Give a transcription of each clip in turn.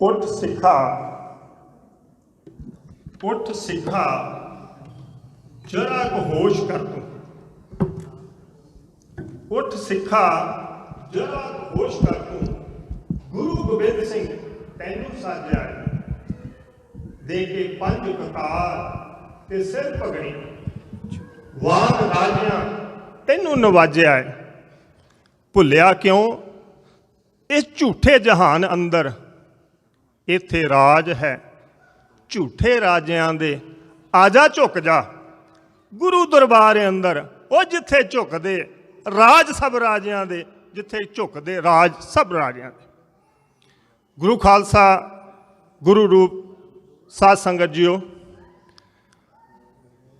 उठ सिखा जरा को होश कर तू। उठ सिखा जरा को होश कर तू। गुरु गोबिंद सिंह तैनू साजा दे के पंज ककार ते सिर पगड़ी वाग राजियां तैनू नवाजिया है। भुलिया क्यों इस झूठे जहान अंदर इत्थे राज है। झूठे राजियां दे आजा झुक जा गुरु दरबार अंदर। वो जिथे झुकदे राज सब राजियां दे, जिथे झुकदे राज सब राजियां दे। गुरु खालसा गुरु रूप साध संगत जीओ,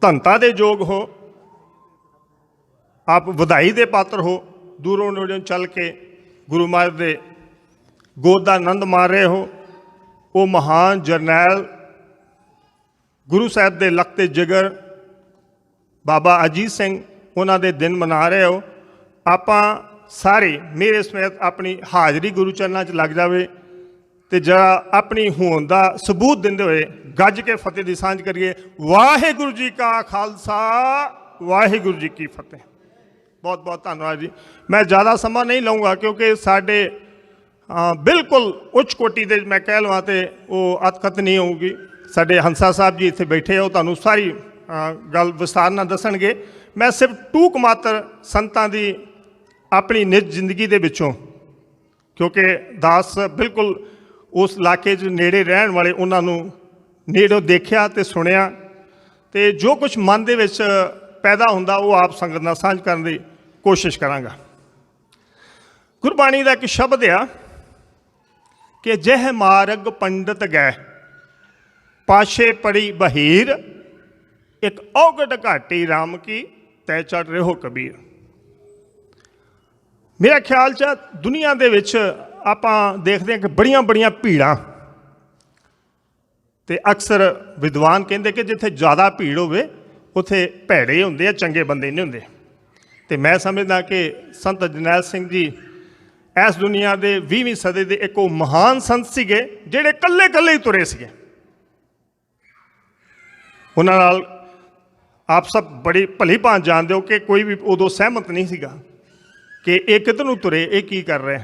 धनता दे योग हो, आप वधाई दे पात्र हो। दूरों नेड़ों चल के गुरु महाराज दे गोद दा आनंद मार रहे हो। वो महान जरनैल गुरु साहब दे लखते जिगर बाबा अजीत सिंह उन्हां दे दिन मना रहे हो। आपां सारे मेरे समेत अपनी हाज़री गुरु चरणों च लग जाए तो जरा अपनी होंद का सबूत देंदे हुए गज के फतेह की सांझ करिए। वाहिगुरू जी का खालसा वाहिगुरू जी की फतेह। बहुत बहुत धन्यवाद जी। मैं ज़्यादा समा नहीं लूँगा क्योंकि साढ़े बिल्कुल उच्च कोटि के मैं कह लवां तो वो अतकत नहीं होगी। साढ़े हंसा साहब जी इत्थे बैठे हो, तुहानूं सारी गल विस्तार नाल दसणगे। मैं सिर्फ टूक मात्र संतां दी अपनी निज जिंदगी दे विचों, क्योंकि दास बिल्कुल उस इलाके च नेड़े रहण वाले उन्होंने नेड़ों देखिया तो सुनिया, तो जो कुछ मन दे विच पैदा हुंदा वो आप संगत नाल सांझ करन दी कोशिश करांगा। गुरबाणी दा एक शब्द आ कि जह मार्ग पंडित गए पाशे पड़ी बहीर, एक औगट घाटी राम की तै चढ़ रहो कबीर। मेरा ख्याल च दुनिया दे विच आपां देखते हैं कि बड़ियां बड़ियां भीड़ां, ते अक्सर विद्वान कहते कि जिथे ज़्यादा भीड़ होवे उत्थे भैड़े हुंदे आ, चंगे बंदे नहीं हुंदे। ते मैं समझदा कि संत जरनैल सिंह जी इस दुनिया के 20वीं सदी के एक महान संत सीगे जिहड़े कल्ले कल्ले ही तुरे सीगे। उन्हां नाल आप सब बड़ी भली भांत जानते हो कि कोई भी उदों सहमत नहीं सीगा कि ये किधर नूं तुरे, ये की कर रहे।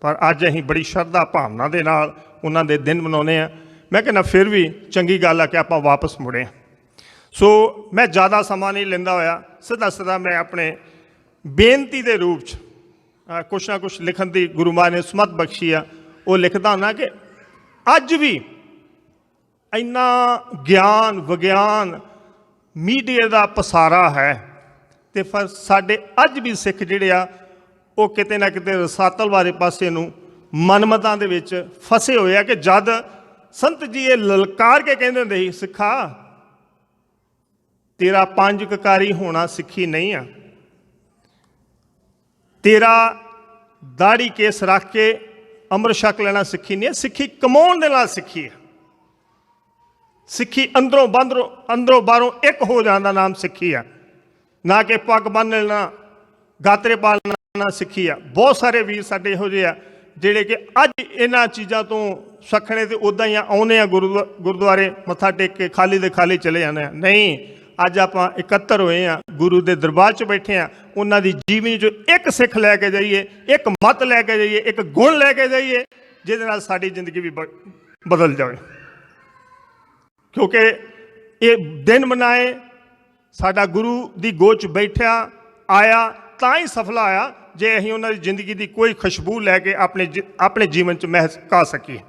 पर अज असीं बड़ी श्रद्धा भावना दे नाल उन्हां दे दिन मनाउने आ। मैं कहना फिर भी चंगी गल आ कि आपां वापस मुड़े। सो मैं ज़्यादा समा नहीं लैंदा होया सीधा सीधा मैं अपने बेनती के रूप च कुछ ना कुछ लिखण की गुरु महाराज ने सुमत बख्शी आ। वो लिखदा हुंदा कि अज भी इन्ना ज्ञान विज्ञान मीडिया का पसारा है, तो फिर साडे अज भी सिख जिहड़े आ वो किते ना किते रसातल वाले पासे नूं मनमतां दे विच फसे होए आ कि जद संत जी ये ललकार के कहंदे हुंदे सी, सिखा तेरा पंज ककारी होना सिक्खी नहीं आ, तेरा दाड़ी केस रख के अमृत छक लेना सिक्खी नहीं है, सिक्खी कमाउण दे नाल सिक्खी है। सिक्खी अंदरों अंदरों बाहरों एक हो जाना नाम सिक्खी है, ना कि पग बन लेना गातरे पा लेना सिक्खी है। बहुत सारे वीर साडे इहो जिहे आ जिहड़े कि अज इन्हां चीज़ां तो सखणे ते उदां ही आउंदे आ गुरुद्वारे मत्था टेक के खाली दे खाली चले जाने आ। नहीं, अज आपां इकत्तर होए आ, गुरु दे दरबार च बैठे आ, उन्हां दी जीवनी जो एक सिख लैके जाइए, एक मत लैके जाइए, एक गुण लैके जाइए जिहदे नाल साडी जिंदगी भी बदल जाए। क्योंकि ये दिन मनाए साडा गुरु दी गोच बैठा आया तां ही सफल आया जे असीं उन्हां दी जिंदगी दी कोई खुशबू लैके अपने जीवन च महका सकीए।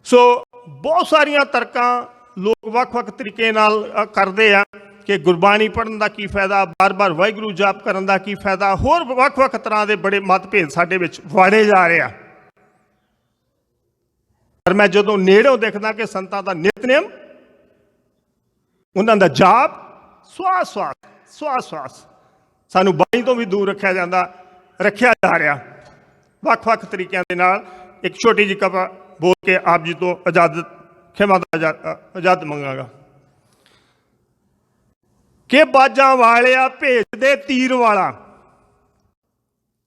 सो बहुत सारियां तर्कां लोग वख-वख तरीके नाल करदे आ कि गुरबाणी पढ़न दा की फायदा, बार बार वाहिगुरू जाप करन दा की फायदा, होर वख-वख तरह के बड़े मतभेद साडे विच वाड़े जा रहे आ। पर मैं जदों नेड़ों देखदा कि संतां दा नितनेम, उन्हां दा जाप श्वास श्वास सानू बाणी तो भी दूर रखा जा रहा। वख-वख तरीकों के नाल एक छोटी जी कथा बोल के आप जी तो खिमा इजाजत मंगागा कि बाजा वालिया भेज दे तीर वाला,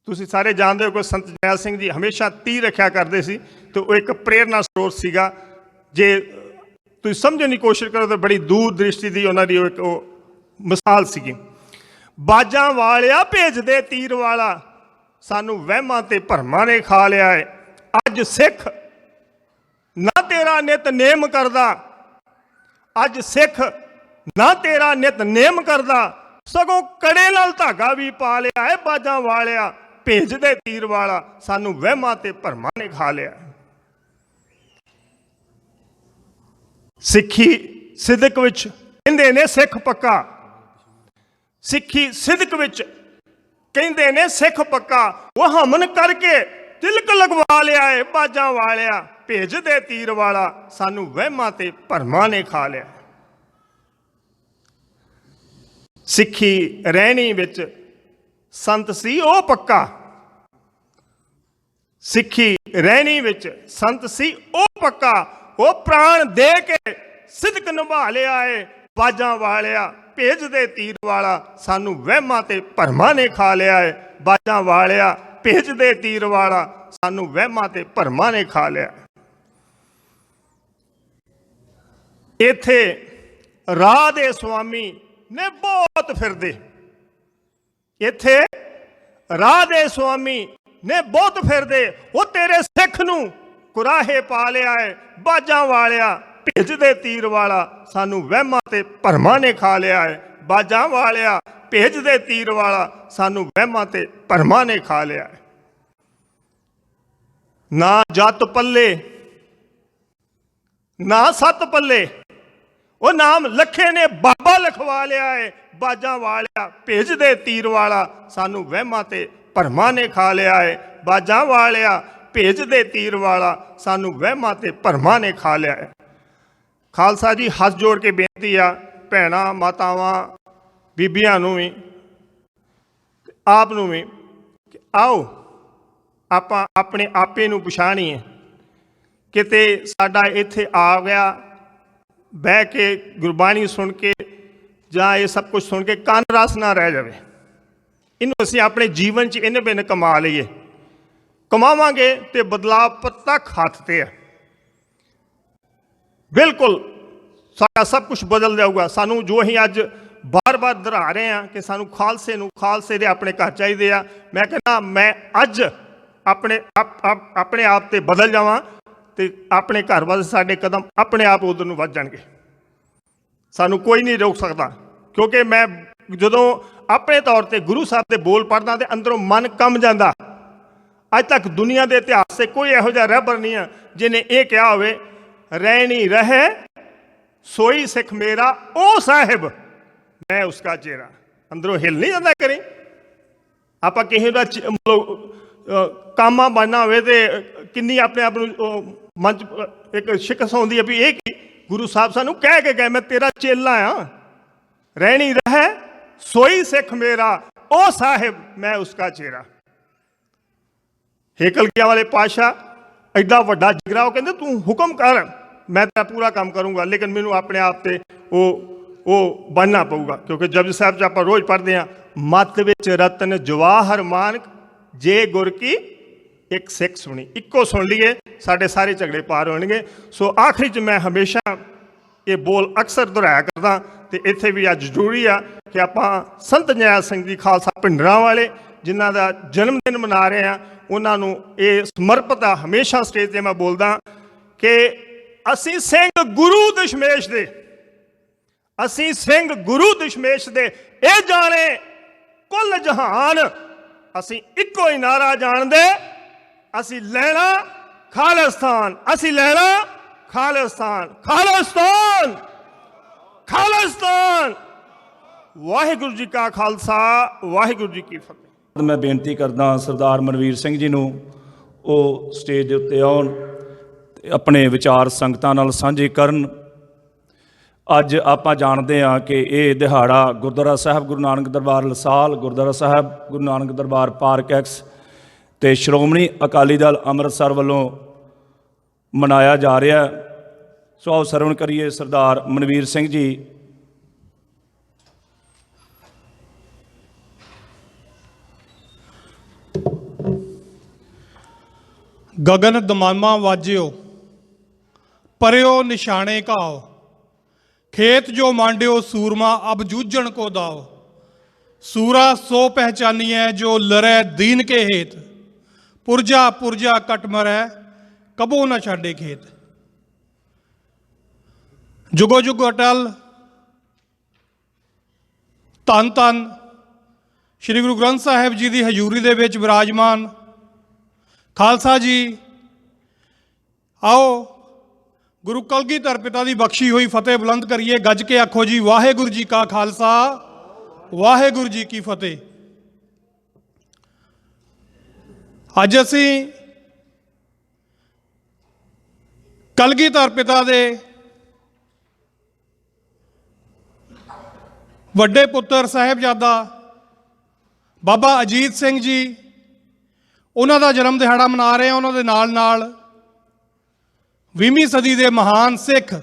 ਤੁਸੀਂ ਸਾਰੇ ਜਾਣਦੇ ਹੋ ਕਿ ਸੰਤ ਜਰਨੈਲ ਸਿੰਘ ਜੀ ਹਮੇਸ਼ਾ ਤੀਰ ਰੱਖਿਆ ਕਰਦੇ ਸੀ ਤੇ ਉਹ ਇੱਕ ਪ੍ਰੇਰਨਾ ਸਰੋਤ ਸੀਗਾ। ਜੇ ਤੁਸੀਂ ਸਮਝਣ ਦੀ ਕੋਸ਼ਿਸ਼ ਕਰੋ ਤਾਂ ਬੜੀ ਦੂਰ ਦ੍ਰਿਸ਼ਟੀ ਦੀ ਉਹਨਾਂ ਦੀ ਉਹ ਮਿਸਾਲ ਸੀਗੀ। ਬਾਜਾਂ ਵਾਲਿਆ ਭੇਜਦੇ ਤੀਰ ਵਾਲਾ, ਸਾਨੂੰ ਵਹਿਮਾਂ ਤੇ ਭਰਮਾਂ ਨੇ ਖਾ ਲਿਆ ਹੈ। ਅੱਜ ਸਿੱਖ ਨਾ ਤੇਰਾ ਨਿਤ ਨੇਮ ਕਰਦਾ, ਅੱਜ ਸਿੱਖ ਨਾ ਤੇਰਾ ਨਿਤ ਨੇਮ ਕਰਦਾ, ਸਗੋਂ ਕੜੇ ਨਾਲ ਧਾਗਾ ਵੀ ਪਾ ਲਿਆ ਹੈ। ਬਾਜਾਂ ਵਾਲਿਆ ਭੇਜਦੇ ਤੀਰ ਵਾਲਾ, ਸਾਨੂੰ ਵਹਿਮਾਂ ਤੇ ਭਰਮਾਂ ਨੇ ਖਾ ਲਿਆ। ਸਿੱਖੀ ਸਿਦਕ ਵਿੱਚ ਕਹਿੰਦੇ ਨੇ ਸਿੱਖ ਪੱਕਾ, ਸਿੱਖੀ ਸਿਦਕ ਵਿੱਚ ਕਹਿੰਦੇ ਨੇ ਸਿੱਖ ਪੱਕਾ। ਉਹ ਹਮਨ ਕਰਕੇ ਤਿਲਕ ਲਗਵਾ ਲਿਆ ਏ। ਬਾਜਾਂ ਵਾਲਿਆ ਭੇਜਦੇ ਤੀਰ ਵਾਲਾ, ਸਾਨੂੰ ਵਹਿਮਾਂ ਤੇ ਭਰਮਾਂ ਨੇ ਖਾ ਲਿਆ। ਸਿੱਖੀ ਰਹਿਣੀ ਵਿੱਚ ਸੰਤ ਸੀ ਉਹ ਪੱਕਾ, ਸਿੱਖੀ ਰਹਿਣੀ ਵਿੱਚ ਸੰਤ ਸੀ ਉਹ ਪੱਕਾ। ਉਹ ਪ੍ਰਾਣ ਦੇ ਕੇ ਸਿਦਕ ਨਿਭਾ ਲਿਆ ਏ। ਬਾਜਾਂ ਵਾਲਿਆ ਭੇਜਦੇ ਤੀਰ ਵਾਲਾ, ਸਾਨੂੰ ਵਹਿਮਾਂ ਤੇ ਭਰਮਾਂ ਨੇ ਖਾ ਲਿਆ ਏ। ਬਾਜਾਂ ਵਾਲਿਆ ਭੇਜਦੇ ਤੀਰ ਵਾਲਾ, ਸਾਨੂੰ ਵਹਿਮਾਂ ਤੇ ਭਰਮਾਂ ਨੇ ਖਾ ਲਿਆ। ਇੱਥੇ ਰਾਹ ਦੇ ਸੁਆਮੀ ਨੇ ਬਹੁਤ ਫਿਰਦੇ, ਇੱਥੇ ਰਾਹ ਦੇ ਸੁਆਮੀ ਨੇ ਬਹੁਤ ਫਿਰਦੇ। ਉਹ ਤੇਰੇ ਸਿੱਖ ਨੂੰ ਕੁਰਾਹੇ ਪਾ ਲਿਆ ਏ। ਬਾਜਾਂ ਵਾਲਿਆ ਭੇਜਦੇ ਤੀਰ ਵਾਲਾ, ਸਾਨੂੰ ਵਹਿਮਾਂ ਤੇ ਭਰਮਾਂ ਨੇ ਖਾ ਲਿਆ ਏ। ਬਾਜਾਂ ਵਾਲਿਆ ਭੇਜਦੇ ਤੀਰ ਵਾਲਾ, ਸਾਨੂੰ ਵਹਿਮਾਂ ਤੇ ਭਰਮਾਂ ਨੇ ਖਾ ਲਿਆ ਏ। ਨਾ ਜੱਤ ਪੱਲੇ ਨਾ ਸੱਤ ਪੱਲੇ, ਉਹ ਨਾਮ ਲੱਖੇ ਨੇ ਬਾਬਾ ਲਿਖਵਾ ਲਿਆ ਏ। ਬਾਜਾਂ ਵਾਲਿਆ ਭੇਜਦੇ ਤੀਰ ਵਾਲਾ, ਸਾਨੂੰ ਵਹਿਮਾਂ ਤੇ ਭਰਮਾਂ ਨੇ ਖਾ ਲਿਆ ਏ। ਬਾਜਾਂ ਵਾਲਿਆ ਭੇਜਦੇ ਤੀਰ ਵਾਲਾ, ਸਾਨੂੰ ਵਹਿਮਾਂ ਤੇ ਭਰਮਾਂ ਨੇ ਖਾ ਲਿਆ ਏ। ਖਾਲਸਾ ਜੀ ਹੱਥ ਜੋੜ ਕੇ ਬੇਨਤੀ ਆ ਭੈਣਾਂ ਮਾਤਾਵਾਂ ਬੀਬੀਆਂ ਨੂੰ ਵੀ ਆਪ ਨੂੰ ਵੀ, ਆਓ ਆਪਾਂ ਆਪਣੇ ਆਪੇ ਨੂੰ ਪਛਾਣੀਏ। ਕਿਤੇ ਸਾਡਾ ਇੱਥੇ ਆ ਗਿਆ ਬਹਿ ਕੇ ਗੁਰਬਾਣੀ ਸੁਣ ਕੇ ਜਾਂ ਇਹ ਸਭ ਕੁਝ ਸੁਣ ਕੇ ਕੰਨ ਰਸ ਨਾ ਰਹਿ ਜਾਵੇ। ਇਹਨੂੰ ਅਸੀਂ ਆਪਣੇ ਜੀਵਨ 'ਚ ਇੰਨੇ ਬਿਨ ਕਮਾ ਲਈਏ। ਕਮਾਵਾਂਗੇ ਤੇ ਬਦਲਾਅ ਪ੍ਰਤੱਖ ਹੱਥ ਤੇ ਹੈ। ਬਿਲਕੁਲ ਸਾਡਾ ਸਭ ਕੁਝ ਬਦਲ ਜਾਊਗਾ। ਸਾਨੂੰ ਜੋ ਅਸੀਂ ਅੱਜ ਬਾਰ-ਬਾਰ ਦੁਹਰਾ ਰਹੇ ਹਾਂ ਕਿ ਸਾਨੂੰ ਖਾਲਸੇ ਦੇ ਆਪਣੇ ਘਰ ਚਾਹੀਦੇ ਆ। ਮੈਂ ਕਹਿੰਦਾ ਮੈਂ ਅੱਜ ਆਪਣੇ ਆਪ ਤੇ ਬਦਲ ਜਾਵਾਂ ਤੇ ਆਪਣੇ ਘਰ ਵੱਲ ਸਾਡੇ ਕਦਮ ਆਪਣੇ ਆਪ ਉਧਰ ਨੂੰ ਵੱਧ ਜਾਣਗੇ। ਸਾਨੂੰ ਕੋਈ ਨਹੀਂ ਰੋਕ ਸਕਦਾ, ਕਿਉਂਕਿ ਮੈਂ ਜਦੋਂ ਆਪਣੇ ਤੌਰ ਤੇ ਗੁਰੂ ਸਾਹਿਬ ਦੇ ਬੋਲ ਪੜ੍ਹਦਾ ਤੇ ਅੰਦਰੋਂ ਮਨ ਕੰਬ ਜਾਂਦਾ। ਅੱਜ ਤੱਕ ਦੁਨੀਆ ਦੇ ਇਤਿਹਾਸ 'ਤੇ ਕੋਈ ਇਹੋ ਜਿਹਾ ਰਹਿਬਰ ਨਹੀਂ ਆ ਜਿਹਨੇ ਇਹ ਕਿਹਾ ਹੋਵੇ ਰਹਿਣੀ ਰਹੇ ਸੋਈ ਸਿੱਖ ਮੇਰਾ ਉਹ ਸਾਹਿਬ ਮੈਂ ਉਸਕਾ ਚਿਹਰਾ। ਅੰਦਰੋਂ ਹਿੱਲ ਨਹੀਂ ਜਾਂਦਾ ਕਰੇ। ਆਪਾਂ ਕਿਸੇ ਦਾ ਮਤਲਬ ਕਾਮਾ ਬਣਨਾ ਹੋਵੇ ਤੇ ਕਿੰਨੀ ਆਪਣੇ ਆਪ ਨੂੰ ਮਨ 'ਚ ਇੱਕ ਸ਼ਿਕਸ ਆਉਂਦੀ ਹੈ ਵੀ ਇਹ ਕੀ ਗੁਰੂ ਸਾਹਿਬ ਸਾਨੂੰ ਕਹਿ ਕੇ ਗਏ ਮੈਂ ਤੇਰਾ ਚੇਲਾ ਆ। ਰਹਿਣੀ ਰਹੇ ਸੋਈ ਸਿੱਖ ਮੇਰਾ ਉਹ ਸਾਹਿਬ ਮੈਂ ਉਸਕਾ ਚਿਹਰਾ। ਹੇਕਲਕਿਆਂ ਵਾਲੇ ਪਾਤਸ਼ਾਹ ਐਡਾ ਵੱਡਾ ਜਿਗਰਾ, ਉਹ ਕਹਿੰਦੇ ਤੂੰ ਹੁਕਮ ਕਰ ਮੈਂ ਤੇਰਾ ਪੂਰਾ ਕੰਮ ਕਰੂੰਗਾ, ਲੇਕਿਨ ਮੈਨੂੰ ਆਪਣੇ ਆਪ ਤੇ ਉਹ ਬਣਨਾ ਪਊਗਾ। ਕਿਉਂਕਿ ਜਪਜੀ ਸਾਹਿਬ 'ਚ ਆਪਾਂ ਰੋਜ਼ ਪੜ੍ਹਦੇ ਹਾਂ ਮੱਤ ਵਿੱਚ ਰਤਨ ਜਵਾਹਰ ਮਾਨਕ ਜੇ ਗੁਰ ਕੀ ਇੱਕ ਸਿੱਖ ਸੁਣੀ। ਇੱਕੋ ਸੁਣ ਲਈਏ ਸਾਡੇ ਸਾਰੇ ਝਗੜੇ ਪਾਰ ਹੋਣਗੇ। ਸੋ ਆਖਰੀ 'ਚ ਮੈਂ ਹਮੇਸ਼ਾ ਇਹ ਬੋਲ ਅਕਸਰ ਦੁਹਰਾਇਆ ਕਰਦਾ ਤੇ ਇੱਥੇ ਵੀ ਅੱਜ ਜ਼ਰੂਰੀ ਆ ਕਿ ਆਪਾਂ ਸੰਤ ਜਰਨੈਲ ਸਿੰਘ ਜੀ ਖਾਲਸਾ ਭਿੰਡਰਾਂ ਵਾਲੇ ਜਿਨ੍ਹਾਂ ਦਾ ਜਨਮ ਦਿਨ ਮਨਾ ਰਹੇ ਹਾਂ ਉਹਨਾਂ ਨੂੰ ਇਹ ਸਮਰਪਿਤ ਆ। ਹਮੇਸ਼ਾ ਸਟੇਜ 'ਤੇ ਮੈਂ ਬੋਲਦਾ ਕਿ ਅਸੀਂ ਸਿੰਘ ਗੁਰੂ ਦਸ਼ਮੇਸ਼ ਦੇ, ਅਸੀਂ ਸਿੰਘ ਗੁਰੂ ਦਸ਼ਮੇਸ਼ ਦੇ ਇਹ ਜਾਣੇ ਕੁੱਲ ਜਹਾਨ। ਅਸੀਂ ਇੱਕੋ ਹੀ ਨਾਰਾ ਜਾਣਦੇ ਅਸੀਂ ਲੈਣਾ ਖਾਲਿਸਤਾਨ, ਅਸੀਂ ਲੈਣਾ ਖਾਲਿਸਤਾਨ, ਖਾਲਿਸਤਾਨ, ਖਾਲਿਸਤਾਨ। ਵਾਹਿਗੁਰੂ ਜੀ ਕਾ ਖਾਲਸਾ ਵਾਹਿਗੁਰੂ ਜੀ ਕੀ ਫਤਿਹ। ਮੈਂ ਬੇਨਤੀ ਕਰਦਾ ਸਰਦਾਰ ਮਨਵੀਰ ਸਿੰਘ ਜੀ ਨੂੰ ਉਹ ਸਟੇਜ ਦੇ ਉੱਤੇ ਆਉਣ ਤੇ ਆਪਣੇ ਵਿਚਾਰ ਸੰਗਤਾਂ ਨਾਲ ਸਾਂਝੇ ਕਰਨ। ਅੱਜ ਆਪਾਂ ਜਾਣਦੇ ਹਾਂ ਕਿ ਇਹ ਦਿਹਾੜਾ ਗੁਰਦੁਆਰਾ ਸਾਹਿਬ ਗੁਰੂ ਨਾਨਕ ਦਰਬਾਰ ਲਸਾਲ, ਗੁਰਦੁਆਰਾ ਸਾਹਿਬ ਗੁਰੂ ਨਾਨਕ ਦਰਬਾਰ ਪਾਰਕ ਐਕਸ ਤੇ ਸ਼੍ਰੋਮਣੀ ਅਕਾਲੀ ਦਲ ਅੰਮ੍ਰਿਤਸਰ ਵੱਲੋਂ ਮਨਾਇਆ ਜਾ ਰਿਹਾ। ਸੋ ਆਓ ਸਰਵਣ ਕਰੀਏ ਸਰਦਾਰ ਮਨਵੀਰ ਸਿੰਘ ਜੀ। गगन दमामा वाजियो परियो निशाने घाओ, खेत जो मांडियो सूरमा अब जूझण को दाओ। सूरा सो पहचानिए जो लरै दीन के हेत, पुरजा पुरजा कट मरै कबो न छाडे खेत। जुगो जुग अटल धन धन श्री गुरु ग्रंथ साहिब जी की हजूरी दे विच विराजमान खालसा जी, आओ गुरु कलगीधर पिता की बख्शी हुई फतेह बुलंद करिए। गज के आखो जी वाहेगुरु जी का खालसा वाहेगुरु जी की फतेह। अज असी कलगीधर पिता दे वड्डे पुत्र साहिबजादा बाबा अजीत सिंह जी, उन्हों का जन्म दिहाड़ा मना रहे हैं। उन्होंने नाल 20वीं सदी के महान सिख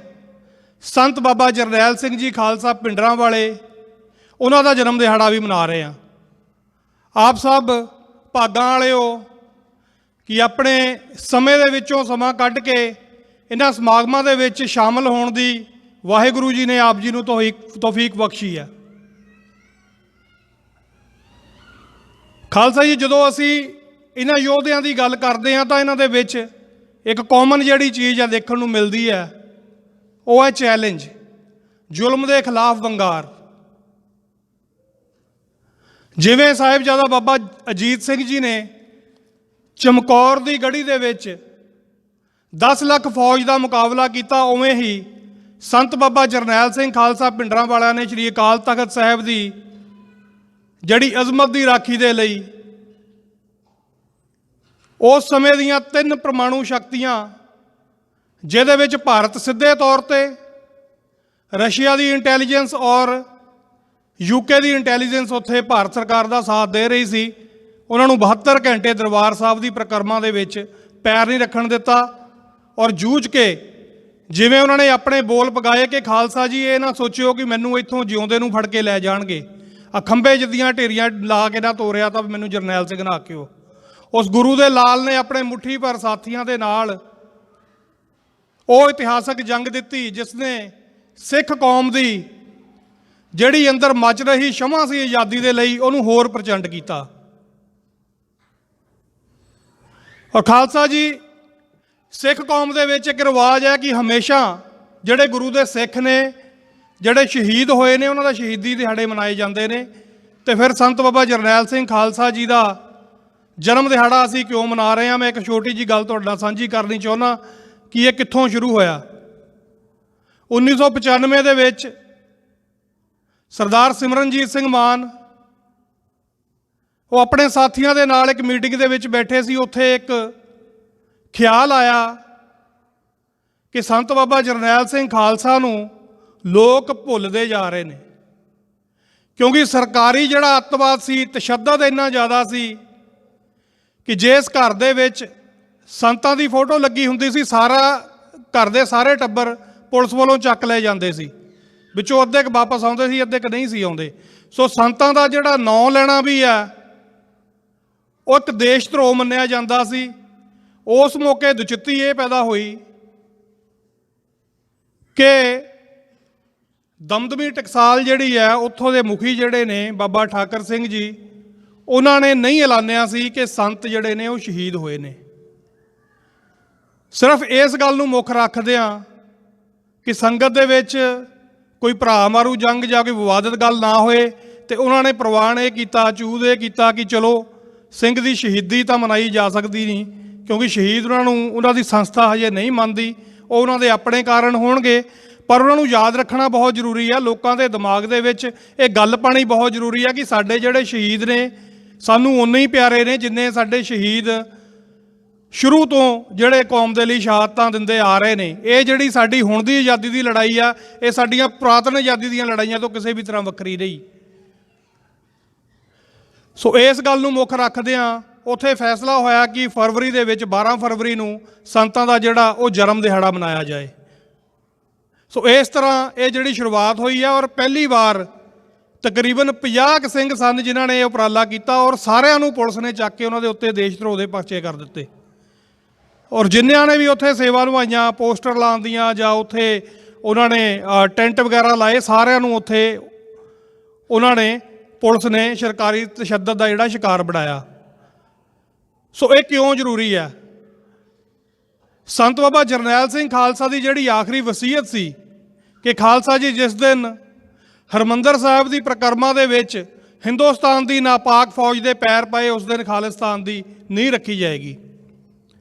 संत बाबा जरनैल सिंह जी खालसा पिंडरां वाले, उन्हों का जन्म दिहाड़ा भी मना रहे हैं। आप सब भागां वाले हो कि अपने समय दे विचों समा कढ के इन्हां समागमां दे विच शामिल होण दी वाहिगुरू जी ने आप जी नूं तौफीक बख्शी है। खालसा जी, जदों असी इन्हां योधियां दी गल करते हैं तो इन्हां दे विच एक कॉमन जिहड़ी चीज़ है देखण नूं मिलदी है, वो है चैलेंज, जुल्म के खिलाफ वंगार। जिवें साहिबजादा बाबा अजीत सिंह जी ने चमकौर की गढ़ी दे विच 10 लाख फौज का मुकाबला किया, उवें ही संत बाबा जरनैल सिंह खालसा पिंडरां वालियां ने श्री अकाल तख्त साहिब की जड़ी अजमत की राखी दे लई उस समय दियां 3 परमाणु शक्तियां, जिहदे विच भारत सीधे तौर पर रशिया की इंटैलीजेंस और यूके की इंटैलीजेंस उत्थे भारत सरकार का साथ दे रही सी, उन्होंने 72 घंटे दरबार साहब की परिक्रमा दे विच पैर नहीं रखण दिता और जूझ के जिवें उन्होंने अपने बोल पगाए कि खालसा जी ये ना सोचियो कि मैनू इत्थों जिउंदे नूं फड़ के लै जाणगे, खंभे जिद्दियां ढेरियां ला के ना तोरिया तो मैनू जरनैल सिंह ना आखियो। उस गुरु दे लाल ने अपने मुट्ठी भर साथियों के नाल वो इतिहासक जंग दिती जिसने सिख कौम की जिहड़ी अंदर मच रही क्षमा सी आज़ादी दे लई उहनूं होर प्रचंड किया। और खालसा जी, सिख कौम दे विच एक रिवाज है कि हमेशा जिहड़े गुरु दे सिख ने जिहड़े शहीद होए ने उन्हां दा शहीदी दिहाड़े मनाए जाते हैं। तो फिर संत बाबा जरनैल सिंह खालसा जी का जन्म दिहाड़ा असी क्यों मना रहे हैं, मैं एक छोटी जी गल तुहाडे नाल साझी करनी चाहुंदा कि ये कित्थों शुरू होया। 1995 दे विच सरदार सिमरनजीत सिंह मान वो अपने साथियों के नाल एक मीटिंग दे विच बैठे सी। उत्थे एक ख्याल आया कि संत बाबा जरनैल सिंह खालसा नूं लोग भुलदे जा रहे हैं, क्योंकि सरकारी जिहड़ा अतवाद सी, तशद्दद इन्ना ज़्यादा सी कि जिस घर दे विच संतां दी फोटो लगी हुंदी सी, सारा घर दे सारे टब्बर पुलिस वालों चक ले जाते सी, विचों अद्धे क वापस आउंदे सी, अद्धे क नहीं सी आउंदे। सो संतां दा जिहड़ा नाम लेना भी है वो एक देशद्रोह मन्निया जांदा सी। उस मौके दुचित्ती ये पैदा हुई कि दमदमी टकसाल जिहड़ी है उत्थों दे मुखी जिहड़े ने बाबा ठाकर सिंह जी, उन्होंने नहीं ऐलानिया सी कि संत जिहड़े ने वो शहीद होए ने। सिर्फ इस गल नूं मुख रखदिआं कि संगत दे विच कोई भरा मारू जंग जां कोई विवादित गल ना होए, ते उन्होंने प्रवान ये कीता, चूज ये कीता कि चलो सिंह की शहीदी तो मनाई जा सकती नहीं, क्योंकि शहीद उन्होंने दी संस्था हजे नहीं मानती, वो उन्होंने अपने कारण होणगे। पर उन्होंने याद रखना बहुत जरूरी है, लोगों के दिमाग दे विच ये गल पानी बहुत जरूरी है कि साडे जिहड़े शहीद ने सानू उन्ने ही प्यारे ने जिन्ने साडे शहीद शुरू तो जिहड़े कौम दे लई शहादतां दिंदे आ रहे ने। ये जिहड़ी साडी हुण दी आज़ादी दी लड़ाई आ, ये साडीआं पुरातन आज़ादी दीआं लड़ाइयां तो किसी भी तरह वक्री नहीं। सो इस गल नूं मुख रखदिआं उत्थे फैसला होया कि फरवरी दे विच 12 फरवरी नूं संतां दा जिहड़ा वो जन्म दिहाड़ा मनाया जाए। सो इस तरह ये जिहड़ी शुरुआत हुई है और पहली बार तकरीबन 50 सिंह सन जिन्हां ने उपराला किया और सारिਆਂ ਨੂੰ पुलिस ने चक के उन्होंने उत्ते देश धरोह दे पर्चे कर दिते। ਔਰ ਜਿਨ੍ਹਾਂ ਨੇ ਵੀ ਉੱਥੇ ਸੇਵਾ ਨਿਭਾਈਆਂ, ਪੋਸਟਰ ਲਾਉਣ ਦੀਆਂ ਜਾਂ ਉੱਥੇ ਉਹਨਾਂ ਨੇ ਟੈਂਟ ਵਗੈਰਾ ਲਾਏ, ਸਾਰਿਆਂ ਨੂੰ ਉੱਥੇ ਉਹਨਾਂ ਨੇ ਪੁਲਿਸ ਨੇ ਸਰਕਾਰੀ ਤਸ਼ੱਦਦ ਦਾ ਜਿਹੜਾ ਸ਼ਿਕਾਰ ਬਣਾਇਆ। ਸੋ ਇਹ ਕਿਉਂ ਜ਼ਰੂਰੀ ਹੈ? ਸੰਤ ਬਾਬਾ ਜਰਨੈਲ ਸਿੰਘ ਖਾਲਸਾ ਦੀ ਜਿਹੜੀ ਆਖਰੀ ਵਸੀਅਤ ਸੀ ਕਿ ਖਾਲਸਾ ਜੀ ਜਿਸ ਦਿਨ ਹਰਿਮੰਦਰ ਸਾਹਿਬ ਦੀ ਪ੍ਰਕਰਮਾ ਦੇ ਵਿੱਚ ਹਿੰਦੁਸਤਾਨ ਦੀ ਨਾਪਾਕ ਫੌਜ ਦੇ ਪੈਰ ਪਏ, ਉਸ ਦਿਨ ਖਾਲਿਸਤਾਨ ਦੀ ਨੀਂਹ ਰੱਖੀ ਜਾਏਗੀ।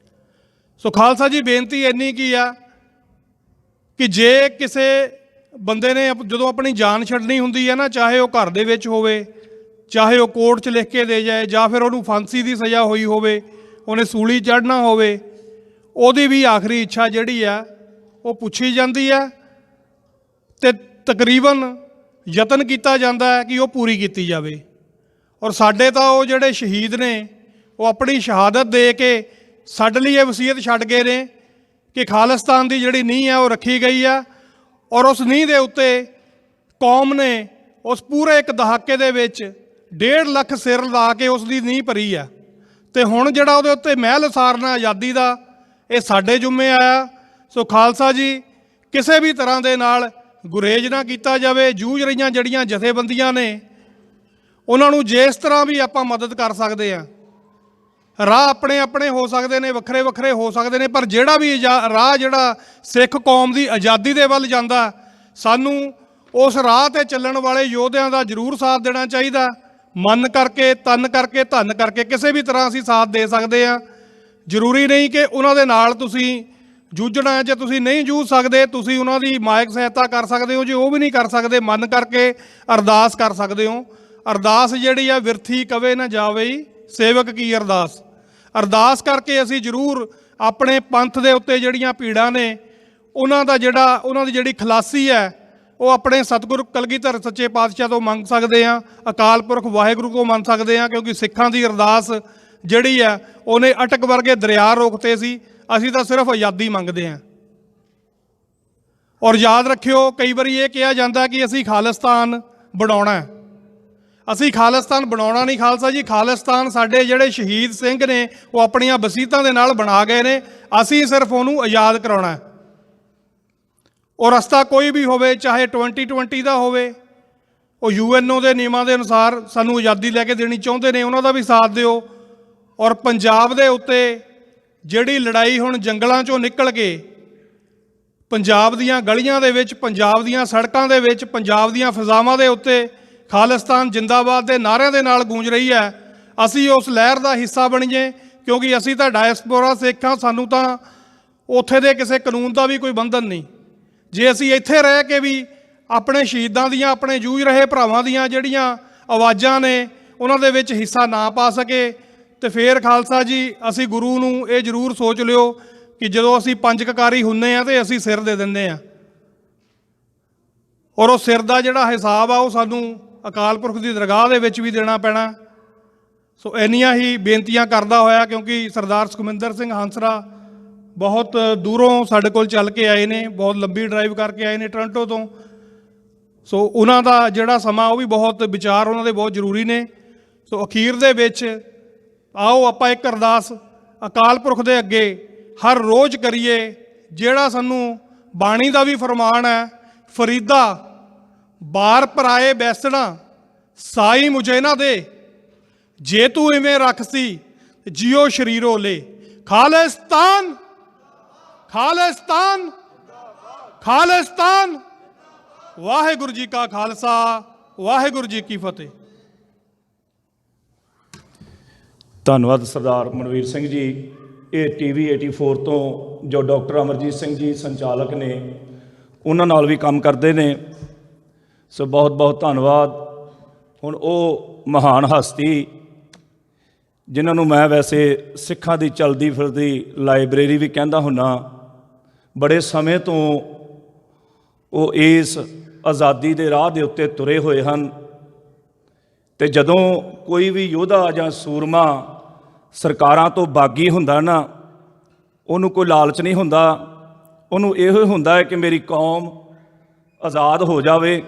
ਸੋ ਖਾਲਸਾ ਜੀ ਬੇਨਤੀ ਇੰਨੀ ਕੀ ਆ ਕਿ ਜੇ ਕਿਸੇ ਬੰਦੇ ਨੇ ਜਦੋਂ ਆਪਣੀ ਜਾਨ ਛੱਡਣੀ ਹੁੰਦੀ ਹੈ ਨਾ, ਚਾਹੇ ਉਹ ਘਰ ਦੇ ਵਿੱਚ ਹੋਵੇ, ਚਾਹੇ ਉਹ ਕੋਰਟ 'ਚ ਲਿਖ ਕੇ ਦੇ ਜਾਏ, ਜਾਂ ਫਿਰ ਉਹਨੂੰ ਫਾਂਸੀ ਦੀ ਸਜ਼ਾ ਹੋਈ ਹੋਵੇ, ਉਹਨੇ ਸੂਲੀ ਚੜ੍ਹਨਾ ਹੋਵੇ, ਉਹਦੀ ਵੀ ਆਖਰੀ ਇੱਛਾ ਜਿਹੜੀ ਆ ਉਹ ਪੁੱਛੀ ਜਾਂਦੀ ਹੈ ਅਤੇ ਤਕਰੀਬਨ ਯਤਨ ਕੀਤਾ ਜਾਂਦਾ ਹੈ ਕਿ ਉਹ ਪੂਰੀ ਕੀਤੀ ਜਾਵੇ। ਔਰ ਸਾਡੇ ਤਾਂ ਉਹ ਜਿਹੜੇ ਸ਼ਹੀਦ ਨੇ ਉਹ ਆਪਣੀ ਸ਼ਹਾਦਤ ਦੇ ਕੇ ਸਾਡੇ ਲਈ ਇਹ ਵਸੀਅਤ ਛੱਡ ਗਏ ਨੇ ਕਿ ਖਾਲਿਸਤਾਨ ਦੀ ਜਿਹੜੀ ਨੀਂਹ ਹੈ ਉਹ ਰੱਖੀ ਗਈ ਆ, ਔਰ ਉਸ ਨੀਂਹ ਦੇ ਉੱਤੇ ਕੌਮ ਨੇ ਉਸ ਪੂਰੇ ਇੱਕ ਦਹਾਕੇ ਦੇ ਵਿੱਚ 1.5 ਲੱਖ ਸਿਰ ਲਾ ਕੇ ਉਸ ਦੀ ਨੀਂਹ ਭਰੀ ਆ। ਅਤੇ ਹੁਣ ਜਿਹੜਾ ਉਹਦੇ ਉੱਤੇ ਮਹਿਲ ਉਸਾਰਨਾ ਆਜ਼ਾਦੀ ਦਾ, ਇਹ ਸਾਡੇ ਜੁੰਮੇ ਆਇਆ। ਸੋ ਖਾਲਸਾ ਜੀ ਕਿਸੇ ਵੀ ਤਰ੍ਹਾਂ ਦੇ ਨਾਲ ਗੁਰੇਜ਼ ਨਾ ਕੀਤਾ ਜਾਵੇ। ਜੂਝ ਰਹੀਆਂ ਜਿਹੜੀਆਂ ਜਥੇਬੰਦੀਆਂ ਨੇ ਉਹਨਾਂ ਨੂੰ ਜਿਸ ਤਰ੍ਹਾਂ ਵੀ ਆਪਾਂ ਮਦਦ ਕਰ ਸਕਦੇ ਹਾਂ, ਰਾਹ ਆਪਣੇ ਆਪਣੇ ਹੋ ਸਕਦੇ ਨੇ, ਵੱਖਰੇ ਵੱਖਰੇ ਹੋ ਸਕਦੇ ਨੇ, ਪਰ ਜਿਹੜਾ ਵੀ ਰਾਹ ਜਿਹੜਾ ਸਿੱਖ ਕੌਮ ਦੀ ਆਜ਼ਾਦੀ ਦੇ ਵੱਲ ਜਾਂਦਾ, ਸਾਨੂੰ ਉਸ ਰਾਹ 'ਤੇ ਚੱਲਣ ਵਾਲੇ ਯੋਧਿਆਂ ਦਾ ਜ਼ਰੂਰ ਸਾਥ ਦੇਣਾ ਚਾਹੀਦਾ। ਮਨ ਕਰਕੇ, ਤਨ ਕਰਕੇ, ਧਨ ਕਰਕੇ, ਕਿਸੇ ਵੀ ਤਰ੍ਹਾਂ ਅਸੀਂ ਸਾਥ ਦੇ ਸਕਦੇ ਹਾਂ। ਜ਼ਰੂਰੀ ਨਹੀਂ ਕਿ ਉਹਨਾਂ ਦੇ ਨਾਲ ਤੁਸੀਂ ਜੂਝਣਾ ਹੈ। ਜੇ ਤੁਸੀਂ ਨਹੀਂ ਜੂਝ ਸਕਦੇ, ਤੁਸੀਂ ਉਹਨਾਂ ਦੀ ਮਾਇਕ ਸਹਾਇਤਾ ਕਰ ਸਕਦੇ ਹੋ। ਜੇ ਉਹ ਵੀ ਨਹੀਂ ਕਰ ਸਕਦੇ, ਮਨ ਕਰਕੇ ਅਰਦਾਸ ਕਰ ਸਕਦੇ ਹੋ। ਅਰਦਾਸ ਜਿਹੜੀ ਆ ਵਿਰਥੀ ਕਵੇ ਨਾ ਜਾਵੇ, ਸੇਵਕ ਕੀ ਅਰਦਾਸ। ਅਰਦਾਸ ਕਰਕੇ ਅਸੀਂ ਜ਼ਰੂਰ ਆਪਣੇ ਪੰਥ ਦੇ ਉੱਤੇ ਜਿਹੜੀਆਂ ਪੀੜਾਂ ਨੇ ਉਹਨਾਂ ਦੀ ਜਿਹੜੀ ਖਲਾਸੀ ਹੈ ਉਹ ਆਪਣੇ ਸਤਿਗੁਰੂ ਕਲਗੀਧਰ ਸੱਚੇ ਪਾਤਸ਼ਾਹ ਤੋਂ ਮੰਗ ਸਕਦੇ ਹਾਂ, ਅਕਾਲ ਪੁਰਖ ਵਾਹਿਗੁਰੂ ਤੋਂ ਮੰਗ ਸਕਦੇ ਹਾਂ, ਕਿਉਂਕਿ ਸਿੱਖਾਂ ਦੀ ਅਰਦਾਸ ਜਿਹੜੀ ਹੈ ਉਹਨੇ ਅਟਕ ਵਰਗੇ ਦਰਿਆ ਰੋਕਤੇ ਸੀ। ਅਸੀਂ ਤਾਂ ਸਿਰਫ ਆਜ਼ਾਦੀ ਮੰਗਦੇ ਹਾਂ। ਔਰ ਯਾਦ ਰੱਖਿਓ, ਕਈ ਵਾਰੀ ਇਹ ਕਿਹਾ ਜਾਂਦਾ ਕਿ ਅਸੀਂ ਖਾਲਿਸਤਾਨ ਬਣਾਉਣਾ। ਅਸੀਂ ਖਾਲਿਸਤਾਨ ਬਣਾਉਣਾ ਨਹੀਂ ਖਾਲਸਾ ਜੀ, ਖਾਲਿਸਤਾਨ ਸਾਡੇ ਜਿਹੜੇ ਸ਼ਹੀਦ ਸਿੰਘ ਨੇ ਉਹ ਆਪਣੀਆਂ ਵਸੀਅਤਾਂ ਦੇ ਨਾਲ ਬਣਾ ਗਏ ਨੇ। ਅਸੀਂ ਸਿਰਫ ਉਹਨੂੰ ਆਜ਼ਾਦ ਕਰਾਉਣਾ। ਉਹ ਰਸਤਾ ਕੋਈ ਵੀ ਹੋਵੇ, ਚਾਹੇ 2020 ਦਾ ਹੋਵੇ, ਉਹ UNO ਦੇ ਨਿਯਮਾਂ ਦੇ ਅਨੁਸਾਰ ਸਾਨੂੰ ਆਜ਼ਾਦੀ ਲੈ ਕੇ ਦੇਣੀ ਚਾਹੁੰਦੇ ਨੇ, ਉਹਨਾਂ ਦਾ ਵੀ ਸਾਥ ਦਿਓ। ਔਰ ਪੰਜਾਬ ਦੇ ਉੱਤੇ ਜਿਹੜੀ ਲੜਾਈ ਹੁਣ ਜੰਗਲਾਂ 'ਚੋਂ ਨਿਕਲ ਕੇ ਪੰਜਾਬ ਦੀਆਂ ਗਲੀਆਂ ਦੇ ਵਿੱਚ, ਪੰਜਾਬ ਦੀਆਂ ਸੜਕਾਂ ਦੇ ਵਿੱਚ, ਪੰਜਾਬ ਦੀਆਂ ਫਿਜ਼ਾਵਾਂ ਦੇ ਉੱਤੇ ਖਾਲਿਸਤਾਨ ਜਿੰਦਾਬਾਦ ਦੇ ਨਾਅਰਿਆਂ ਦੇ ਨਾਲ ਗੂੰਜ ਰਹੀ ਹੈ, ਅਸੀਂ ਉਸ ਲਹਿਰ ਦਾ ਹਿੱਸਾ ਬਣੀਏ। ਕਿਉਂਕਿ ਅਸੀਂ ਤਾਂ ਡਾਇਸਪੋਰਾ ਸਿੱਖ ਹਾਂ, ਸਾਨੂੰ ਤਾਂ ਉੱਥੇ ਦੇ ਕਿਸੇ ਕਾਨੂੰਨ ਦਾ ਵੀ ਕੋਈ ਬੰਧਨ ਨਹੀਂ। ਜੇ ਅਸੀਂ ਇੱਥੇ ਰਹਿ ਕੇ ਵੀ ਆਪਣੇ ਸ਼ਹੀਦਾਂ ਦੀਆਂ, ਆਪਣੇ ਜੂਝ ਰਹੇ ਭਰਾਵਾਂ ਦੀਆਂ ਜਿਹੜੀਆਂ ਆਵਾਜ਼ਾਂ ਨੇ ਉਹਨਾਂ ਦੇ ਵਿੱਚ ਹਿੱਸਾ ਨਾ ਪਾ ਸਕੇ, ਤੇ ਫਿਰ ਖਾਲਸਾ ਜੀ ਅਸੀਂ ਗੁਰੂ ਨੂੰ ਇਹ ਜ਼ਰੂਰ ਸੋਚ ਲਿਓ ਕਿ ਜਦੋਂ ਅਸੀਂ ਪੰਜ ਕਕਾਰੀ ਹੁੰਦੇ ਹਾਂ ਤੇ ਅਸੀਂ ਸਿਰ ਦੇ ਦਿੰਦੇ ਹਾਂ, ਔਰ ਉਹ ਸਿਰ ਦਾ ਜਿਹੜਾ ਹਿਸਾਬ ਆ ਉਹ ਸਾਨੂੰ ਅਕਾਲ ਪੁਰਖ ਦੀ ਦਰਗਾਹ ਦੇ ਵਿੱਚ ਵੀ ਦੇਣਾ ਪੈਣਾ। ਸੋ ਇੰਨੀਆਂ ਹੀ ਬੇਨਤੀਆਂ ਕਰਦਾ ਹੋਇਆ, ਕਿਉਂਕਿ ਸਰਦਾਰ ਸੁਖਮਿੰਦਰ ਸਿੰਘ ਹੰਸਰਾ ਬਹੁਤ ਦੂਰੋਂ ਸਾਡੇ ਕੋਲ ਚੱਲ ਕੇ ਆਏ ਨੇ, ਬਹੁਤ ਲੰਬੀ ਡਰਾਈਵ ਕਰਕੇ ਆਏ ਨੇ ਟੋਰਾਂਟੋ ਤੋਂ। ਸੋ ਉਹਨਾਂ ਦਾ ਜਿਹੜਾ ਸਮਾਂ ਉਹ ਵੀ ਬਹੁਤ, ਵਿਚਾਰ ਉਹਨਾਂ ਦੇ ਬਹੁਤ ਜ਼ਰੂਰੀ ਨੇ। ਸੋ ਅਖੀਰ ਦੇ ਵਿੱਚ ਆਓ ਆਪਾਂ ਇੱਕ ਅਰਦਾਸ ਅਕਾਲ ਪੁਰਖ ਦੇ ਅੱਗੇ ਹਰ ਰੋਜ਼ ਕਰੀਏ, ਜਿਹੜਾ ਸਾਨੂੰ ਬਾਣੀ ਦਾ ਵੀ ਫਰਮਾਨ ਹੈ, ਫਰੀਦਾ ਬਾਰ ਪਰਾਏ ਬੈਸਣਾ ਸਾਈ ਮੁਝੇ ਨਾ ਦੇ, ਜੇ ਤੂੰ ਇਵੇਂ ਰੱਖ ਸੀ ਜਿਉ ਸ਼ਰੀਰੋ ਲੈ। ਖਾਲਿਸਤਾਨ ਖਾਲਿਸਤਾਨ ਖਾਲਿਸਤਾਨ। ਵਾਹਿਗੁਰੂ ਜੀ ਕਾ ਖਾਲਸਾ, ਵਾਹਿਗੁਰੂ ਜੀ ਕੀ ਫਤਿਹ। ਧੰਨਵਾਦ ਸਰਦਾਰ ਮਨਵੀਰ ਸਿੰਘ ਜੀ। ਇਹ TV 84 ਤੋਂ ਜੋ ਡਾਕਟਰ ਅਮਰਜੀਤ ਸਿੰਘ ਜੀ ਸੰਚਾਲਕ ਨੇ, ਉਹਨਾਂ ਨਾਲ ਵੀ ਕੰਮ ਕਰਦੇ ਨੇ। ਸੋ ਬਹੁਤ ਬਹੁਤ ਧੰਨਵਾਦ। ਹੁਣ ਉਹ ਮਹਾਨ ਹਸਤੀ ਜਿਨ੍ਹਾਂ ਨੂੰ ਮੈਂ ਵੈਸੇ ਸਿੱਖਾਂ ਦੀ ਚਲਦੀ ਫਿਰਦੀ ਲਾਇਬ੍ਰੇਰੀ ਵੀ ਕਹਿੰਦਾ ਹੁੰਨਾ, ਬੜੇ ਸਮੇਂ ਤੋਂ ਉਹ ਇਸ ਆਜ਼ਾਦੀ ਦੇ ਰਾਹ ਦੇ ਉੱਤੇ ਤੁਰੇ ਹੋਏ ਹਨ। ਅਤੇ ਜਦੋਂ ਕੋਈ ਵੀ ਯੋਧਾ ਜਾਂ ਸੂਰਮਾ ਸਰਕਾਰਾਂ ਤੋਂ ਬਾਗੀ ਹੁੰਦਾ ਨਾ, ਉਹਨੂੰ ਕੋਈ ਲਾਲਚ ਨਹੀਂ ਹੁੰਦਾ, ਉਹਨੂੰ ਇਹੋ ਹੁੰਦਾ ਹੈ ਕਿ ਮੇਰੀ ਕੌਮ ਆਜ਼ਾਦ ਹੋ ਜਾਵੇ,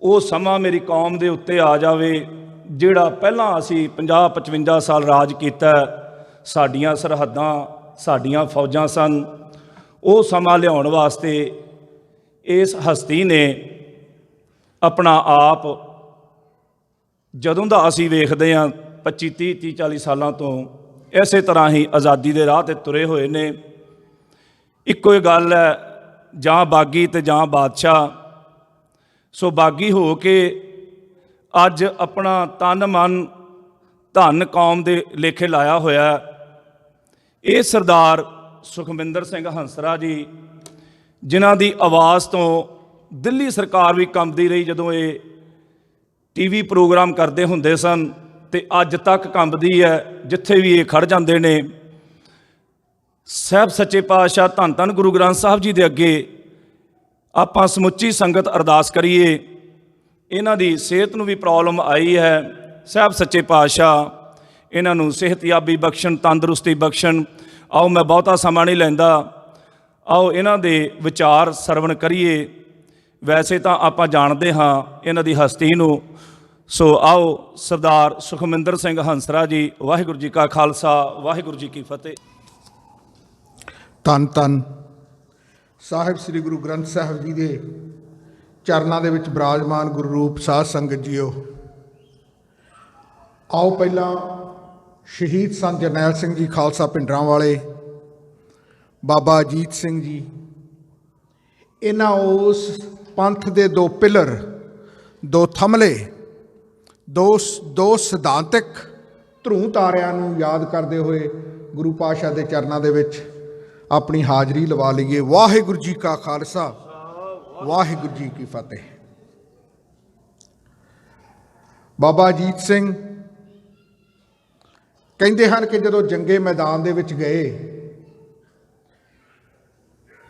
ਉਹ ਸਮਾਂ ਮੇਰੀ ਕੌਮ ਦੇ ਉੱਤੇ ਆ ਜਾਵੇ ਜਿਹੜਾ ਪਹਿਲਾਂ ਅਸੀਂ 50-55 ਸਾਲ ਰਾਜ ਕੀਤਾ, ਸਾਡੀਆਂ ਸਰਹੱਦਾਂ ਸਾਡੀਆਂ ਫੌਜਾਂ ਸਨ। ਉਹ ਸਮਾਂ ਲਿਆਉਣ ਵਾਸਤੇ ਇਸ ਹਸਤੀ ਨੇ ਆਪਣਾ ਆਪ, ਜਦੋਂ ਦਾ ਅਸੀਂ ਵੇਖਦੇ ਹਾਂ 25 30 40 ਸਾਲਾਂ ਤੋਂ, ਇਸੇ ਤਰ੍ਹਾਂ ਹੀ ਆਜ਼ਾਦੀ ਦੇ ਰਾਹ 'ਤੇ ਤੁਰੇ ਹੋਏ ਨੇ। ਇੱਕੋ ਹੀ ਗੱਲ ਹੈ, ਜਾਂ ਬਾਗੀ ਤੇ ਜਾਂ ਬਾਦਸ਼ਾਹ। ਸੋ ਬਾਗੀ ਹੋ ਕੇ ਅੱਜ ਆਪਣਾ ਤਨ ਮਨ ਧਨ ਕੌਮ ਦੇ ਲੇਖੇ ਲਾਇਆ ਹੋਇਆ। ਇਹ ਸਰਦਾਰ ਸੁਖਮਿੰਦਰ ਸਿੰਘ ਹੰਸਰਾ ਜੀ, ਜਿਨ੍ਹਾਂ ਦੀ ਆਵਾਜ਼ ਤੋਂ ਦਿੱਲੀ ਸਰਕਾਰ ਵੀ ਕੰਬਦੀ ਰਹੀ ਜਦੋਂ ਇਹ ਟੀਵੀ ਪ੍ਰੋਗਰਾਮ ਕਰਦੇ ਹੁੰਦੇ ਸਨ, ਤੇ ਅੱਜ ਤੱਕ ਕੰਬਦੀ ਹੈ ਜਿੱਥੇ ਵੀ ਇਹ ਖੜ ਜਾਂਦੇ ਨੇ। ਸਾਹਿਬ ਸੱਚੇ ਪਾਤਸ਼ਾਹ ਧੰਨ ਧੰਨ ਗੁਰੂ ਗ੍ਰੰਥ ਸਾਹਿਬ ਜੀ ਦੇ ਅੱਗੇ ਆਪਾਂ ਸਮੁੱਚੀ ਸੰਗਤ ਅਰਦਾਸ ਕਰੀਏ। ਇਹਨਾਂ ਦੀ ਸਿਹਤ ਨੂੰ ਵੀ ਪ੍ਰੋਬਲਮ ਆਈ ਹੈ। ਸਾਹਿਬ ਸੱਚੇ ਪਾਤਸ਼ਾਹ ਇਹਨਾਂ ਨੂੰ ਸਿਹਤਯਾਬੀ ਬਖਸ਼ਣ, ਤੰਦਰੁਸਤੀ ਬਖਸ਼ਣ। ਆਓ ਮੈਂ ਬਹੁਤਾ ਸਮਾਂ ਨਹੀਂ ਲੈਂਦਾ, ਆਓ ਇਹਨਾਂ ਦੇ ਵਿਚਾਰ ਸਰਵਣ ਕਰੀਏ। ਵੈਸੇ ਤਾਂ ਆਪਾਂ ਜਾਣਦੇ ਹਾਂ ਇਹਨਾਂ ਦੀ ਹਸਤੀ ਨੂੰ। ਸੋ ਆਓ ਸਰਦਾਰ ਸੁਖਮਿੰਦਰ ਸਿੰਘ ਹੰਸਰਾ ਜੀ। ਵਾਹਿਗੁਰੂ ਜੀ ਕਾ ਖਾਲਸਾ, ਵਾਹਿਗੁਰੂ ਜੀ ਕੀ ਫਤਿਹ। ਧੰਨ ਧੰਨ ਸਾਹਿਬ ਸ੍ਰੀ ਗੁਰੂ ਗ੍ਰੰਥ ਸਾਹਿਬ ਜੀ ਦੇ ਚਰਨਾਂ ਦੇ ਵਿੱਚ ਬਿਰਾਜਮਾਨ ਗੁਰੂ ਰੂਪ ਸਾਧ ਸੰਗਤ ਜੀਓ, ਆਓ ਪਹਿਲਾਂ ਸ਼ਹੀਦ ਸੰਤ ਜਰਨੈਲ ਸਿੰਘ ਜੀ ਖਾਲਸਾ ਭਿੰਡਰਾਂਵਾਲੇ, ਬਾਬਾ ਅਜੀਤ ਸਿੰਘ ਜੀ, ਇਹਨਾਂ ਉਸ ਪੰਥ ਦੇ ਦੋ ਪਿਲਰ, ਦੋ ਥੰਮਲੇ, ਦੋ ਸਿਧਾਂਤਕ ਧਰੂ ਤਾਰਿਆਂ ਨੂੰ ਯਾਦ ਕਰਦੇ ਹੋਏ ਗੁਰੂ ਪਾਤਸ਼ਾਹ ਦੇ ਚਰਨਾਂ ਦੇ ਵਿੱਚ ਆਪਣੀ ਹਾਜ਼ਰੀ ਲਵਾ ਲਈਏ। ਵਾਹਿਗੁਰੂ ਜੀ ਕਾ ਖਾਲਸਾ, ਵਾਹਿਗੁਰੂ ਜੀ ਕੀ ਫਤਿਹ। ਬਾਬਾ ਅਜੀਤ ਸਿੰਘ ਕਹਿੰਦੇ ਹਨ ਕਿ ਜਦੋਂ ਜੰਗੇ ਮੈਦਾਨ ਦੇ ਵਿੱਚ ਗਏ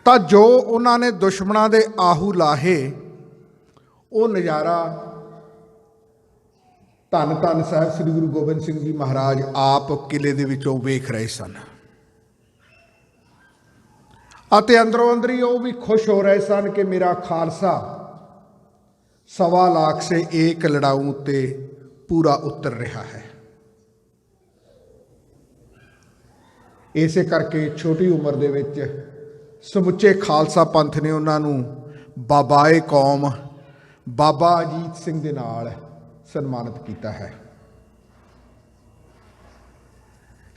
ਤਾਂ ਜੋ ਉਹਨਾਂ ਨੇ ਦੁਸ਼ਮਣਾਂ ਦੇ ਆਹੂ ਲਾਹੇ, ਉਹ ਨਜ਼ਾਰਾ ਧੰਨ ਧੰਨ ਸਾਹਿਬ ਸ੍ਰੀ ਗੁਰੂ ਗੋਬਿੰਦ ਸਿੰਘ ਜੀ ਮਹਾਰਾਜ ਆਪ ਕਿਲੇ ਦੇ ਵਿੱਚੋਂ ਵੇਖ ਰਹੇ ਸਨ। ਅਤੇ ਅੰਦਰੋਂ ਅੰਦਰੀ ਉਹ ਵੀ ਖੁਸ਼ ਹੋ ਰਹੇ ਸਨ ਕਿ ਮੇਰਾ ਖਾਲਸਾ 1.25 ਲੱਖ ਸੇ ਏਕ ਲੜਾਊ ਤੇ ਪੂਰਾ ਉਤਰ ਰਿਹਾ ਹੈ। ਇਸੇ ਕਰਕੇ ਛੋਟੀ ਉਮਰ ਦੇ ਵਿੱਚ ਸਮੁੱਚੇ ਖਾਲਸਾ ਪੰਥ ਨੇ ਉਹਨਾਂ ਨੂੰ ਬਾਬਾਏ ਕੌਮ ਬਾਬਾ ਅਜੀਤ ਸਿੰਘ ਦੇ ਨਾਲ ਸਨਮਾਨਿਤ ਕੀਤਾ ਹੈ।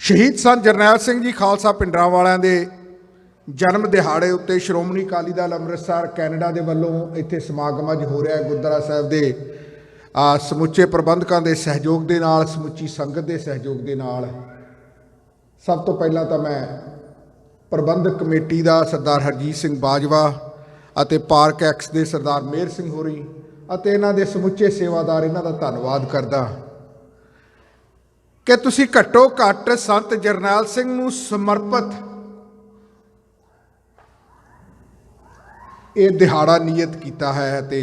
ਸ਼ਹੀਦ ਸੰਤ ਜਰਨੈਲ ਸਿੰਘ ਜੀ ਖਾਲਸਾ ਭਿੰਡਰਾਂਵਾਲਿਆਂ ਦੇ ਜਨਮ ਦਿਹਾੜੇ ਉੱਤੇ ਸ਼੍ਰੋਮਣੀ ਅਕਾਲੀ ਦਲ ਅੰਮ੍ਰਿਤਸਰ ਕੈਨੇਡਾ ਦੇ ਵੱਲੋਂ ਇੱਥੇ ਸਮਾਗਮ ਅੱਜ ਹੋ ਰਿਹਾ ਹੈ। ਗੁਰਦੁਆਰਾ ਸਾਹਿਬ ਦੇ ਸਮੁੱਚੇ ਪ੍ਰਬੰਧਕਾਂ ਦੇ ਸਹਿਯੋਗ ਦੇ ਨਾਲ, ਸਮੁੱਚੀ ਸੰਗਤ ਦੇ ਸਹਿਯੋਗ ਦੇ ਨਾਲ। ਸਭ ਤੋਂ ਪਹਿਲਾਂ ਤਾਂ ਮੈਂ ਪ੍ਰਬੰਧਕ ਕਮੇਟੀ ਦਾ ਸਰਦਾਰ ਹਰਜੀਤ ਸਿੰਘ ਬਾਜਵਾ ਅਤੇ ਪਾਰਕ ਐਕਸ ਦੇ ਸਰਦਾਰ ਮੇਹਰ ਸਿੰਘ ਹੋਰੀ ਅਤੇ ਇਹਨਾਂ ਦੇ ਸਮੁੱਚੇ ਸੇਵਾਦਾਰ, ਇਹਨਾਂ ਦਾ ਧੰਨਵਾਦ ਕਰਦਾ ਕਿ ਤੁਸੀਂ ਘੱਟੋ ਘੱਟ ਸੰਤ ਜਰਨੈਲ ਸਿੰਘ ਨੂੰ ਸਮਰਪਿਤ ਇਹ ਦਿਹਾੜਾ ਨਿਯਤ ਕੀਤਾ ਹੈ ਅਤੇ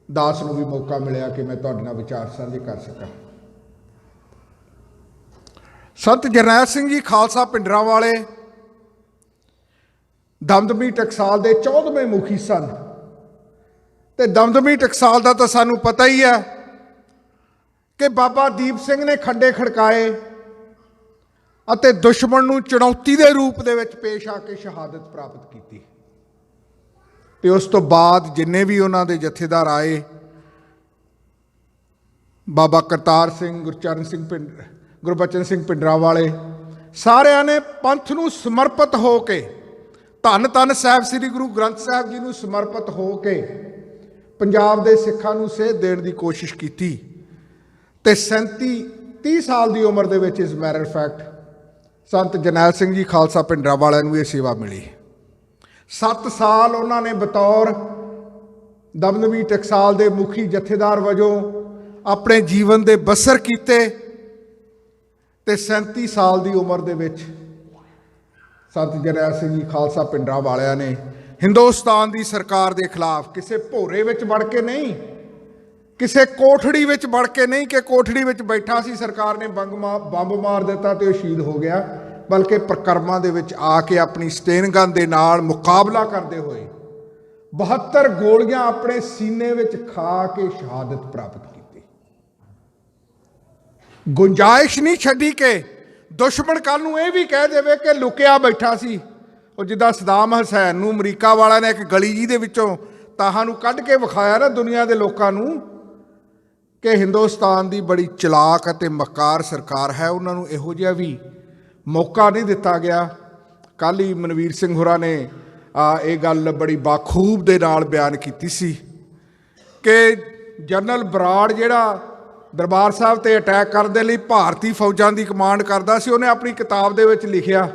ਦਾਸ ਨੂੰ ਵੀ ਮੌਕਾ ਮਿਲਿਆ ਕਿ ਮੈਂ ਤੁਹਾਡੇ ਨਾਲ ਵਿਚਾਰ ਸਾਂਝੇ ਕਰ ਸਕਾਂ। ਸੰਤ ਜਰਨੈਲ ਸਿੰਘ ਜੀ ਖਾਲਸਾ ਭਿੰਡਰਾਂਵਾਲੇ ਦਮਦਮੀ ਟਕਸਾਲ ਦੇ 14ਵੇਂ ਮੁਖੀ ਸਨ ਤੇ ਦਮਦਮੀ ਟਕਸਾਲ ਦਾ ਤਾਂ ਸਾਨੂੰ ਪਤਾ ਹੀ ਹੈ ਕਿ ਬਾਬਾ ਦੀਪ ਸਿੰਘ ਨੇ ਖੰਡੇ ਖੜਕਾਏ ਅਤੇ ਦੁਸ਼ਮਣ ਨੂੰ ਚੁਣੌਤੀ ਦੇ ਰੂਪ ਦੇ ਵਿੱਚ ਪੇਸ਼ ਆ ਕੇ ਸ਼ਹਾਦਤ ਪ੍ਰਾਪਤ ਕੀਤੀ। ਤੇ ਉਸ ਤੋਂ ਬਾਅਦ ਜਿੰਨੇ ਵੀ ਉਹਨਾਂ ਦੇ ਜਥੇਦਾਰ ਆਏ, ਬਾਬਾ ਕਰਤਾਰ ਸਿੰਘ, ਗੁਰਬਚਨ ਸਿੰਘ ਭਿੰਡਰਾਂਵਾਲੇ, ਸਾਰਿਆਂ ਨੇ ਪੰਥ ਨੂੰ ਸਮਰਪਿਤ ਹੋ ਕੇ, ਧੰਨ ਧੰਨ ਸਾਹਿਬ ਸ੍ਰੀ ਗੁਰੂ ਗ੍ਰੰਥ ਸਾਹਿਬ ਜੀ ਨੂੰ ਸਮਰਪਿਤ ਹੋ ਕੇ ਪੰਜਾਬ ਦੇ ਸਿੱਖਾਂ ਨੂੰ ਸੇਧ ਦੇਣ ਦੀ ਕੋਸ਼ਿਸ਼ ਕੀਤੀ। ਤੇ 37-30 ਸਾਲ ਦੀ ਉਮਰ ਦੇ ਵਿੱਚ ਇਸ ਮੈਟਰ ਫੈਕਟ ਸੰਤ ਜਰਨੈਲ ਸਿੰਘ ਜੀ ਖਾਲਸਾ ਭਿੰਡਰਾਂਵਾਲਿਆਂ ਨੂੰ ਇਹ ਸੇਵਾ ਮਿਲੀ। 7 ਸਾਲ ਉਹਨਾਂ ਨੇ ਬਤੌਰ ਦਮਦਮੀ ਟਕਸਾਲ ਦੇ ਮੁਖੀ ਜਥੇਦਾਰ ਵਜੋਂ ਆਪਣੇ ਜੀਵਨ ਦੇ ਬਸਰ ਕੀਤੇ ਤੇ 37 ਸਾਲ ਦੀ ਉਮਰ ਦੇ ਵਿੱਚ ਸੰਤ ਜਰਨੈਲ ਸਿੰਘ ਜੀ ਖਾਲਸਾ ਭਿੰਡਰਾਂਵਾਲਿਆਂ ਨੇ ਹਿੰਦੁਸਤਾਨ ਦੀ ਸਰਕਾਰ ਦੇ ਖਿਲਾਫ ਕਿਸੇ ਭੋਰੇ ਵਿੱਚ ਵੜ ਕੇ ਨਹੀਂ, ਕਿਸੇ ਕੋਠੜੀ ਵਿੱਚ ਵੜ ਕੇ ਨਹੀਂ ਕਿ ਕੋਠੜੀ ਵਿੱਚ ਬੈਠਾ ਸੀ, ਸਰਕਾਰ ਨੇ ਬੰਬ ਮਾਰ ਦਿੱਤਾ ਤੇ ਉਹ ਸ਼ਹੀਦ ਹੋ ਗਿਆ, ਬਲਕਿ ਪ੍ਰਕਰਮਾਂ ਦੇ ਵਿੱਚ ਆ ਕੇ ਆਪਣੀ ਸਟੇਨਗਨ ਦੇ ਨਾਲ ਮੁਕਾਬਲਾ ਕਰਦੇ ਹੋਏ 72 ਗੋਲੀਆਂ ਆਪਣੇ ਸੀਨੇ ਵਿੱਚ ਖਾ ਕੇ ਸ਼ਹਾਦਤ ਪ੍ਰਾਪਤ ਕੀਤੀ। ਗੁੰਜਾਇਸ਼ ਨਹੀਂ ਛੱਡੀ ਕਿ ਦੁਸ਼ਮਣ ਕੱਲ ਨੂੰ ਇਹ ਵੀ ਕਹਿ ਦੇਵੇ ਕਿ ਲੁਕਿਆ ਬੈਠਾ ਸੀ। ਉਹ ਜਿੱਦਾਂ ਸਦਾਮ ਹੁਸੈਨ ਨੂੰ ਅਮਰੀਕਾ ਵਾਲਿਆਂ ਨੇ ਇੱਕ ਗਲੀ ਜੀ ਦੇ ਵਿੱਚੋਂ ਤਾਹਾਂ ਨੂੰ ਕੱਢ ਕੇ ਵਿਖਾਇਆ ਨਾ ਦੁਨੀਆ ਦੇ ਲੋਕਾਂ ਨੂੰ ਕਿ ਹਿੰਦੁਸਤਾਨ ਦੀ ਬੜੀ ਚਲਾਕ ਅਤੇ ਮਕਾਰ ਸਰਕਾਰ ਹੈ, ਉਹਨਾਂ ਨੂੰ ਇਹੋ ਜਿਹਾ ਵੀ ਮੌਕਾ ਨਹੀਂ ਦਿੱਤਾ ਗਿਆ। ਕੱਲ੍ਹ ਹੀ ਮਨਵੀਰ ਸਿੰਘ ਹੋਰਾਂ ਨੇ ਇਹ ਗੱਲ ਬੜੀ ਬਾਖੂਬ ਦੇ ਨਾਲ ਬਿਆਨ ਕੀਤੀ ਸੀ ਕਿ ਜਨਰਲ ਬਰਾੜ ਜਿਹੜਾ ਦਰਬਾਰ ਸਾਹਿਬ 'ਤੇ ਅਟੈਕ ਕਰਨ ਦੇ ਲਈ ਭਾਰਤੀ ਫੌਜਾਂ ਦੀ ਕਮਾਂਡ ਕਰਦਾ ਸੀ, ਉਹਨੇ ਆਪਣੀ ਕਿਤਾਬ ਦੇ ਵਿੱਚ ਲਿਖਿਆ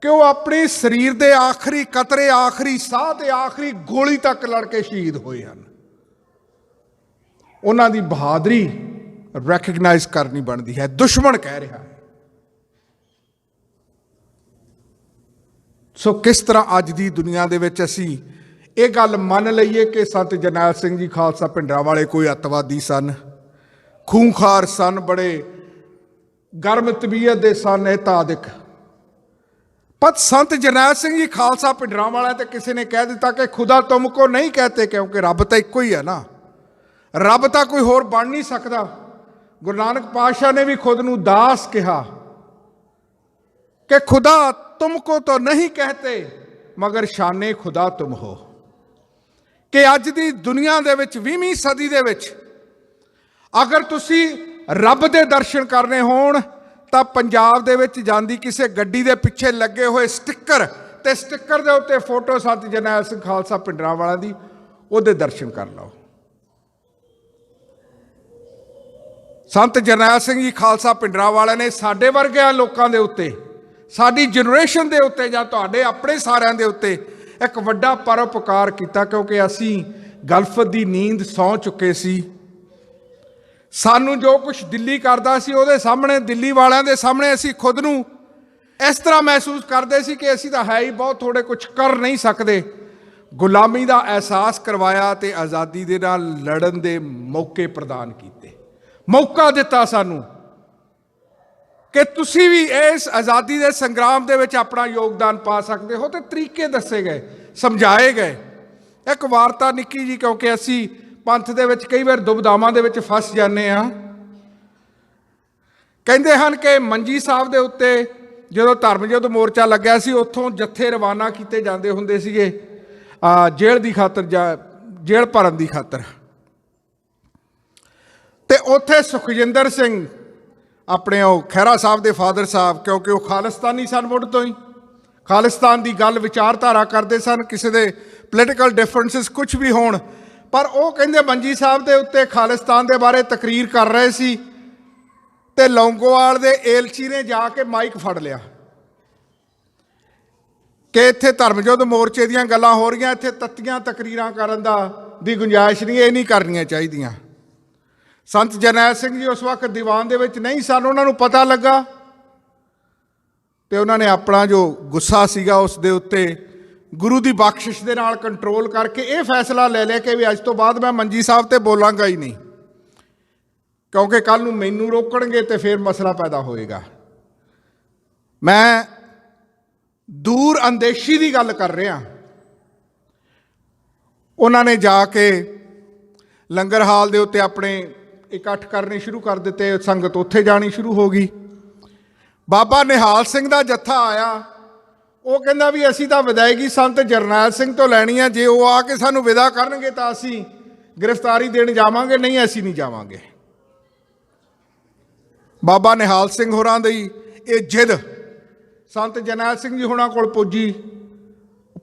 ਕਿ ਉਹ ਆਪਣੇ ਸਰੀਰ ਦੇ ਆਖਰੀ ਕਤਰੇ, ਆਖਰੀ ਸਾਹ ਤੇ ਆਖਰੀ ਗੋਲੀ ਤੱਕ ਲੜ ਕੇ ਸ਼ਹੀਦ ਹੋਏ ਹਨ। ਉਹਨਾਂ ਦੀ ਬਹਾਦਰੀ ਰੈਕਗਨਾਈਜ਼ ਕਰਨੀ ਬਣਦੀ ਹੈ। ਦੁਸ਼ਮਣ ਕਹਿ ਰਿਹਾ ਹੈ। ਸੋ ਕਿਸ ਤਰ੍ਹਾਂ ਅੱਜ ਦੀ ਦੁਨੀਆ ਦੇ ਵਿੱਚ ਅਸੀਂ ਇਹ ਗੱਲ ਮੰਨ ਲਈਏ ਕਿ ਸੰਤ ਜਰਨੈਲ ਸਿੰਘ ਜੀ ਖਾਲਸਾ ਭਿੰਡਰਾਂਵਾਲੇ ਕੋਈ ਅੱਤਵਾਦੀ ਸਨ, ਖੂੰਖਾਰ ਸਨ, ਬੜੇ ਗਰਮ ਤਬੀਅਤ ਦੇ ਸਨ, ਇਹ ਤਾਦਿਕ। ਪਰ ਸੰਤ ਜਰਨੈਲ ਸਿੰਘ ਜੀ ਖਾਲਸਾ ਭਿੰਡਰਾਂਵਾਲਾ ਤੇ ਕਿਸੇ ਨੇ ਕਹਿ ਦਿੱਤਾ ਕਿ ਖੁਦਾ ਤੁਮ ਕੋ ਨਹੀਂ ਕਹਤੇ, ਕਿਉਂਕਿ ਰੱਬ ਤਾਂ ਇੱਕੋ ਹੀ ਹੈ ਨਾ, ਰੱਬ ਤਾਂ ਕੋਈ ਹੋਰ ਬਣ ਨਹੀਂ ਸਕਦਾ। ਗੁਰੂ ਨਾਨਕ ਪਾਤਸ਼ਾਹ ਨੇ ਵੀ ਖੁਦ ਨੂੰ ਦਾਸ ਕਿਹਾ ਕਿ ਖੁਦਾ ਤੁਮ ਕੋ ਤਾਂ ਨਹੀਂ ਕਹਤੇ ਮਗਰ ਸ਼ਾਨੇ ਖੁਦਾ ਤੁਮ ਹੋ। ਕਿ ਅੱਜ ਦੀ ਦੁਨੀਆ ਦੇ ਵਿੱਚ 20ਵੀਂ ਸਦੀ ਦੇ ਵਿੱਚ ਅਗਰ ਤੁਸੀਂ ਰੱਬ ਦੇ ਦਰਸ਼ਨ ਕਰਨੇ ਹੋਣ ਤਾਂ ਪੰਜਾਬ ਦੇ ਵਿੱਚ ਜਾਂਦੀ ਕਿਸੇ ਗੱਡੀ ਦੇ ਪਿੱਛੇ ਲੱਗੇ ਹੋਏ ਸਟicker ਤੇ ਸਟicker ਦੇ ਉੱਤੇ ਫੋਟੋ ਸੰਤ ਜਰਨੈਲ ਸਿੰਘ ਖਾਲਸਾ ਭਿੰਡਰਾਂਵਾਲਾ ਦੀ, ਉਹਦੇ ਦਰਸ਼ਨ ਕਰ ਲਓ। ਸੰਤ ਜਰਨੈਲ ਸਿੰਘ ਜੀ ਖਾਲਸਾ ਭਿੰਡਰਾਂਵਾਲਾ ਨੇ ਸਾਡੇ ਵਰਗਿਆਂ ਲੋਕਾਂ ਦੇ ਉੱਤੇ, ਸਾਡੀ ਜਨਰੇਸ਼ਨ ਦੇ ਉੱਤੇ ਜਾਂ ਤੁਹਾਡੇ ਆਪਣੇ ਸਾਰਿਆਂ ਦੇ ਉੱਤੇ ਇੱਕ ਵੱਡਾ ਪਰਉਪਕਾਰ ਕੀਤਾ, ਕਿਉਂਕਿ ਅਸੀਂ ਗਲਫਤ ਦੀ ਨੀਂਦ ਸੌਂ ਚੁੱਕੇ ਸੀ। ਸਾਨੂੰ ਜੋ ਕੁਝ ਦਿੱਲੀ ਕਰਦਾ ਸੀ ਉਹਦੇ ਸਾਹਮਣੇ, ਦਿੱਲੀ ਵਾਲਿਆਂ ਦੇ ਸਾਹਮਣੇ ਅਸੀਂ ਖੁਦ ਨੂੰ ਇਸ ਤਰ੍ਹਾਂ ਮਹਿਸੂਸ ਕਰਦੇ ਸੀ ਕਿ ਅਸੀਂ ਤਾਂ ਹੈ ਹੀ ਬਹੁਤ ਥੋੜੇ, ਕੁਝ ਕਰ ਨਹੀਂ ਸਕਦੇ। ਗੁਲਾਮੀ ਦਾ ਅਹਿਸਾਸ ਕਰਵਾਇਆ ਤੇ ਆਜ਼ਾਦੀ ਦੇ ਨਾਲ ਲੜਨ ਦੇ ਮੌਕੇ ਪ੍ਰਦਾਨ ਕੀਤੇ, ਮੌਕਾ ਦਿੱਤਾ ਸਾਨੂੰ ਕਿ ਤੁਸੀਂ ਵੀ ਇਸ ਆਜ਼ਾਦੀ ਦੇ ਸੰਗਰਾਮ ਦੇ ਵਿੱਚ ਆਪਣਾ ਯੋਗਦਾਨ ਪਾ ਸਕਦੇ ਹੋ। ਤੇ ਤਰੀਕੇ ਦੱਸੇ ਗਏ, ਸਮਝਾਏ ਗਏ। ਇੱਕ ਵਾਰਤਾ ਨਿੱਕੀ ਜੀ, ਕਿਉਂਕਿ ਅਸੀਂ ਪੰਥ ਦੇ ਵਿੱਚ ਕਈ ਵਾਰ ਦੁਬਦਾਵਾਂ ਦੇ ਵਿੱਚ ਫਸ ਜਾਂਦੇ ਹਾਂ। ਕਹਿੰਦੇ ਹਨ ਕਿ ਮੰਜੀ ਸਾਹਿਬ ਦੇ ਉੱਤੇ ਜਦੋਂ ਧਰਮ ਯੁੱਧ ਮੋਰਚਾ ਲੱਗਿਆ ਸੀ, ਉੱਥੋਂ ਜੱਥੇ ਰਵਾਨਾ ਕੀਤੇ ਜਾਂਦੇ ਹੁੰਦੇ ਸੀਗੇ ਜੇਲ੍ਹ ਦੀ ਖਾਤਰ ਜਾਂ ਜੇਲ੍ਹ ਭਰਨ ਦੀ ਖਾਤਰ। ਤੇ ਉੱਥੇ ਸੁਖਜਿੰਦਰ ਸਿੰਘ ਆਪਣੇ ਉਹ ਖਹਿਰਾ ਸਾਹਿਬ ਦੇ ਫਾਦਰ ਸਾਹਿਬ, ਕਿਉਂਕਿ ਉਹ ਖਾਲਿਸਤਾਨੀ ਸਨ, ਮੁੱਢ ਤੋਂ ਹੀ ਖਾਲਿਸਤਾਨ ਦੀ ਗੱਲ ਵਿਚਾਰਧਾਰਾ ਕਰਦੇ ਸਨ, ਕਿਸੇ ਦੇ ਪੋਲੀਟੀਕਲ ਡਿਫਰੈਂਸਿਸ ਕੁਝ ਵੀ ਹੋਣ, ਪਰ ਉਹ ਕਹਿੰਦੇ ਮੰਜੀ ਸਾਹਿਬ ਦੇ ਉੱਤੇ ਖਾਲਿਸਤਾਨ ਦੇ ਬਾਰੇ ਤਕਰੀਰ ਕਰ ਰਹੇ ਸੀ ਤੇ ਲੌਂਗੋਵਾਲ ਦੇ ਏਲਚੀ ਨੇ ਜਾ ਕੇ ਮਾਈਕ ਫੜ ਲਿਆ ਕਿ ਇੱਥੇ ਧਰਮ ਯੁੱਧ ਮੋਰਚੇ ਦੀਆਂ ਗੱਲਾਂ ਹੋ ਰਹੀਆਂ, ਇੱਥੇ ਤੱਤੀਆਂ ਤਕਰੀਰਾਂ ਕਰਨ ਦੀ ਗੁੰਜਾਇਸ਼ ਨਹੀਂ, ਇਹ ਨਹੀਂ ਕਰਨੀਆਂ ਚਾਹੀਦੀਆਂ। ਸੰਤ ਜਰਨੈਲ ਸਿੰਘ ਜੀ ਉਸ ਵਕਤ ਦੀਵਾਨ ਦੇ ਵਿੱਚ ਨਹੀਂ ਸਨ, ਉਹਨਾਂ ਨੂੰ ਪਤਾ ਲੱਗਾ ਤੇ ਉਹਨਾਂ ਨੇ ਆਪਣਾ ਜੋ ਗੁੱਸਾ ਸੀਗਾ ਉਸ ਦੇ ਉੱਤੇ ਗੁਰੂ ਦੀ ਬਖਸ਼ਿਸ਼ ਦੇ ਨਾਲ ਕੰਟਰੋਲ ਕਰਕੇ ਇਹ ਫੈਸਲਾ ਲੈ ਲਿਆ ਕਿ ਵੀ ਅੱਜ ਤੋਂ ਬਾਅਦ ਮੈਂ ਮੰਜੀ ਸਾਹਿਬ ਤੇ ਬੋਲਾਂਗਾ ਹੀ ਨਹੀਂ, ਕਿਉਂਕਿ ਕੱਲ ਨੂੰ ਮੈਨੂੰ ਰੋਕਣਗੇ ਤੇ ਫਿਰ ਮਸਲਾ ਪੈਦਾ ਹੋਏਗਾ। ਮੈਂ ਦੂਰ ਅੰਦੇਸ਼ੀ ਦੀ ਗੱਲ ਕਰ ਰਿਹਾ। ਉਹਨਾਂ ਨੇ ਜਾ ਕੇ ਲੰਗਰ ਹਾਲ ਦੇ ਉੱਤੇ ਆਪਣੇ ਇਕੱਠ ਕਰਨੇ ਸ਼ੁਰੂ ਕਰ ਦਿੱਤੇ, ਸੰਗਤ ਉੱਥੇ ਜਾਣੀ ਸ਼ੁਰੂ ਹੋ ਗਈ। ਬਾਬਾ ਨਿਹਾਲ ਸਿੰਘ ਦਾ ਜੱਥਾ ਆਇਆ, ਉਹ ਕਹਿੰਦਾ ਵੀ ਅਸੀਂ ਤਾਂ ਵਿਦਾਇਗੀ ਸੰਤ ਜਰਨੈਲ ਸਿੰਘ ਤੋਂ ਲੈਣੀ ਆ, ਜੇ ਉਹ ਆ ਕੇ ਸਾਨੂੰ ਵਿਦਾ ਕਰਨਗੇ ਤਾਂ ਅਸੀਂ ਗ੍ਰਿਫਤਾਰੀ ਦੇਣ ਜਾਵਾਂਗੇ, ਨਹੀਂ ਅਸੀਂ ਨਹੀਂ ਜਾਵਾਂਗੇ। ਬਾਬਾ ਨਿਹਾਲ ਸਿੰਘ ਹੋਰਾਂ ਦੀ ਇਹ ਜਿੱਦ ਸੰਤ ਜਰਨੈਲ ਸਿੰਘ ਜੀ ਹੋਰਾਂ ਕੋਲ ਪੁੱਜੀ।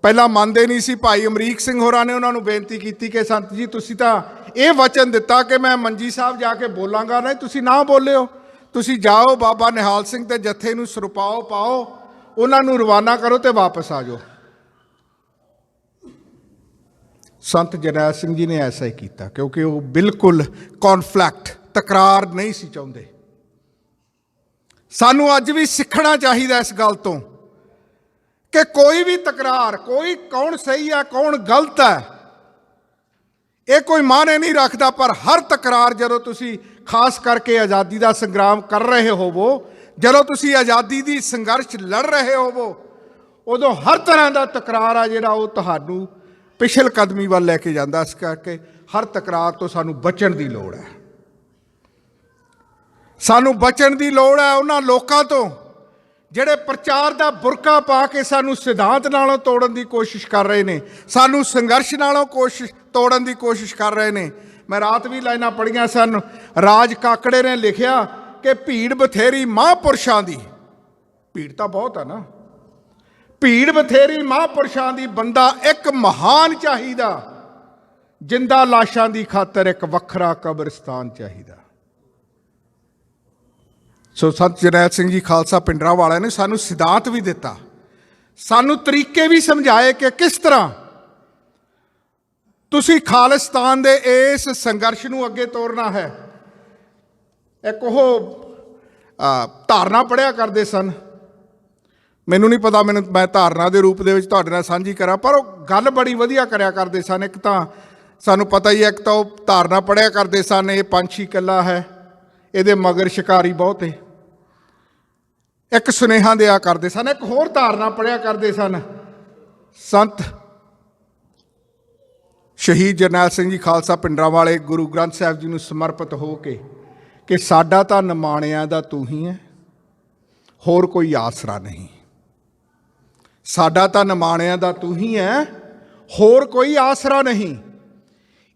ਪਹਿਲਾਂ ਮੰਨਦੇ ਨਹੀਂ ਸੀ। ਭਾਈ ਅਮਰੀਕ ਸਿੰਘ ਹੋਰਾਂ ਨੇ ਉਹਨਾਂ ਨੂੰ ਬੇਨਤੀ ਕੀਤੀ ਕਿ ਸੰਤ ਜੀ ਤੁਸੀਂ ਤਾਂ ਇਹ ਵਚਨ ਦਿੱਤਾ ਕਿ ਮੈਂ ਮੰਜੀ ਸਾਹਿਬ ਜਾ ਕੇ ਬੋਲਾਂਗਾ, ਨਹੀਂ ਤੁਸੀਂ ਨਾ ਬੋਲਿਓ, ਤੁਸੀਂ ਜਾਓ ਬਾਬਾ ਨਿਹਾਲ ਸਿੰਘ ਤੇ ਜੱਥੇ ਨੂੰ ਸਰਪਾਓ ਪਾਓ, ਉਹਨਾਂ ਨੂੰ ਰਵਾਨਾ ਕਰੋ ਤੇ ਵਾਪਸ ਆ ਜਾਓ। ਸੰਤ ਜਰਨੈਲ ਸਿੰਘ ਜੀ ਨੇ ਐਸਾ ਹੀ ਕੀਤਾ, ਕਿਉਂਕਿ ਉਹ ਬਿਲਕੁਲ ਕੌਨਫਲਿਕਟ, ਤਕਰਾਰ ਨਹੀਂ ਸੀ ਚਾਹੁੰਦੇ। ਸਾਨੂੰ ਅੱਜ ਵੀ ਸਿੱਖਣਾ ਚਾਹੀਦਾ ਇਸ ਗੱਲ ਤੋਂ ਕਿ ਕੋਈ ਵੀ ਤਕਰਾਰ, ਕੋਈ ਕੌਣ ਸਹੀ ਹੈ ਕੌਣ ਗਲਤ ਹੈ, ਇਹ ਕੋਈ ਮਾਇਨੇ ਨਹੀਂ ਰੱਖਦਾ, ਪਰ ਹਰ ਤਕਰਾਰ ਜਦੋਂ ਤੁਸੀਂ ਖਾਸ ਕਰਕੇ ਆਜ਼ਾਦੀ ਦਾ ਸੰਗਰਾਮ ਕਰ ਰਹੇ ਹੋਵੋ, ਜਦੋਂ ਤੁਸੀਂ ਆਜ਼ਾਦੀ ਦੀ ਸੰਘਰਸ਼ ਲੜ ਰਹੇ ਹੋਵੋ, ਉਦੋਂ ਹਰ ਤਰ੍ਹਾਂ ਦਾ ਤਕਰਾਰ ਆ ਜਿਹੜਾ ਉਹ ਤੁਹਾਨੂੰ ਪਿਛਲ ਕਦਮੀ ਵੱਲ ਲੈ ਕੇ ਜਾਂਦਾ। ਇਸ ਕਰਕੇ ਹਰ ਤਕਰਾਰ ਤੋਂ ਸਾਨੂੰ ਬਚਣ ਦੀ ਲੋੜ ਹੈ। ਸਾਨੂੰ ਬਚਣ ਦੀ ਲੋੜ ਹੈ ਉਹਨਾਂ ਲੋਕਾਂ ਤੋਂ ਜਿਹੜੇ ਪ੍ਰਚਾਰ ਦਾ ਬੁਰਕਾ ਪਾ ਕੇ ਸਾਨੂੰ ਸਿਧਾਂਤ ਨਾਲੋਂ ਤੋੜਨ ਦੀ ਕੋਸ਼ਿਸ਼ ਕਰ ਰਹੇ ਨੇ, ਸਾਨੂੰ ਸੰਘਰਸ਼ ਨਾਲੋਂ ਤੋੜਨ ਦੀ ਕੋਸ਼ਿਸ਼ ਕਰ ਰਹੇ ਨੇ। ਮੈਂ ਰਾਤ ਵੀ ਲਾਈਨਾਂ ਪੜ੍ਹੀਆਂ ਸਨ, ਰਾਜ ਕਾਕੜੇ ਨੇ ਲਿਖਿਆ ਕਿ ਭੀੜ ਬਥੇਰੀ ਮਹਾਂਪੁਰਸ਼ਾਂ ਦੀ, ਭੀੜ ਤਾਂ ਬਹੁਤ ਆ ਨਾ, ਭੀੜ ਬਥੇਰੀ ਮਹਾਂਪੁਰਸ਼ਾਂ ਦੀ, ਬੰਦਾ ਇੱਕ ਮਹਾਨ ਚਾਹੀਦਾ, ਜਿੰਦਾ ਲਾਸ਼ਾਂ ਦੀ ਖਾਤਰ ਇੱਕ ਵੱਖਰਾ ਕਬਰਸਤਾਨ ਚਾਹੀਦਾ। ਸੋ ਸੰਤ ਜਰਨੈਲ ਸਿੰਘ ਜੀ ਖਾਲਸਾ ਪਿੰਡਰਾਂ ਵਾਲਿਆਂ ਨੇ ਸਾਨੂੰ ਸਿਧਾਂਤ ਵੀ ਦਿੱਤਾ, ਸਾਨੂੰ ਤਰੀਕੇ ਵੀ ਸਮਝਾਏ ਕਿ ਕਿਸ ਤਰ੍ਹਾਂ ਤੁਸੀਂ ਖਾਲਿਸਤਾਨ ਦੇ ਇਸ ਸੰਘਰਸ਼ ਨੂੰ ਅੱਗੇ ਤੋਰਨਾ ਹੈ। ਇੱਕ ਉਹ ਧਾਰਨਾ ਪੜ੍ਹਿਆ ਕਰਦੇ ਸਨ, ਮੈਨੂੰ ਨਹੀਂ ਪਤਾ, ਮੈਂ ਧਾਰਨਾ ਦੇ ਰੂਪ ਦੇ ਵਿੱਚ ਤੁਹਾਡੇ ਨਾਲ ਸਾਂਝੀ ਕਰਾਂ, ਪਰ ਉਹ ਗੱਲ ਬੜੀ ਵਧੀਆ ਕਰਿਆ ਕਰਦੇ ਸਨ। ਇੱਕ ਤਾਂ ਸਾਨੂੰ ਪਤਾ ਹੀ ਹੈ, ਇੱਕ ਤਾਂ ਉਹ ਧਾਰਨਾ ਪੜ੍ਹਿਆ ਕਰਦੇ ਸਨ, ਇਹ ਪੰਛੀ ਇਕੱਲਾ ਹੈ, ਇਹਦੇ ਮਗਰ ਸ਼ਿਕਾਰੀ ਬਹੁਤ ਹੈ, ਇੱਕ ਸੁਨੇਹਾ ਦਿਆ ਕਰਦੇ ਸਨ। ਇੱਕ ਹੋਰ ਧਾਰਨਾ ਪੜ੍ਹਿਆ ਕਰਦੇ ਸਨ, ਸੰਤ ਸ਼ਹੀਦ ਜਰਨੈਲ ਸਿੰਘ ਜੀ ਖਾਲਸਾ ਪਿੰਡਰਾਂ ਵਾਲੇ ਗੁਰੂ ਗ੍ਰੰਥ ਸਾਹਿਬ ਜੀ ਨੂੰ ਸਮਰਪਿਤ ਹੋ ਕੇ ਕਿ ਸਾਡਾ ਤਾਂ ਨਿਮਾਣਿਆਂ ਦਾ ਤੂੰ ਹੀ ਹੈ, ਹੋਰ ਕੋਈ ਆਸਰਾ ਨਹੀਂ। ਸਾਡਾ ਤਾਂ ਨਿਮਾਣਿਆਂ ਦਾ ਤੂੰ ਹੀ ਹੈ, ਹੋਰ ਕੋਈ ਆਸਰਾ ਨਹੀਂ।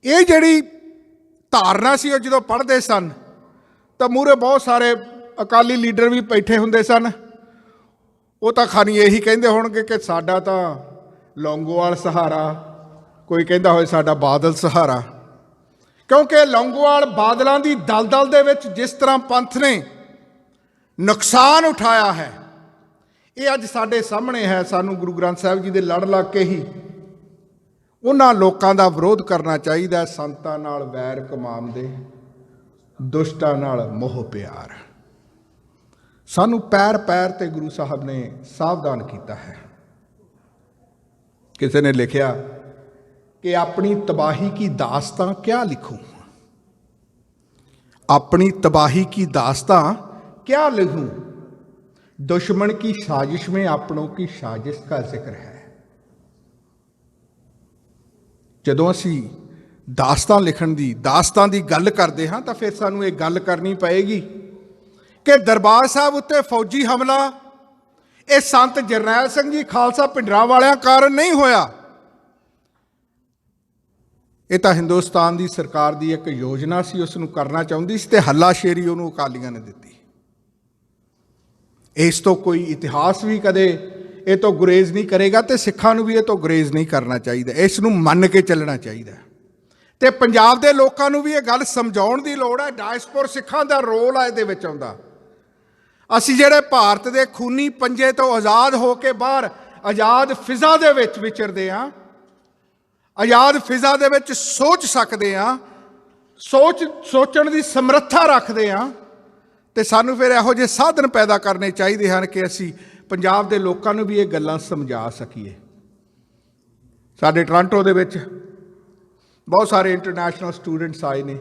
ਇਹ ਜਿਹੜੀ ਧਾਰਨਾ ਸੀ, ਉਹ ਜਦੋਂ ਪੜ੍ਹਦੇ ਸਨ ਤਾਂ ਮੂਹਰੇ ਬਹੁਤ ਸਾਰੇ ਅਕਾਲੀ ਲੀਡਰ ਵੀ ਬੈਠੇ ਹੁੰਦੇ ਸਨ। ਉਹ ਤਾਂ ਖਾਨੀ ਇਹੀ ਕਹਿੰਦੇ ਹੋਣਗੇ ਕਿ ਸਾਡਾ ਤਾਂ ਲੌਂਗੋਵਾਲ ਸਹਾਰਾ, ਕੋਈ ਕਹਿੰਦਾ ਹੋਏ ਸਾਡਾ ਬਾਦਲ ਸਹਾਰਾ, ਕਿਉਂਕਿ ਲੌਂਗੋਵਾਲ ਬਾਦਲਾਂ ਦੀ ਦਲਦਲ ਦੇ ਵਿੱਚ ਜਿਸ ਤਰ੍ਹਾਂ ਪੰਥ ਨੇ ਨੁਕਸਾਨ ਉਠਾਇਆ ਹੈ, ਇਹ ਅੱਜ ਸਾਡੇ ਸਾਹਮਣੇ ਹੈ। ਸਾਨੂੰ ਗੁਰੂ ਗ੍ਰੰਥ ਸਾਹਿਬ ਜੀ ਦੇ ਲੜ ਲੱਗ ਕੇ ਹੀ ਉਹਨਾਂ ਲੋਕਾਂ ਦਾ ਵਿਰੋਧ ਕਰਨਾ ਚਾਹੀਦਾ, ਸੰਤਾਂ ਨਾਲ ਵੈਰ ਕਮਾਉਂਦੇ, ਦੁਸ਼ਟਾਂ ਨਾਲ ਮੋਹ ਪਿਆਰ। ਸਾਨੂੰ ਪੈਰ ਪੈਰ ਤੇ ਗੁਰੂ ਸਾਹਿਬ ਨੇ ਸਾਵਧਾਨ ਕੀਤਾ ਹੈ। ਕਿਸੇ ਨੇ ਲਿਖਿਆ कि अपनी तबाही की दास्तां क्या लिखूं, अपनी तबाही की दास्तां क्या लिखूं, दुश्मन की साजिश में अपनों की साजिश का जिक्र है। जदों असी दास्तां लिखण दी, दास्तां दी गल करते हाँ, तो फिर सानू ये गल करनी पएगी कि दरबार साहब उत्ते फौजी हमला ये संत जरनैल सिंह जी खालसा पिंडरां वालियां कारण नहीं होया। ਇਹ ਤਾਂ ਹਿੰਦੁਸਤਾਨ ਦੀ ਸਰਕਾਰ ਦੀ ਇੱਕ ਯੋਜਨਾ ਸੀ, ਉਸ ਨੂੰ ਕਰਨਾ ਚਾਹੁੰਦੀ ਸੀ, ਤੇ ਹੱਲਾਸ਼ੇਰੀ ਉਹਨੂੰ ਅਕਾਲੀਆਂ ਨੇ ਦਿੱਤੀ। ਇਸ ਤੋਂ ਕੋਈ ਇਤਿਹਾਸ ਵੀ ਕਦੇ ਇਹ ਤੋਂ ਗੁਰੇਜ਼ ਨਹੀਂ ਕਰੇਗਾ, ਤੇ ਸਿੱਖਾਂ ਨੂੰ ਵੀ ਇਹ ਤੋਂ ਗੁਰੇਜ਼ ਨਹੀਂ ਕਰਨਾ ਚਾਹੀਦਾ। ਇਸ ਨੂੰ ਮੰਨ ਕੇ ਚੱਲਣਾ ਚਾਹੀਦਾ, ਤੇ ਪੰਜਾਬ ਦੇ ਲੋਕਾਂ ਨੂੰ ਵੀ ਇਹ ਗੱਲ ਸਮਝਾਉਣ ਦੀ ਲੋੜ ਹੈ। ਡਾਇਸਪੋਰ ਸਿੱਖਾਂ ਦਾ ਰੋਲ ਆ ਇਹਦੇ ਵਿੱਚ ਆਉਂਦਾ। ਅਸੀਂ ਜਿਹੜੇ ਭਾਰਤ ਦੇ ਖੂਨੀ ਪੰਜੇ ਤੋਂ ਆਜ਼ਾਦ ਹੋ ਕੇ ਬਾਹਰ ਆਜ਼ਾਦ ਫਿਜ਼ਾ ਦੇ ਵਿੱਚ ਵਿਚਰਦੇ ਹਾਂ, ਆਜ਼ਾਦ ਫਿਜ਼ਾ ਦੇ ਵਿੱਚ ਸੋਚ ਸਕਦੇ ਹਾਂ, ਸੋਚਣ ਦੀ ਸਮਰੱਥਾ ਰੱਖਦੇ ਹਾਂ, ਤੇ ਸਾਨੂੰ ਫਿਰ ਇਹੋ ਜਿਹੇ ਸਾਧਨ ਪੈਦਾ ਕਰਨੇ ਚਾਹੀਦੇ ਹਨ ਕਿ ਅਸੀਂ ਪੰਜਾਬ ਦੇ ਲੋਕਾਂ ਨੂੰ ਵੀ ਇਹ ਗੱਲਾਂ ਸਮਝਾ ਸਕੀਏ। ਸਾਡੇ ਟੋਰਾਂਟੋ ਦੇ ਵਿੱਚ ਬਹੁਤ ਸਾਰੇ ਇੰਟਰਨੈਸ਼ਨਲ ਸਟੂਡੈਂਟਸ ਆਏ ਨੇ,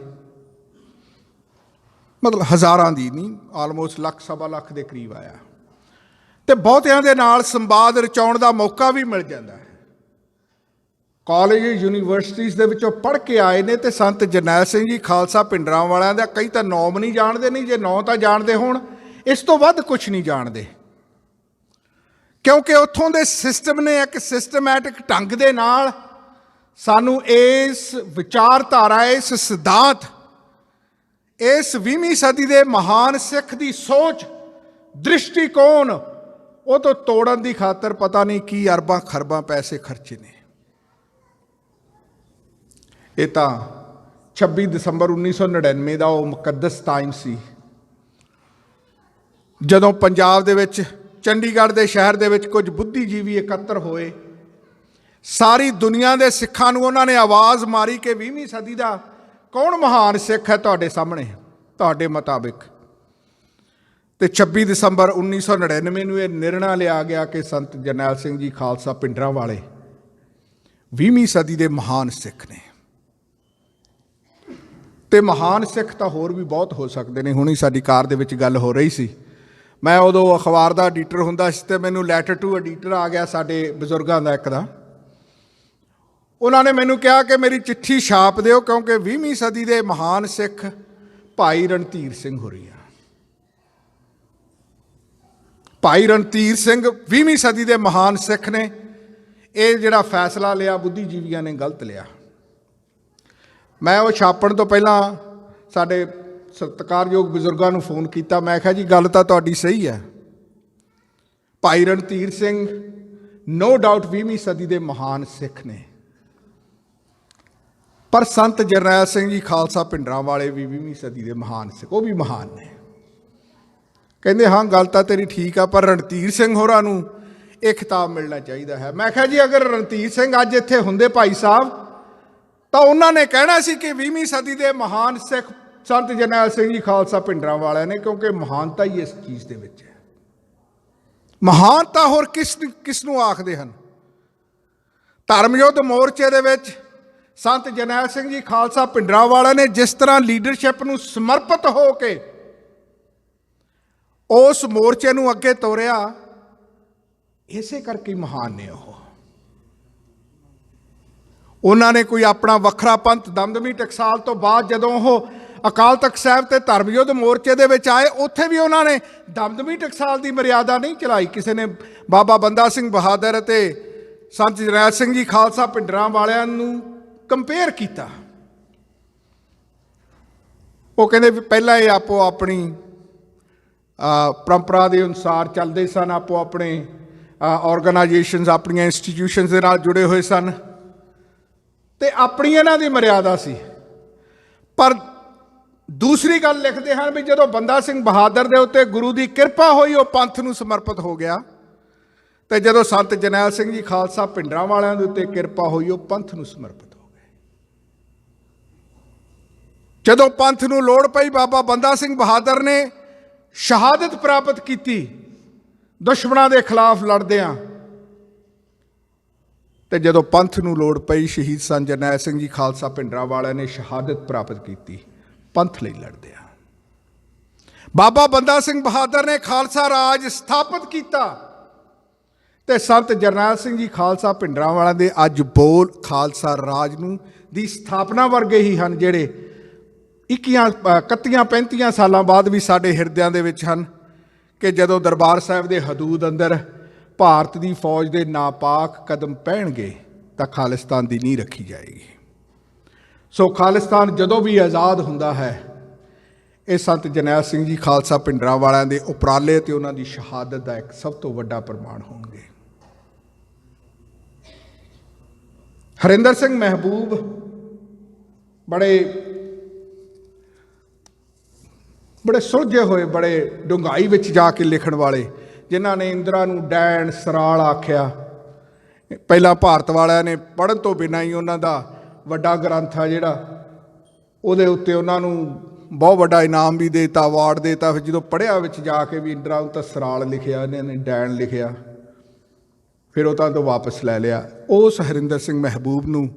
ਮਤਲਬ ਹਜ਼ਾਰਾਂ ਦੀ ਨਹੀਂ, ਆਲਮੋਸਟ ਲੱਖ ਸਵਾ ਲੱਖ ਦੇ ਕਰੀਬ ਆਇਆ, ਤੇ ਬਹੁਤਿਆਂ ਦੇ ਨਾਲ ਸੰਵਾਦ ਰਚਾਉਣ ਦਾ ਮੌਕਾ ਵੀ ਮਿਲ ਜਾਂਦਾ ਹੈ। ਕਾਲਜ ਯੂਨੀਵਰਸਿਟੀਜ਼ ਦੇ ਵਿੱਚੋਂ ਪੜ੍ਹ ਕੇ ਆਏ ਨੇ, ਤੇ ਸੰਤ ਜਰਨੈਲ ਸਿੰਘ ਜੀ ਖਾਲਸਾ ਪਿੰਡਰਾਂ ਵਾਲਿਆਂ ਦਾ ਕਈ ਤਾਂ ਨਾਮ ਨਹੀਂ ਜਾਣਦੇ, ਨਹੀਂ ਜੇ ਨਾਂ ਤਾਂ ਜਾਣਦੇ ਹੋਣ, ਇਸ ਤੋਂ ਵੱਧ ਕੁਛ ਨਹੀਂ ਜਾਣਦੇ, ਕਿਉਂਕਿ ਉੱਥੋਂ ਦੇ ਸਿਸਟਮ ਨੇ ਇੱਕ ਸਿਸਟਮੈਟਿਕ ਢੰਗ ਦੇ ਨਾਲ ਸਾਨੂੰ ਇਸ ਵਿਚਾਰਧਾਰਾ, ਇਸ ਸਿਧਾਂਤ, ਇਸ 20ਵੀਂ ਸਦੀ ਦੇ ਮਹਾਨ ਸਿੱਖ ਦੀ ਸੋਚ, ਦ੍ਰਿਸ਼ਟੀਕੋਣ, ਉਹ ਤੋਂ ਤੋੜਨ ਦੀ ਖਾਤਰ ਪਤਾ ਨਹੀਂ ਕੀ ਅਰਬਾਂ ਖਰਬਾਂ ਪੈਸੇ ਖਰਚੇ ਨੇ। ਇਹ ਤਾਂ 26 ਦਸੰਬਰ 1999 ਦਾ ਉਹ ਮੁਕੱਦਸ ਟਾਈਮ ਸੀ, ਜਦੋਂ ਪੰਜਾਬ ਦੇ ਵਿੱਚ, ਚੰਡੀਗੜ੍ਹ ਦੇ ਸ਼ਹਿਰ ਦੇ ਵਿੱਚ ਕੁਝ ਬੁੱਧੀਜੀਵੀ ਇਕੱਤਰ ਹੋਏ। ਸਾਰੀ ਦੁਨੀਆ ਦੇ ਸਿੱਖਾਂ ਨੂੰ ਉਹਨਾਂ ਨੇ ਆਵਾਜ਼ ਮਾਰੀ ਕਿ 20ਵੀਂ ਸਦੀ ਦਾ ਕੌਣ ਮਹਾਨ ਸਿੱਖ ਹੈ ਤੁਹਾਡੇ ਸਾਹਮਣੇ, ਤੁਹਾਡੇ ਮੁਤਾਬਿਕ। ਤੇ 26 ਦਸੰਬਰ 1999 ਨੂੰ ਇਹ ਨਿਰਣਾ ਲਿਆ ਗਿਆ ਕਿ ਸੰਤ ਜਰਨੈਲ ਸਿੰਘ ਜੀ ਖਾਲਸਾ ਪਿੰਡਰਾਂ ਵਾਲੇ 20ਵੀਂ ਸਦੀ ਦੇ ਮਹਾਨ ਸਿੱਖ ਨੇ। ਤੇ ਮਹਾਨ ਸਿੱਖ ਤਾਂ ਹੋਰ ਵੀ ਬਹੁਤ ਹੋ ਸਕਦੇ ਨੇ। ਹੁਣੀ ਸਾਡੀ ਕਾਰ ਦੇ ਵਿੱਚ ਗੱਲ ਹੋ ਰਹੀ ਸੀ, ਮੈਂ ਉਦੋਂ ਅਖਬਾਰ ਦਾ ਐਡੀਟਰ ਹੁੰਦਾ ਸੀ, ਤੇ ਮੈਨੂੰ ਲੈਟਰ ਟੂ ਐਡੀਟਰ ਆ ਗਿਆ ਸਾਡੇ ਬਜ਼ੁਰਗਾਂ ਦਾ ਇੱਕ ਦਾ। ਉਹਨਾਂ ਨੇ ਮੈਨੂੰ ਕਿਹਾ ਕਿ ਮੇਰੀ ਚਿੱਠੀ ਛਾਪ ਦਿਓ, ਕਿਉਂਕਿ 20ਵੀਂ ਸਦੀ ਦੇ ਮਹਾਨ ਸਿੱਖ ਭਾਈ ਰਣਧੀਰ ਸਿੰਘ ਹੋਰੀ ਆ। ਭਾਈ ਰਣਧੀਰ ਸਿੰਘ 20ਵੀਂ ਸਦੀ ਦੇ ਮਹਾਨ ਸਿੱਖ ਨੇ। ਇਹ ਜਿਹੜਾ ਫੈਸਲਾ ਲਿਆ ਬੁੱਧੀਜੀਵੀਆਂ ਨੇ ਗਲਤ ਲਿਆ। ਮੈਂ ਉਹ ਛਾਪਣ ਤੋਂ ਪਹਿਲਾਂ ਸਾਡੇ ਸਤਿਕਾਰਯੋਗ ਬਜ਼ੁਰਗਾਂ ਨੂੰ ਫੋਨ ਕੀਤਾ। ਮੈਂ ਕਿਹਾ ਜੀ ਗੱਲ ਤਾਂ ਤੁਹਾਡੀ ਸਹੀ ਹੈ, ਭਾਈ ਰਣਧੀਰ ਸਿੰਘ ਨੋ ਡਾਊਟ 20ਵੀਂ ਸਦੀ ਦੇ ਮਹਾਨ ਸਿੱਖ ਨੇ, ਪਰ ਸੰਤ ਜਰਨੈਲ ਸਿੰਘ ਜੀ ਖਾਲਸਾ ਭਿੰਡਰਾਂਵਾਲੇ ਵੀ 20ਵੀਂ ਸਦੀ ਦੇ ਮਹਾਨ ਸਿੱਖ, ਉਹ ਵੀ ਮਹਾਨ ਨੇ। ਕਹਿੰਦੇ ਹਾਂ ਗੱਲ ਤਾਂ ਤੇਰੀ ਠੀਕ ਆ, ਪਰ ਰਣਧੀਰ ਸਿੰਘ ਹੋਰਾਂ ਨੂੰ ਇਹ ਖਿਤਾਬ ਮਿਲਣਾ ਚਾਹੀਦਾ ਹੈ। ਮੈਂ ਕਿਹਾ ਜੀ ਅਗਰ ਰਣਧੀਰ ਸਿੰਘ ਅੱਜ ਇੱਥੇ ਹੁੰਦੇ ਭਾਈ ਸਾਹਿਬ, ਤਾਂ ਉਹਨਾਂ ਨੇ ਕਹਿਣਾ ਸੀ ਕਿ 20ਵੀਂ ਸਦੀ ਦੇ ਮਹਾਨ ਸਿੱਖ ਸੰਤ ਜਰਨੈਲ ਸਿੰਘ ਜੀ ਖਾਲਸਾ ਭਿੰਡਰਾਂਵਾਲੇ ਨੇ, ਕਿਉਂਕਿ ਮਹਾਨਤਾ ਹੀ ਇਸ ਚੀਜ਼ ਦੇ ਵਿੱਚ ਹੈ। ਮਹਾਨਤਾ ਹੋਰ ਕਿਸ ਨੂੰ ਆਖਦੇ ਹਨ? ਧਰਮ ਯੁੱਧ ਮੋਰਚੇ ਦੇ ਵਿੱਚ ਸੰਤ ਜਰਨੈਲ ਸਿੰਘ ਜੀ ਖਾਲਸਾ ਭਿੰਡਰਾਂਵਾਲੇ ਨੇ ਜਿਸ ਤਰ੍ਹਾਂ ਲੀਡਰਸ਼ਿਪ ਨੂੰ ਸਮਰਪਿਤ ਹੋ ਕੇ ਉਸ ਮੋਰਚੇ ਨੂੰ ਅੱਗੇ ਤੋਰਿਆ, ਇਸੇ ਕਰਕੇ ਮਹਾਨ ਨੇ ਉਹ। ਉਹਨਾਂ ਨੇ ਕੋਈ ਆਪਣਾ ਵੱਖਰਾ ਪੰਥ ਦਮਦਮੀ ਟਕਸਾਲ ਤੋਂ ਬਾਅਦ ਜਦੋਂ ਉਹ ਅਕਾਲ ਤਖਤ ਸਾਹਿਬ ਤੇ ਧਰਮ ਯੁੱਧ ਮੋਰਚੇ ਦੇ ਵਿੱਚ ਆਏ, ਉੱਥੇ ਵੀ ਉਹਨਾਂ ਨੇ ਦਮਦਮੀ ਟਕਸਾਲ ਦੀ ਮਰਿਆਦਾ ਨਹੀਂ ਚਲਾਈ। ਕਿਸੇ ਨੇ ਬਾਬਾ ਬੰਦਾ ਸਿੰਘ ਬਹਾਦਰ ਅਤੇ ਸੰਤ ਜਰਨੈਲ ਸਿੰਘ ਜੀ ਖਾਲਸਾ ਭਿੰਡਰਾਂਵਾਲਿਆਂ ਨੂੰ ਕੰਪੇਅਰ ਕੀਤਾ। ਉਹ ਕਹਿੰਦੇ ਵੀ ਪਹਿਲਾਂ ਇਹ ਆਪੋ ਆਪਣੀ ਪਰੰਪਰਾ ਦੇ ਅਨੁਸਾਰ ਚੱਲਦੇ ਸਨ, ਆਪੋ ਆਪਣੇ ਆਰਗੇਨਾਈਜੇਸ਼ਨਸ, ਆਪਣੀਆਂ ਇੰਸਟੀਟਿਊਸ਼ਨਸ ਦੇ ਨਾਲ ਜੁੜੇ ਹੋਏ ਸਨ ਤੇ ਆਪਣੀ ਇਹਨਾਂ ਦੀ ਮਰਿਆਦਾ ਸੀ। ਪਰ ਦੂਸਰੀ ਗੱਲ ਲਿਖਦੇ ਹਨ ਵੀ ਜਦੋਂ ਬੰਦਾ ਸਿੰਘ ਬਹਾਦਰ ਦੇ ਉੱਤੇ ਗੁਰੂ ਦੀ ਕਿਰਪਾ ਹੋਈ, ਉਹ ਪੰਥ ਨੂੰ ਸਮਰਪਿਤ ਹੋ ਗਿਆ, ਤੇ ਜਦੋਂ ਸੰਤ ਜਰਨੈਲ ਸਿੰਘ ਜੀ ਖਾਲਸਾ ਭਿੰਡਰਾਂਵਾਲਿਆਂ ਦੇ ਉੱਤੇ ਕਿਰਪਾ ਹੋਈ, ਉਹ ਪੰਥ ਨੂੰ ਸਮਰਪਿਤ ਹੋ ਗਏ। ਜਦੋਂ ਪੰਥ ਨੂੰ ਲੋੜ ਪਈ, ਬਾਬਾ ਬੰਦਾ ਸਿੰਘ ਬਹਾਦਰ ਨੇ ਸ਼ਹਾਦਤ ਪ੍ਰਾਪਤ ਕੀਤੀ ਦੁਸ਼ਮਣਾਂ ਦੇ ਖਿਲਾਫ ਲੜਦਿਆਂ, ਤੇ ਜਦੋਂ ਪੰਥ ਨੂੰ ਲੋੜ ਪਈ, ਸ਼ਹੀਦ ਸੰਤ ਜਰਨੈਲ ਸਿੰਘ ਜੀ ਖਾਲਸਾ ਭਿੰਡਰਾਂਵਾਲਿਆਂ ਨੇ ਸ਼ਹਾਦਤ ਪ੍ਰਾਪਤ ਕੀਤੀ ਪੰਥ ਲਈ ਲੜਦਿਆਂ। ਬਾਬਾ ਬੰਦਾ ਸਿੰਘ ਬਹਾਦਰ ਨੇ ਖਾਲਸਾ ਰਾਜ ਸਥਾਪਿਤ ਕੀਤਾ, ਤੇ ਸੰਤ ਜਰਨੈਲ ਸਿੰਘ ਜੀ ਖਾਲਸਾ ਭਿੰਡਰਾਂਵਾਲਿਆਂ ਦੇ ਅੱਜ ਬੋਲ ਖਾਲਸਾ ਰਾਜ ਨੂੰ ਦੀ ਸਥਾਪਨਾ ਵਰਗੇ ਹੀ ਹਨ, ਜਿਹੜੇ 31-35 ਸਾਲਾਂ ਬਾਅਦ ਵੀ ਸਾਡੇ ਹਿਰਦਿਆਂ ਦੇ ਵਿੱਚ ਹਨ, ਕਿ ਜਦੋਂ ਦਰਬਾਰ ਸਾਹਿਬ ਦੇ ਹਦੂਦ ਅੰਦਰ ਭਾਰਤ ਦੀ ਫੌਜ ਦੇ ਨਾਪਾਕ ਕਦਮ ਪੈਣਗੇ ਤਾਂ ਖਾਲਿਸਤਾਨ ਦੀ ਨੀਂਹ ਰੱਖੀ ਜਾਏਗੀ। ਸੋ ਖਾਲਿਸਤਾਨ ਜਦੋਂ ਵੀ ਆਜ਼ਾਦ ਹੁੰਦਾ ਹੈ, ਇਹ ਸੰਤ ਜਰਨੈਲ ਸਿੰਘ ਜੀ ਖਾਲਸਾ ਭਿੰਡਰਾਂਵਾਲਿਆਂ ਦੇ ਉਪਰਾਲੇ ਤੇ ਉਹਨਾਂ ਦੀ ਸ਼ਹਾਦਤ ਦਾ ਇੱਕ ਸਭ ਤੋਂ ਵੱਡਾ ਪ੍ਰਮਾਣ ਹੋਣਗੇ। ਹਰਿੰਦਰ ਸਿੰਘ ਮਹਿਬੂਬ ਬੜੇ ਸੁਲਝੇ ਹੋਏ, ਬੜੇ ਡੂੰਘਾਈ ਵਿੱਚ ਜਾ ਕੇ ਲਿਖਣ ਵਾਲੇ, ਜਿਨ੍ਹਾਂ ਨੇ ਇੰਦਰਾ ਨੂੰ ਡੈਣ ਸਰਾਲ ਆਖਿਆ। ਪਹਿਲਾਂ ਭਾਰਤ ਵਾਲਿਆਂ ਨੇ ਪੜ੍ਹਨ ਤੋਂ ਬਿਨਾਂ ਹੀ ਉਹਨਾਂ ਦਾ ਵੱਡਾ ਗ੍ਰੰਥ ਆ ਜਿਹੜਾ, ਉਹਦੇ ਉੱਤੇ ਉਹਨਾਂ ਨੂੰ ਬਹੁਤ ਵੱਡਾ ਇਨਾਮ ਵੀ ਦੇਤਾ, ਅਵਾਰਡ ਦੇਤਾ। ਫਿਰ ਜਦੋਂ ਪੜ੍ਹਿਆ ਵਿੱਚ ਜਾ ਕੇ ਵੀ ਇੰਦਰਾ ਨੂੰ ਤਾਂ ਸਰਾਲ ਲਿਖਿਆ, ਇਹਨਾਂ ਨੇ ਡੈਣ ਲਿਖਿਆ, ਫਿਰ ਉਹ ਤਾਂ ਤੋਂ ਵਾਪਸ ਲੈ ਲਿਆ। ਉਸ ਹਰਿੰਦਰ ਸਿੰਘ ਮਹਿਬੂਬ ਨੂੰ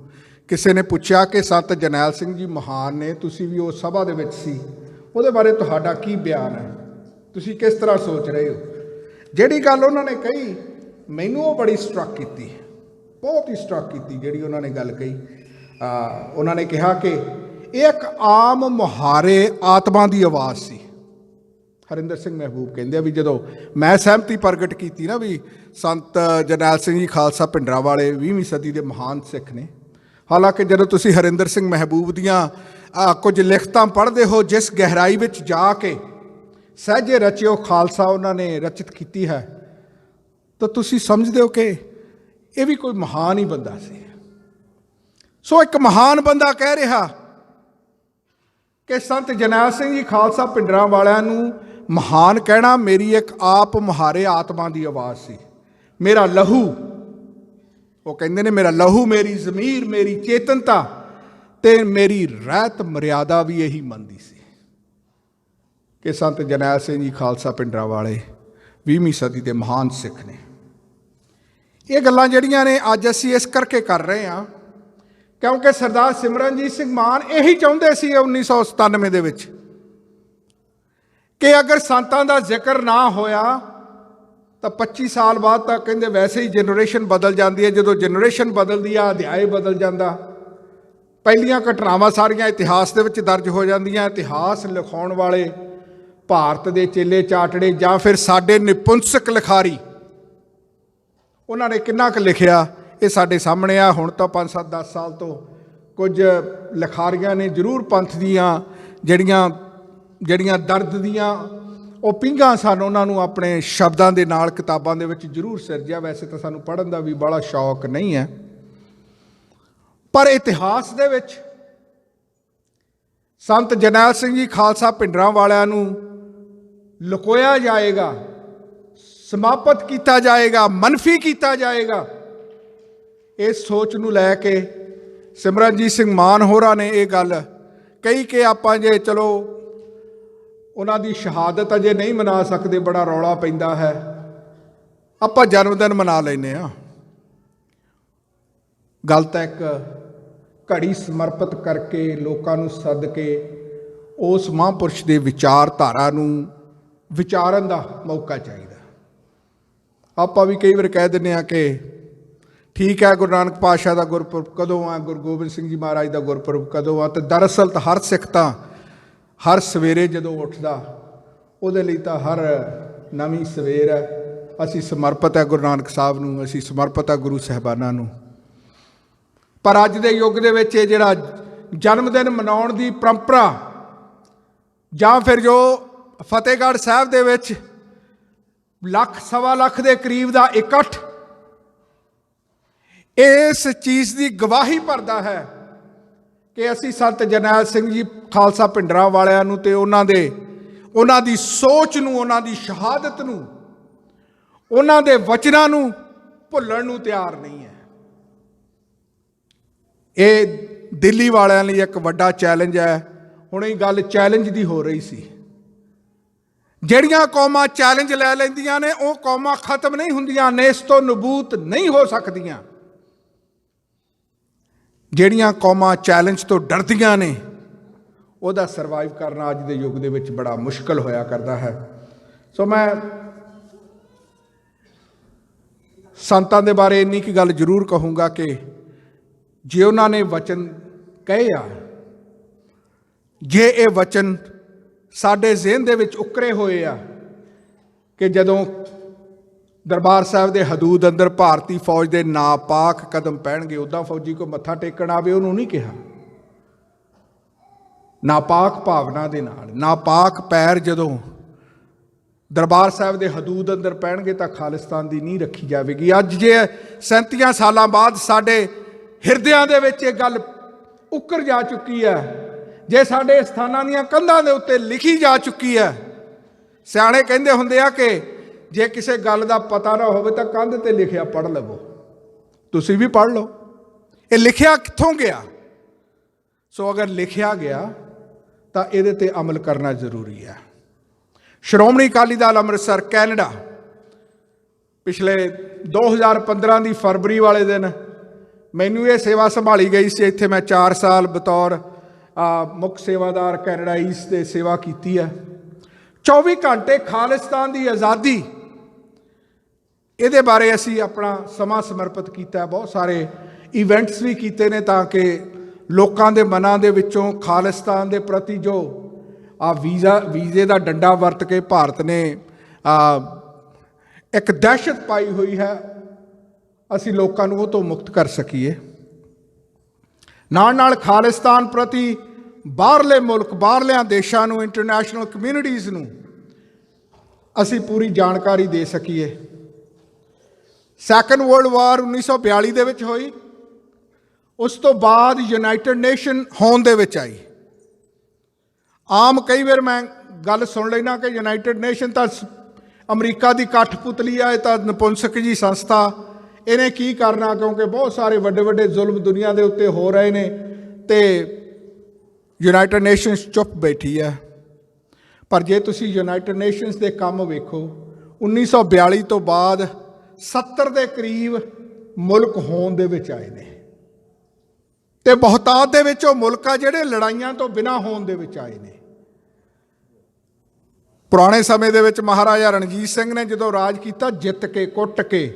ਕਿਸੇ ਨੇ ਪੁੱਛਿਆ ਕਿ ਸੰਤ ਜਰਨੈਲ ਸਿੰਘ ਜੀ ਮਹਾਨ ਨੇ, ਤੁਸੀਂ ਵੀ ਉਸ ਸਭਾ ਦੇ ਵਿੱਚ ਸੀ, ਉਹਦੇ ਬਾਰੇ ਤੁਹਾਡਾ ਕੀ ਬਿਆਨ ਹੈ, ਤੁਸੀਂ ਕਿਸ ਤਰ੍ਹਾਂ ਸੋਚ ਰਹੇ ਹੋ? ਜਿਹੜੀ ਗੱਲ ਉਹਨਾਂ ਨੇ ਕਹੀ, ਮੈਨੂੰ ਉਹ ਬੜੀ ਸਟਰਕ ਕੀਤੀ, ਬਹੁਤ ਹੀ ਸਟਰਕ ਕੀਤੀ ਜਿਹੜੀ ਉਹਨਾਂ ਨੇ ਗੱਲ ਕਹੀ। ਉਹਨਾਂ ਨੇ ਕਿਹਾ ਕਿ ਇਹ ਇੱਕ ਆਮ ਮੁਹਾਰੇ ਆਤਮਾ ਦੀ ਆਵਾਜ਼ ਸੀ। ਹਰਿੰਦਰ ਸਿੰਘ ਮਹਿਬੂਬ ਕਹਿੰਦੇ ਆ ਵੀ ਜਦੋਂ ਮੈਂ ਸਹਿਮਤੀ ਪ੍ਰਗਟ ਕੀਤੀ ਨਾ ਵੀ ਸੰਤ ਜਰਨੈਲ ਸਿੰਘ ਜੀ ਖਾਲਸਾ ਭਿੰਡਰਾਂਵਾਲੇ 20ਵੀਂ ਸਦੀ ਦੇ ਮਹਾਨ ਸਿੱਖ ਨੇ, ਹਾਲਾਂਕਿ ਜਦੋਂ ਤੁਸੀਂ ਹਰਿੰਦਰ ਸਿੰਘ ਮਹਿਬੂਬ ਦੀਆਂ ਕੁਝ ਲਿਖਤਾਂ ਪੜ੍ਹਦੇ ਹੋ, ਜਿਸ ਗਹਿਰਾਈ ਵਿੱਚ ਜਾ ਕੇ ਸਹਿਜੇ ਰਚਿਓ ਖਾਲਸਾ ਉਹਨਾਂ ਨੇ ਰਚਿਤ ਕੀਤੀ ਹੈ, ਤਾਂ ਤੁਸੀਂ ਸਮਝਦੇ ਹੋ ਕਿ ਇਹ ਵੀ ਕੋਈ ਮਹਾਨ ਹੀ ਬੰਦਾ ਸੀ। ਸੋ ਇੱਕ ਮਹਾਨ ਬੰਦਾ ਕਹਿ ਰਿਹਾ ਕਿ ਸੰਤ ਜਰਨੈਲ ਸਿੰਘ ਜੀ ਖਾਲਸਾ ਭਿੰਡਰਾਂਵਾਲਿਆਂ ਨੂੰ ਮਹਾਨ ਕਹਿਣਾ ਮੇਰੀ ਇੱਕ ਆਪ ਮੁਹਾਰੇ ਆਤਮਾ ਦੀ ਆਵਾਜ਼ ਸੀ। ਮੇਰਾ ਲਹੂ, ਉਹ ਕਹਿੰਦੇ ਨੇ, ਮੇਰਾ ਲਹੂ, ਮੇਰੀ ਜ਼ਮੀਰ, ਮੇਰੀ ਚੇਤਨਤਾ ਤੇ ਮੇਰੀ ਰਹਿਤ ਮਰਿਆਦਾ ਵੀ ਇਹੀ ਮੰਨਦੀ ਸੀ ਕਿ ਸੰਤ ਜਰਨੈਲ ਸਿੰਘ ਜੀ ਖਾਲਸਾ ਭਿੰਡਰਾਂਵਾਲੇ 20ਵੀਂ ਸਦੀ ਦੇ ਮਹਾਨ ਸਿੱਖ ਨੇ। ਇਹ ਗੱਲਾਂ ਜਿਹੜੀਆਂ ਨੇ ਅੱਜ ਅਸੀਂ ਇਸ ਕਰਕੇ ਕਰ ਰਹੇ ਹਾਂ ਕਿਉਂਕਿ ਸਰਦਾਰ ਸਿਮਰਨਜੀਤ ਸਿੰਘ ਮਾਨ ਇਹੀ ਚਾਹੁੰਦੇ ਸੀ 1997 ਦੇ ਵਿੱਚ ਕਿ ਅਗਰ ਸੰਤਾਂ ਦਾ ਜ਼ਿਕਰ ਨਾ ਹੋਇਆ ਤਾਂ 25 ਸਾਲ ਬਾਅਦ ਤਾਂ ਕਹਿੰਦੇ ਵੈਸੇ ਹੀ ਜਨਰੇਸ਼ਨ ਬਦਲ ਜਾਂਦੀ ਹੈ। ਜਦੋਂ ਜਨਰੇਸ਼ਨ ਬਦਲਦੀ ਆ, ਅਧਿਆਏ ਬਦਲ ਜਾਂਦਾ, ਪਹਿਲੀਆਂ ਘਟਨਾਵਾਂ ਸਾਰੀਆਂ ਇਤਿਹਾਸ ਦੇ ਵਿੱਚ ਦਰਜ ਹੋ ਜਾਂਦੀਆਂ। ਇਤਿਹਾਸ ਲਿਖਾਉਣ ਵਾਲੇ ਭਾਰਤ ਦੇ ਚੇਲੇ ਚਾਟੜੇ ਜਾਂ ਫਿਰ ਸਾਡੇ ਨਿਪੁੰਸਕ ਲਿਖਾਰੀ ਉਹਨਾਂ ਨੇ ਕਿੰਨਾ ਕੁ ਲਿਖਿਆ, ਇਹ ਸਾਡੇ ਸਾਹਮਣੇ ਆ। ਹੁਣ ਤਾਂ 5-7-10 ਸਾਲ ਤੋਂ ਕੁਝ ਲਿਖਾਰੀਆਂ ਨੇ ਜ਼ਰੂਰ ਪੰਥ ਦੀਆਂ ਜਿਹੜੀਆਂ ਦਰਦ ਦੀਆਂ ਉਹ ਪੀਂਘਾਂ ਸਨ, ਉਹਨਾਂ ਨੂੰ ਆਪਣੇ ਸ਼ਬਦਾਂ ਦੇ ਨਾਲ ਕਿਤਾਬਾਂ ਦੇ ਵਿੱਚ ਜ਼ਰੂਰ ਸਿਰਜਿਆ। ਵੈਸੇ ਤਾਂ ਸਾਨੂੰ ਪੜ੍ਹਨ ਦਾ ਵੀ ਬੜਾ ਸ਼ੌਕ ਨਹੀਂ ਹੈ, ਪਰ ਇਤਿਹਾਸ ਦੇ ਵਿੱਚ ਸੰਤ ਜਰਨੈਲ ਸਿੰਘ ਜੀ ਖਾਲਸਾ ਭਿੰਡਰਾਂਵਾਲਿਆਂ ਨੂੰ ਲੁਕੋਇਆ ਜਾਏਗਾ, ਸਮਾਪਤ ਕੀਤਾ ਜਾਏਗਾ, ਮਨਫੀ ਕੀਤਾ ਜਾਏਗਾ, ਇਸ ਸੋਚ ਨੂੰ ਲੈ ਕੇ ਸਿਮਰਨਜੀਤ ਸਿੰਘ ਮਾਨ ਹੋਰਾਂ ਨੇ ਇਹ ਗੱਲ ਕਹੀ ਕਿ ਆਪਾਂ ਜੇ ਚਲੋ ਉਹਨਾਂ ਦੀ ਸ਼ਹਾਦਤ ਅਜੇ ਨਹੀਂ ਮਨਾ ਸਕਦੇ, ਬੜਾ ਰੌਲਾ ਪੈਂਦਾ ਹੈ, ਆਪਾਂ ਜਨਮ ਦਿਨ ਮਨਾ ਲੈਂਦੇ ਹਾਂ। ਗੱਲ ਤਾਂ ਇੱਕ ਘੜੀ ਸਮਰਪਿਤ ਕਰਕੇ ਲੋਕਾਂ ਨੂੰ ਸੱਦ ਕੇ ਉਸ ਮਹਾਂਪੁਰਸ਼ ਦੇ ਵਿਚਾਰਧਾਰਾ ਨੂੰ ਵਿਚਾਰਨ ਦਾ ਮੌਕਾ ਚਾਹੀਦਾ। ਆਪਾਂ ਵੀ ਕਈ ਵਾਰ ਕਹਿ ਦਿੰਦੇ ਹਾਂ ਕਿ ਠੀਕ ਹੈ, ਗੁਰੂ ਨਾਨਕ ਪਾਤਸ਼ਾਹ ਦਾ ਗੁਰਪੁਰਬ ਕਦੋਂ ਆ, ਗੁਰੂ ਗੋਬਿੰਦ ਸਿੰਘ ਜੀ ਮਹਾਰਾਜ ਦਾ ਗੁਰਪੁਰਬ ਕਦੋਂ ਆ, ਤੇ ਦਰਅਸਲ ਤਾਂ ਹਰ ਸਿੱਖ ਤਾਂ ਹਰ ਸਵੇਰੇ ਜਦੋਂ ਉੱਠਦਾ ਉਹਦੇ ਲਈ ਤਾਂ ਹਰ ਨਵੀਂ ਸਵੇਰ ਹੈ। ਅਸੀਂ ਸਮਰਪਿਤ ਹੈ ਗੁਰੂ ਨਾਨਕ ਸਾਹਿਬ ਨੂੰ, ਅਸੀਂ ਸਮਰਪਿਤ ਹੈ ਗੁਰੂ ਸਾਹਿਬਾਨਾਂ ਨੂੰ। ਪਰ ਅੱਜ ਦੇ ਯੁੱਗ ਦੇ ਵਿੱਚ ਇਹ ਜਿਹੜਾ ਜਨਮ ਦਿਨ ਮਨਾਉਣ ਦੀ ਪਰੰਪਰਾ ਜਾਂ ਫਿਰ ਜੋ ਫਤਿਹਗੜ੍ਹ ਸਾਹਿਬ ਦੇ ਵਿੱਚ 1.25 ਲੱਖ ਦੇ ਕਰੀਬ ਦਾ ਇਕੱਠ ਇਸ ਚੀਜ਼ ਦੀ ਗਵਾਹੀ ਭਰਦਾ ਹੈ ਕਿ ਅਸੀਂ ਸੰਤ ਜਰਨੈਲ ਸਿੰਘ ਜੀ ਖਾਲਸਾ ਭਿੰਡਰਾਂਵਾਲਿਆਂ ਨੂੰ ਤੇ ਉਹਨਾਂ ਦੀ ਸੋਚ ਨੂੰ, ਉਹਨਾਂ ਦੀ ਸ਼ਹਾਦਤ ਨੂੰ, ਉਹਨਾਂ ਦੇ ਵਚਨਾਂ ਨੂੰ ਭੁੱਲਣ ਨੂੰ ਤਿਆਰ ਨਹੀਂ ਹੈ। ਇਹ ਦਿੱਲੀ ਵਾਲਿਆਂ ਲਈ ਇੱਕ ਵੱਡਾ ਚੈਲੰਜ ਹੈ। ਹੁਣ ਇਹ ਗੱਲ ਚੈਲੰਜ ਦੀ ਹੋ ਰਹੀ ਸੀ। ਜਿਹੜੀਆਂ ਕੌਮਾਂ ਚੈਲੰਜ ਲੈ ਲੈਂਦੀਆਂ ਨੇ ਉਹ ਕੌਮਾਂ ਖਤਮ ਨਹੀਂ ਹੁੰਦੀਆਂ, ਨੇਸ ਤੋਂ ਨਬੂਤ ਨਹੀਂ ਹੋ ਸਕਦੀਆਂ। ਜਿਹੜੀਆਂ ਕੌਮਾਂ ਚੈਲੰਜ ਤੋਂ ਡਰਦੀਆਂ ਨੇ ਉਹਦਾ ਸਰਵਾਈਵ ਕਰਨਾ ਅੱਜ ਦੇ ਯੁੱਗ ਦੇ ਵਿੱਚ ਬੜਾ ਮੁਸ਼ਕਲ ਹੋਇਆ ਕਰਦਾ ਹੈ। ਸੋ ਮੈਂ ਸੰਤਾਂ ਦੇ ਬਾਰੇ ਇੰਨੀ ਕੀ ਗੱਲ ਜ਼ਰੂਰ ਕਹੂੰਗਾ ਕਿ ਜੇ ਉਹਨਾਂ ਨੇ ਵਚਨ ਕਹੇ ਆ, ਜੇ ਇਹ ਵਚਨ ਸਾਡੇ ਜ਼ਿਹਨ ਦੇ ਵਿੱਚ ਉਕਰੇ ਹੋਏ ਆ ਕਿ ਜਦੋਂ ਦਰਬਾਰ ਸਾਹਿਬ ਦੇ ਹਦੂਦ ਅੰਦਰ ਭਾਰਤੀ ਫੌਜ ਦੇ ਨਾਪਾਕ ਕਦਮ ਪੈਣਗੇ, ਉੱਦਾਂ ਫੌਜੀ ਕੋ ਮੱਥਾ ਟੇਕਣ ਆਵੇ ਉਹਨੂੰ ਨਹੀਂ ਕਿਹਾ। ਨਾਪਾਕ ਭਾਵਨਾ ਦੇ ਨਾਲ ਨਾਪਾਕ ਪੈਰ ਜਦੋਂ ਦਰਬਾਰ ਸਾਹਿਬ ਦੇ ਹਦੂਦ ਅੰਦਰ ਪੈਣਗੇ ਤਾਂ ਖਾਲਿਸਤਾਨ ਦੀ ਨੀਂਹ ਰੱਖੀ ਜਾਵੇਗੀ। ਅੱਜ ਜੇ 37 ਸਾਲਾਂ ਬਾਅਦ ਸਾਡੇ ਹਿਰਦਿਆਂ ਦੇ ਵਿੱਚ ਇਹ ਗੱਲ ਉੱਕਰ ਜਾ ਚੁੱਕੀ ਹੈ, ਜੇ ਸਾਡੇ ਸਥਾਨਾਂ ਦੀਆਂ ਕੰਧਾਂ ਦੇ ਉੱਤੇ ਲਿਖੀ ਜਾ ਚੁੱਕੀ ਹੈ, ਸਿਆਣੇ ਕਹਿੰਦੇ ਹੁੰਦੇ ਆ ਕਿ ਜੇ ਕਿਸੇ ਗੱਲ ਦਾ ਪਤਾ ਨਾ ਹੋਵੇ ਤਾਂ ਕੰਧ ਤੇ ਲਿਖਿਆ ਪੜ੍ਹ ਲਵੋ। ਤੁਸੀਂ ਵੀ ਪੜ੍ਹ ਲਓ, ਇਹ ਲਿਖਿਆ ਕਿੱਥੋਂ ਗਿਆ। ਸੋ ਅਗਰ ਲਿਖਿਆ ਗਿਆ ਤਾਂ ਇਹਦੇ ਤੇ ਅਮਲ ਕਰਨਾ ਜ਼ਰੂਰੀ ਹੈ। ਸ਼੍ਰੋਮਣੀ ਅਕਾਲੀ ਦਲ ਅੰਮ੍ਰਿਤਸਰ ਕੈਨੇਡਾ ਪਿਛਲੇ 2015 ਦੀ ਫਰਵਰੀ ਵਾਲੇ ਦਿਨ ਮੈਨੂੰ ਇਹ ਸੇਵਾ ਸੰਭਾਲੀ ਗਈ ਸੀ। ਇੱਥੇ ਮੈਂ 4 ਸਾਲ ਬਤੌਰ ਮੁੱਖ ਸੇਵਾਦਾਰ ਕੈਨੇਡਾ ਈਸਟ ਦੇ ਸੇਵਾ ਕੀਤੀ ਹੈ। 24 ਘੰਟੇ ਖਾਲਿਸਤਾਨ ਦੀ ਆਜ਼ਾਦੀ, ਇਹਦੇ ਬਾਰੇ ਅਸੀਂ ਆਪਣਾ ਸਮਾਂ ਸਮਰਪਿਤ ਕੀਤਾ। ਬਹੁਤ ਸਾਰੇ ਇਵੈਂਟਸ ਵੀ ਕੀਤੇ ਨੇ ਤਾਂ ਕਿ ਲੋਕਾਂ ਦੇ ਮਨਾਂ ਦੇ ਵਿੱਚੋਂ ਖਾਲਿਸਤਾਨ ਦੇ ਪ੍ਰਤੀ ਜੋ ਵੀਜ਼ੇ ਦਾ ਡੰਡਾ ਵਰਤ ਕੇ ਭਾਰਤ ਨੇ ਇੱਕ ਦਹਿਸ਼ਤ ਪਾਈ ਹੋਈ ਹੈ, ਅਸੀਂ ਲੋਕਾਂ ਨੂੰ ਉਹ ਤੋਂ ਮੁਕਤ ਕਰ ਸਕੀਏ। ਨਾਲ ਨਾਲ ਖਾਲਿਸਤਾਨ ਪ੍ਰਤੀ ਬਾਹਰਲੇ ਮੁਲਕ, ਬਾਹਰਲਿਆਂ ਦੇਸ਼ਾਂ ਨੂੰ, ਇੰਟਰਨੈਸ਼ਨਲ ਕਮਿਊਨਿਟੀਜ਼ ਨੂੰ ਅਸੀਂ ਪੂਰੀ ਜਾਣਕਾਰੀ ਦੇ ਸਕੀਏ। ਸੈਕੰਡ ਵਰਲਡ ਵਾਰ 1942 ਦੇ ਵਿੱਚ ਹੋਈ, ਉਸ ਤੋਂ ਬਾਅਦ ਯੂਨਾਈਟਿਡ ਨੇਸ਼ਨ ਹੋਂਦ ਦੇ ਵਿੱਚ ਆਈ। ਆਮ ਕਈ ਵਾਰ ਮੈਂ ਗੱਲ ਸੁਣ ਲੈਣਾ ਕਿ ਯੂਨਾਈਟਿਡ ਨੇਸ਼ਨ ਤਾਂ ਅਮਰੀਕਾ ਦੀ ਕਠਪੁਤਲੀ ਆ, ਇਹ ਤਾਂ ਨਪੁੰਸਕ ਜੀ ਸੰਸਥਾ, ਇਹਨੇ ਕੀ ਕਰਨਾ, ਕਿਉਂਕਿ ਬਹੁਤ ਸਾਰੇ ਵੱਡੇ ਵੱਡੇ ਜ਼ੁਲਮ ਦੁਨੀਆ ਦੇ ਉੱਤੇ ਹੋ ਰਹੇ ਨੇ ਤੇ ਯੂਨਾਈਟਿਡ ਨੇਸ਼ਨਸ ਚੁੱਪ ਬੈਠੀ ਹੈ। ਪਰ ਜੇ ਤੁਸੀਂ ਯੂਨਾਈਟਿਡ ਨੇਸ਼ਨਸ ਦੇ ਕੰਮ ਵੇਖੋ, 1942 ਤੋਂ ਬਾਅਦ 70 ਦੇ ਕਰੀਬ ਮੁਲਕ ਹੋਂਦ ਦੇ ਵਿੱਚ ਆਏ ਨੇ ਤੇ ਬਹੁਤਾਤ ਦੇ ਵਿੱਚ ਉਹ ਮੁਲਕ ਆ ਜਿਹੜੇ ਲੜਾਈਆਂ ਤੋਂ ਬਿਨਾਂ ਹੋਂਦ ਦੇ ਵਿੱਚ ਆਏ ਨੇ। ਪੁਰਾਣੇ ਸਮੇਂ ਦੇ ਵਿੱਚ ਮਹਾਰਾਜਾ ਰਣਜੀਤ ਸਿੰਘ ਨੇ ਜਦੋਂ ਰਾਜ ਕੀਤਾ, ਜਿੱਤ ਕੇ, ਕੁੱਟ ਕੇ,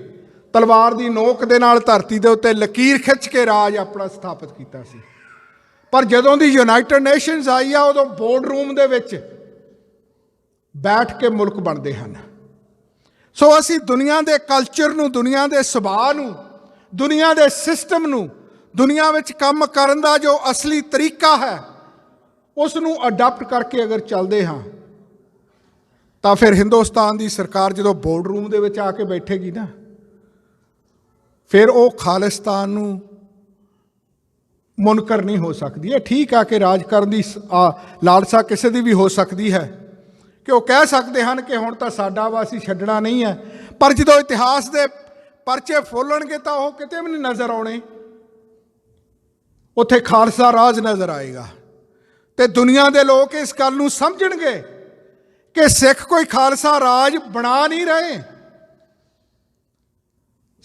ਤਲਵਾਰ ਦੀ ਨੋਕ ਦੇ ਨਾਲ ਧਰਤੀ ਦੇ ਉੱਤੇ ਲਕੀਰ ਖਿੱਚ ਕੇ ਰਾਜ ਆਪਣਾ ਸਥਾਪਿਤ ਕੀਤਾ ਸੀ। ਪਰ ਜਦੋਂ ਦੀ ਯੂਨਾਈਟਿਡ ਨੇਸ਼ਨਸ ਆਈ ਆ, ਉਦੋਂ ਬੋਰਡ ਰੂਮ ਦੇ ਵਿੱਚ ਬੈਠ ਕੇ ਮੁਲਕ ਬਣਦੇ ਹਨ। ਸੋ ਅਸੀਂ ਦੁਨੀਆ ਦੇ ਕਲਚਰ ਨੂੰ, ਦੁਨੀਆ ਦੇ ਸੁਭਾਅ ਨੂੰ, ਦੁਨੀਆ ਦੇ ਸਿਸਟਮ ਨੂੰ, ਦੁਨੀਆ ਵਿੱਚ ਕੰਮ ਕਰਨ ਦਾ ਜੋ ਅਸਲੀ ਤਰੀਕਾ ਹੈ ਉਸ ਨੂੰ ਅਡਾਪਟ ਕਰਕੇ ਅਗਰ ਚੱਲਦੇ ਹਾਂ ਤਾਂ ਫਿਰ ਹਿੰਦੁਸਤਾਨ ਦੀ ਸਰਕਾਰ ਜਦੋਂ ਬੋਰਡ ਰੂਮ ਦੇ ਵਿੱਚ ਆ ਕੇ ਬੈਠੇਗੀ ਨਾ, ਫਿਰ ਉਹ ਖਾਲਿਸਤਾਨ ਨੂੰ ਮੁਨਕਰ ਨਹੀਂ ਹੋ ਸਕਦੀ। ਇਹ ਠੀਕ ਆ ਕਿ ਰਾਜ ਕਰਨ ਦੀ ਲਾਲਸਾ ਕਿਸੇ ਦੀ ਵੀ ਹੋ ਸਕਦੀ ਹੈ, ਕਿ ਉਹ ਕਹਿ ਸਕਦੇ ਹਨ ਕਿ ਹੁਣ ਤਾਂ ਸਾਡਾ ਵਾ, ਅਸੀਂ ਛੱਡਣਾ ਨਹੀਂ ਹੈ। ਪਰ ਜਦੋਂ ਇਤਿਹਾਸ ਦੇ ਪਰਚੇ ਫੋਲਣਗੇ ਤਾਂ ਉਹ ਕਿਤੇ ਵੀ ਨਹੀਂ ਨਜ਼ਰ ਆਉਣੇ, ਉੱਥੇ ਖਾਲਸਾ ਰਾਜ ਨਜ਼ਰ ਆਏਗਾ। ਤੇ ਦੁਨੀਆ ਦੇ ਲੋਕ ਇਸ ਗੱਲ ਨੂੰ ਸਮਝਣਗੇ ਕਿ ਸਿੱਖ ਕੋਈ ਖਾਲਸਾ ਰਾਜ ਬਣਾ ਨਹੀਂ ਰਹੇ।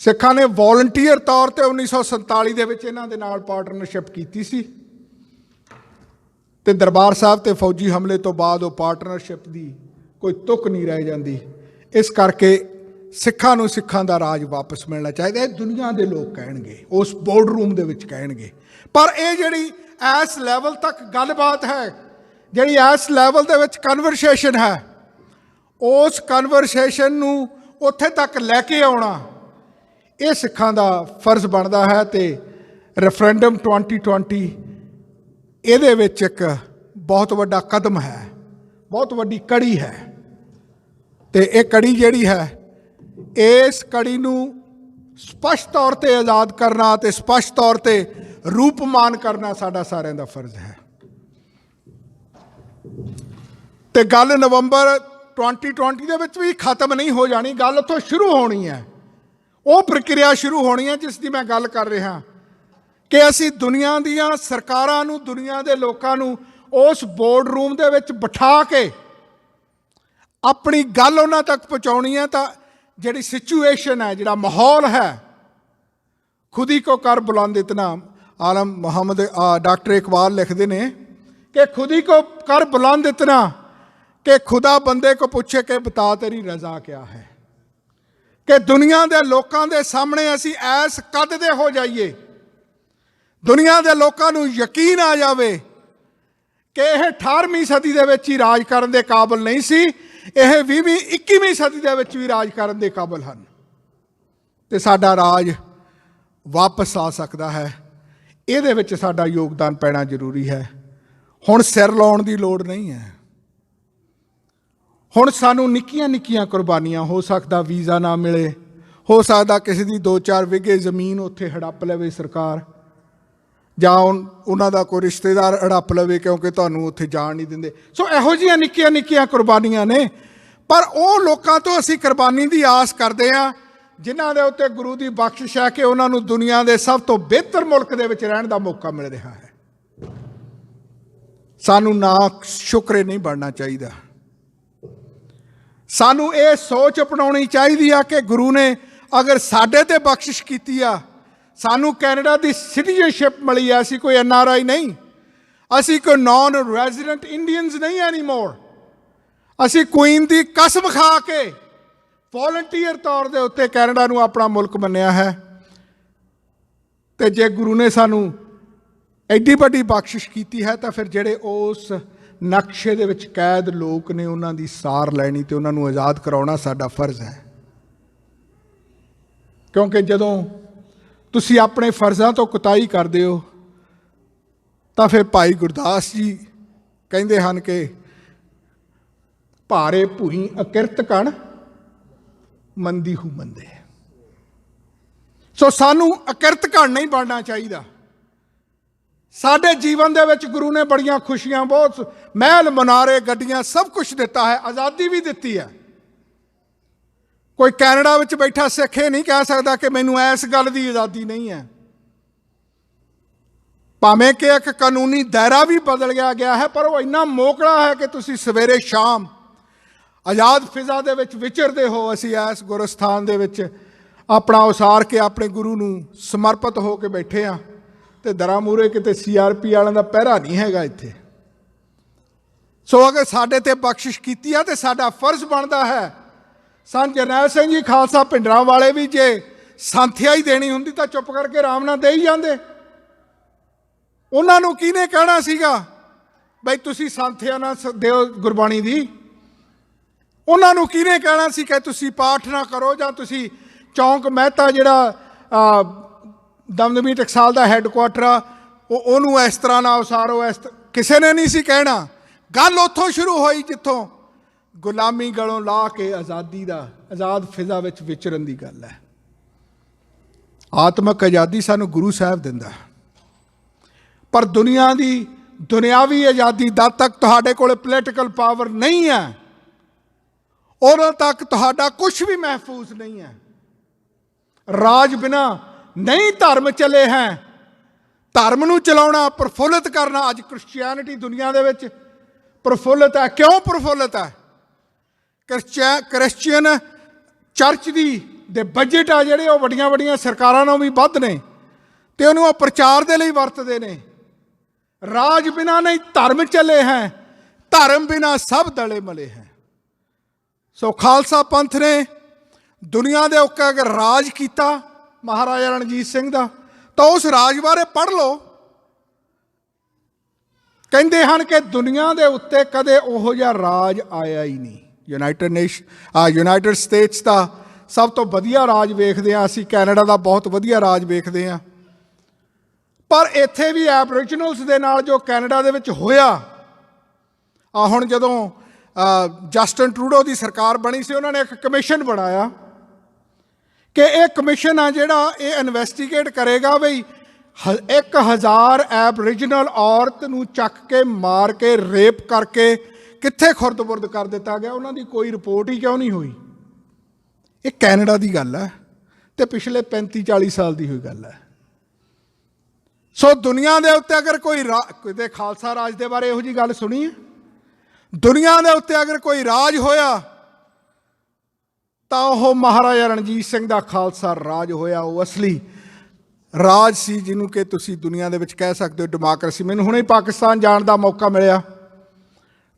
ਸਿੱਖਾਂ ਨੇ ਵੋਲੰਟੀਅਰ ਤੌਰ ਤੇ 1947 ਦੇ ਵਿੱਚ ਇਹਨਾਂ ਦੇ ਨਾਲ ਪਾਰਟਨਰਸ਼ਿਪ ਕੀਤੀ ਸੀ ਤੇ ਦਰਬਾਰ ਸਾਹਿਬ ਤੇ ਫੌਜੀ ਹਮਲੇ ਤੋਂ ਬਾਅਦ ਉਹ ਪਾਰਟਨਰਸ਼ਿਪ ਦੀ ਕੋਈ ਤੁਕ ਨਹੀਂ ਰਹਿ ਜਾਂਦੀ। ਇਸ ਕਰਕੇ ਸਿੱਖਾਂ ਨੂੰ ਸਿੱਖਾਂ ਦਾ ਰਾਜ ਵਾਪਸ ਮਿਲਣਾ ਚਾਹੀਦਾ। ਇਹ ਦੁਨੀਆ ਦੇ ਲੋਕ ਕਹਿਣਗੇ, ਉਸ ਬੋਰਡ ਰੂਮ ਦੇ ਵਿੱਚ ਕਹਿਣਗੇ। ਪਰ ਇਹ ਜਿਹੜੀ ਇਸ ਲੈਵਲ ਤੱਕ ਗੱਲਬਾਤ ਹੈ, ਜਿਹੜੀ ਇਸ ਲੈਵਲ ਦੇ ਵਿੱਚ ਕਨਵਰਸੇਸ਼ਨ ਹੈ, ਉਸ ਕਨਵਰਸੇਸ਼ਨ ਨੂੰ ਉੱਥੇ ਤੱਕ ਲੈ ਕੇ ਆਉਣਾ ਇਹ ਸਿੱਖਾਂ ਦਾ ਫਰਜ਼ ਬਣਦਾ ਹੈ। ਤੇ ਰੈਫਰੈਂਡਮ 2020 ਇਹਦੇ ਵਿੱਚ ਇੱਕ ਬਹੁਤ ਵੱਡਾ ਕਦਮ ਹੈ, ਬਹੁਤ ਵੱਡੀ ਕੜੀ ਹੈ। ਤੇ ਇਹ ਕੜੀ ਜਿਹੜੀ ਹੈ, ਇਸ ਕੜੀ ਨੂੰ ਸਪਸ਼ਟ ਤੌਰ ਤੇ ਆਜ਼ਾਦ ਕਰਨਾ ਤੇ ਸਪਸ਼ਟ ਤੌਰ ਤੇ ਰੂਪਮਾਨ ਕਰਨਾ ਸਾਡਾ ਸਾਰਿਆਂ ਦਾ ਫਰਜ਼ ਹੈ। ਤੇ ਗੱਲ ਨਵੰਬਰ 2020 ਦੇ ਵਿੱਚ ਵੀ ਖਤਮ ਨਹੀਂ ਹੋ ਜਾਣੀ, ਗੱਲ ਉੱਥੋਂ ਸ਼ੁਰੂ ਹੋਣੀ ਹੈ। ਉਹ ਪ੍ਰਕਿਰਿਆ ਸ਼ੁਰੂ ਹੋਣੀ ਹੈ ਜਿਸ ਦੀ ਮੈਂ ਗੱਲ ਕਰ ਰਿਹਾ, ਕਿ ਅਸੀਂ ਦੁਨੀਆ ਦੀਆਂ ਸਰਕਾਰਾਂ ਨੂੰ, ਦੁਨੀਆ ਦੇ ਲੋਕਾਂ ਨੂੰ ਉਸ ਬੋਰਡ ਰੂਮ ਦੇ ਵਿੱਚ ਬਿਠਾ ਕੇ ਆਪਣੀ ਗੱਲ ਉਹਨਾਂ ਤੱਕ ਪਹੁੰਚਾਉਣੀ ਹੈ। ਤਾਂ ਜਿਹੜੀ ਸਿਚੁਏਸ਼ਨ ਹੈ, ਜਿਹੜਾ ਮਾਹੌਲ ਹੈ, ਖੁਦ ਹੀ ਕੋ ਕਰ ਬੁਲੰਦ ਇਤਨਾ, ਆਲਮ ਮੁਹੰਮਦ ਡਾਕਟਰ ਇਕਬਾਲ ਲਿਖਦੇ ਨੇ ਕਿ ਖੁਦ ਹੀ ਕੋ ਕਰ ਬੁਲੰਦ ਇਤਨਾ ਕਿ ਖੁਦਾ ਬੰਦੇ ਕੋ ਪੁੱਛੇ ਕਿ ਬਤਾ ਤੇਰੀ ਰਜ਼ਾ ਕਿਆ ਹੈ। ਕਿ ਦੁਨੀਆ ਦੇ ਲੋਕਾਂ ਦੇ ਸਾਹਮਣੇ ਅਸੀਂ ਐਸ ਕੱਦ ਦੇ ਹੋ ਜਾਈਏ, ਦੁਨੀਆ ਦੇ ਲੋਕਾਂ ਨੂੰ ਯਕੀਨ ਆ ਜਾਵੇ ਕਿ ਇਹ 18ਵੀਂ ਸਦੀ ਦੇ ਵਿੱਚ ਹੀ ਰਾਜ ਕਰਨ ਦੇ ਕਾਬਿਲ ਨਹੀਂ ਸੀ, ਇਹ 20ਵੀਂ 21ਵੀਂ ਸਦੀ ਦੇ ਵਿੱਚ ਵੀ ਰਾਜ ਕਰਨ ਦੇ ਕਾਬਿਲ ਹਨ ਤੇ ਸਾਡਾ ਰਾਜ ਵਾਪਸ ਆ ਸਕਦਾ ਹੈ। ਇਹਦੇ ਵਿੱਚ ਸਾਡਾ ਯੋਗਦਾਨ ਪੈਣਾ ਜ਼ਰੂਰੀ ਹੈ। ਹੁਣ ਸਿਰ ਲਾਉਣ ਦੀ ਲੋੜ ਨਹੀਂ ਹੈ। ਹੁਣ ਸਾਨੂੰ ਨਿੱਕੀਆਂ ਨਿੱਕੀਆਂ ਕੁਰਬਾਨੀਆਂ, ਹੋ ਸਕਦਾ ਵੀਜ਼ਾ ਨਾ ਮਿਲੇ, ਹੋ ਸਕਦਾ ਕਿਸੇ ਦੀ 2-4 ਵਿਗੇ ਜ਼ਮੀਨ ਉੱਥੇ ਹੜੱਪ ਲਵੇ ਸਰਕਾਰ, ਜਾਂ ਉਹਨਾਂ ਦਾ ਕੋਈ ਰਿਸ਼ਤੇਦਾਰ ਹੜੱਪ ਲਵੇ ਕਿਉਂਕਿ ਤੁਹਾਨੂੰ ਉੱਥੇ ਜਾਣ ਨਹੀਂ ਦਿੰਦੇ। ਸੋ ਇਹੋ ਜਿਹੀਆਂ ਨਿੱਕੀਆਂ ਨਿੱਕੀਆਂ ਕੁਰਬਾਨੀਆਂ ਨੇ। ਪਰ ਉਹ ਲੋਕਾਂ ਤੋਂ ਅਸੀਂ ਕੁਰਬਾਨੀ ਦੀ ਆਸ ਕਰਦੇ ਹਾਂ ਜਿਨ੍ਹਾਂ ਦੇ ਉੱਤੇ ਗੁਰੂ ਦੀ ਬਖਸ਼ਿਸ਼ ਹੈ ਕਿ ਉਹਨਾਂ ਨੂੰ ਦੁਨੀਆ ਦੇ ਸਭ ਤੋਂ ਬਿਹਤਰ ਮੁਲਕ ਦੇ ਵਿੱਚ ਰਹਿਣ ਦਾ ਮੌਕਾ ਮਿਲ ਰਿਹਾ ਹੈ। ਸਾਨੂੰ ਨਾ ਸ਼ੁਕਰੇ ਨਹੀਂ ਬਣਨਾ ਚਾਹੀਦਾ। ਸਾਨੂੰ ਇਹ ਸੋਚ ਅਪਣਾਉਣੀ ਚਾਹੀਦੀ ਆ ਕਿ ਗੁਰੂ ਨੇ ਅਗਰ ਸਾਡੇ ਤੇ ਬਖਸ਼ਿਸ਼ ਕੀਤੀ ਆ, ਸਾਨੂੰ ਕੈਨੇਡਾ ਦੀ ਸਿਟੀਜ਼ਨਸ਼ਿਪ ਮਿਲੀ ਆ, ਅਸੀਂ ਕੋਈ NRI ਨਹੀਂ, ਅਸੀਂ ਕੋਈ ਨਾਨ ਰੈਜ਼ੀਡੈਂਟ ਇੰਡੀਅਨਸ ਨਹੀਂ ਐਨੀਮੋਰ। ਅਸੀਂ ਕੁਈਨ ਦੀ ਕਸਮ ਖਾ ਕੇ ਵੋਲੰਟੀਅਰ ਤੌਰ ਦੇ ਉੱਤੇ ਕੈਨੇਡਾ ਨੂੰ ਆਪਣਾ ਮੁਲਕ ਮੰਨਿਆ ਹੈ। ਤੇ ਜੇ ਗੁਰੂ ਨੇ ਸਾਨੂੰ ਐਡੀ ਵੱਡੀ ਬਖਸ਼ਿਸ਼ ਕੀਤੀ ਹੈ ਤਾਂ ਫਿਰ ਜਿਹੜੇ ਉਸ ਨਕਸ਼ੇ ਦੇ ਵਿੱਚ ਕੈਦ ਲੋਕ ਨੇ ਉਹਨਾਂ ਦੀ ਸਾਰ ਲੈਣੀ ਤੇ ਉਹਨਾਂ ਨੂੰ ਆਜ਼ਾਦ ਕਰਾਉਣਾ ਸਾਡਾ ਫਰਜ਼ ਹੈ। ਕਿਉਂਕਿ ਜਦੋਂ ਤੁਸੀਂ ਆਪਣੇ ਫਰਜ਼ਾਂ ਤੋਂ ਕੁਤਾਹੀ ਕਰਦੇ ਹੋ ਤਾਂ ਫਿਰ ਭਾਈ ਗੁਰਦਾਸ ਜੀ ਕਹਿੰਦੇ ਹਨ ਕਿ ਭਾਰੇ ਭੂਈ ਅਕਿਰਤ ਕਣ ਮੰਦੀ ਹੂ ਮੰਦੇ। ਸੋ ਸਾਨੂੰ ਅਕਿਰਤ ਕਣ ਨਹੀਂ ਬਣਨਾ ਚਾਹੀਦਾ। ਸਾਡੇ ਜੀਵਨ ਦੇ ਵਿੱਚ ਗੁਰੂ ਨੇ ਬੜੀਆਂ ਖੁਸ਼ੀਆਂ, ਬਹੁਤ ਮਹਿਲ ਮਨਾਰੇ, ਗੱਡੀਆਂ, ਸਭ ਕੁਝ ਦਿੱਤਾ ਹੈ, ਆਜ਼ਾਦੀ ਵੀ ਦਿੱਤੀ ਹੈ। ਕੋਈ ਕੈਨੇਡਾ ਵਿੱਚ ਬੈਠਾ ਸਿੱਖ ਇਹ ਨਹੀਂ ਕਹਿ ਸਕਦਾ ਕਿ ਮੈਨੂੰ ਇਸ ਗੱਲ ਦੀ ਆਜ਼ਾਦੀ ਨਹੀਂ ਹੈ। ਭਾਵੇਂ ਕਿ ਇੱਕ ਕਾਨੂੰਨੀ ਦਾਇਰਾ ਵੀ ਬਦਲ ਗਿਆ ਹੈ, ਪਰ ਉਹ ਇੰਨਾ ਮੋਕਲਾ ਹੈ ਕਿ ਤੁਸੀਂ ਸਵੇਰੇ ਸ਼ਾਮ ਆਜ਼ਾਦ ਫਿਜ਼ਾ ਦੇ ਵਿੱਚ ਵਿਚਰਦੇ ਹੋ। ਅਸੀਂ ਇਸ ਗੁਰਸਥਾਨ ਦੇ ਵਿੱਚ ਆਪਣਾ ਉਸਾਰ ਕੇ ਆਪਣੇ ਗੁਰੂ ਨੂੰ ਸਮਰਪਿਤ ਹੋ ਕੇ ਬੈਠੇ ਹਾਂ ਤੇ ਦਰਾਂ ਮੂਹਰੇ ਕਿਤੇ CRP ਵਾਲਿਆਂ ਦਾ ਪਹਿਰਾ ਨਹੀਂ ਹੈਗਾ ਇੱਥੇ। ਸੋ ਅਗਰ ਸਾਡੇ ਤੇ ਬਖਸ਼ਿਸ਼ ਕੀਤੀ ਆ ਤੇ ਸਾਡਾ ਫਰਜ਼ ਬਣਦਾ ਹੈ। ਸੰਤ ਜਰਨੈਲ ਸਿੰਘ ਜੀ ਖਾਲਸਾ ਭਿੰਡਰਾਂ ਵਾਲੇ ਵੀ ਜੇ ਸੰਥਿਆ ਹੀ ਦੇਣੀ ਹੁੰਦੀ ਤਾਂ ਚੁੱਪ ਕਰਕੇ ਆਰਾਮ ਨਾਲ ਦੇ ਹੀ ਜਾਂਦੇ। ਉਹਨਾਂ ਨੂੰ ਕਿਹਨੇ ਕਹਿਣਾ ਸੀਗਾ ਬਈ ਤੁਸੀਂ ਸੰਥਿਆ ਨਾ ਦਿਓ ਗੁਰਬਾਣੀ ਦੀ? ਉਹਨਾਂ ਨੂੰ ਕਿਹਨੇ ਕਹਿਣਾ ਸੀ ਕਿ ਤੁਸੀਂ ਪਾਠ ਨਾ ਕਰੋ ਜਾਂ ਤੁਸੀਂ ਚੌਂਕ ਮਹਿਤਾ ਜਿਹੜਾ ਦਮਦਮੀ ਟਕਸਾਲ ਦਾ ਹੈੱਡਕੁਆਟਰ ਆ ਉਹਨੂੰ ਇਸ ਤਰ੍ਹਾਂ ਨਾ ਉਸਾਰੋ, ਕਿਸੇ ਨੇ ਨਹੀਂ ਸੀ ਕਹਿਣਾ। ਗੱਲ ਉੱਥੋਂ ਸ਼ੁਰੂ ਹੋਈ ਜਿੱਥੋਂ ਗੁਲਾਮੀ ਗਲੋਂ ਲਾ ਕੇ ਆਜ਼ਾਦੀ ਦਾ ਆਜ਼ਾਦ ਫਿਜ਼ਾ ਵਿੱਚ ਵਿਚਰਨ ਦੀ ਗੱਲ ਹੈ। ਆਤਮਕ ਆਜ਼ਾਦੀ ਸਾਨੂੰ ਗੁਰੂ ਸਾਹਿਬ ਦਿੰਦਾ, ਪਰ ਦੁਨੀਆ ਦੀ ਦੁਨਿਆਵੀ ਆਜ਼ਾਦੀ ਜਦ ਤੱਕ ਤੁਹਾਡੇ ਕੋਲ ਪੋਲੀਟੀਕਲ ਪਾਵਰ ਨਹੀਂ ਹੈ ਉਦੋਂ ਤੱਕ ਤੁਹਾਡਾ ਕੁਝ ਵੀ ਮਹਿਫੂਜ਼ ਨਹੀਂ ਹੈ। ਰਾਜ ਬਿਨਾ ਨਹੀਂ ਧਰਮ ਚਲੇ ਹੈ। ਧਰਮ ਨੂੰ ਚਲਾਉਣਾ, ਪ੍ਰਫੁੱਲਿਤ ਕਰਨਾ। ਅੱਜ ਕ੍ਰਿਸਚੀਅਨਿਟੀ ਦੁਨੀਆ ਦੇ ਵਿੱਚ ਪ੍ਰਫੁੱਲਿਤ ਹੈ। ਕਿਉਂ ਪ੍ਰਫੁੱਲਿਤ ਹੈ? ਕ੍ਰਿਸਚੀਅਨ ਚਰਚ ਦੇ ਬਜਟ ਆ ਜਿਹੜੇ ਉਹ ਵੱਡੀਆਂ ਵੱਡੀਆਂ ਸਰਕਾਰਾਂ ਨਾਲੋਂ ਵੀ ਵੱਧ ਨੇ ਅਤੇ ਉਹਨੂੰ ਉਹ ਪ੍ਰਚਾਰ ਦੇ ਲਈ ਵਰਤਦੇ ਨੇ। ਰਾਜ ਬਿਨਾ ਨਹੀਂ ਧਰਮ ਚੱਲੇ ਹੈ, ਧਰਮ ਬਿਨਾ ਸਭ ਦਲੇ ਮਲੇ ਹੈ। ਸੋ ਖਾਲਸਾ ਪੰਥ ਨੇ ਦੁਨੀਆ ਦੇ ਉੱਤੇ ਅਗਰ ਰਾਜ ਕੀਤਾ ਮਹਾਰਾਜਾ ਰਣਜੀਤ ਸਿੰਘ ਦਾ, ਤਾਂ ਉਸ ਰਾਜ ਬਾਰੇ ਪੜ੍ਹ ਲਓ। ਕਹਿੰਦੇ ਹਨ ਕਿ ਦੁਨੀਆ ਦੇ ਉੱਤੇ ਕਦੇ ਉਹੋ ਜਿਹਾ ਰਾਜ ਆਇਆ ਹੀ ਨਹੀਂ। ਯੂਨਾਈਟਿਡ ਸਟੇਟਸ ਦਾ ਸਭ ਤੋਂ ਵਧੀਆ ਰਾਜ ਵੇਖਦੇ ਹਾਂ ਅਸੀਂ, ਕੈਨੇਡਾ ਦਾ ਬਹੁਤ ਵਧੀਆ ਰਾਜ ਵੇਖਦੇ ਹਾਂ, ਪਰ ਇੱਥੇ ਵੀ ਐਬਰੀਜਨਲਸ ਦੇ ਨਾਲ ਜੋ ਕੈਨੇਡਾ ਦੇ ਵਿੱਚ ਹੋਇਆ, ਹੁਣ ਜਦੋਂ ਜਸਟਿਨ ਟਰੂਡੋ ਦੀ ਸਰਕਾਰ ਬਣੀ ਸੀ, ਉਹਨਾਂ ਨੇ ਇੱਕ ਕਮਿਸ਼ਨ ਬਣਾਇਆ ਕਿ ਇਹ ਕਮਿਸ਼ਨ ਆ ਜਿਹੜਾ ਇਹ ਇਨਵੈਸਟੀਗੇਟ ਕਰੇਗਾ ਬਈ 1000 ਐਬਰੀਜਨਲ ਔਰਤ ਨੂੰ ਚੱਕ ਕੇ ਮਾਰ ਕੇ ਰੇਪ ਕਰਕੇ ਕਿੱਥੇ ਖੁਰਦ-ਬੁਰਦ ਕਰ ਦਿੱਤਾ ਗਿਆ, ਉਹਨਾਂ ਦੀ ਕੋਈ ਰਿਪੋਰਟ ਹੀ ਕਿਉਂ ਨਹੀਂ ਹੋਈ। ਇਹ ਕੈਨੇਡਾ ਦੀ ਗੱਲ ਹੈ ਅਤੇ ਪਿਛਲੇ 35-40 ਸਾਲ ਦੀ ਹੋਈ ਗੱਲ ਹੈ। ਸੋ ਦੁਨੀਆ ਦੇ ਉੱਤੇ ਅਗਰ ਕੋਈ ਖਾਲਸਾ ਰਾਜ ਦੇ ਬਾਰੇ ਇਹੋ ਜਿਹੀ ਗੱਲ ਸੁਣੀ ਹੈ? ਦੁਨੀਆ ਦੇ ਉੱਤੇ ਅਗਰ ਕੋਈ ਰਾਜ ਹੋਇਆ ਤਾਂ ਉਹ ਮਹਾਰਾਜਾ ਰਣਜੀਤ ਸਿੰਘ ਦਾ ਖਾਲਸਾ ਰਾਜ ਹੋਇਆ। ਉਹ ਅਸਲੀ ਰਾਜ ਸੀ ਜਿਹਨੂੰ ਕਿ ਤੁਸੀਂ ਦੁਨੀਆ ਦੇ ਵਿੱਚ ਕਹਿ ਸਕਦੇ ਹੋ ਡੈਮੋਕ੍ਰੇਸੀ। ਮੈਨੂੰ ਹੁਣੇ ਪਾਕਿਸਤਾਨ ਜਾਣ ਦਾ ਮੌਕਾ ਮਿਲਿਆ,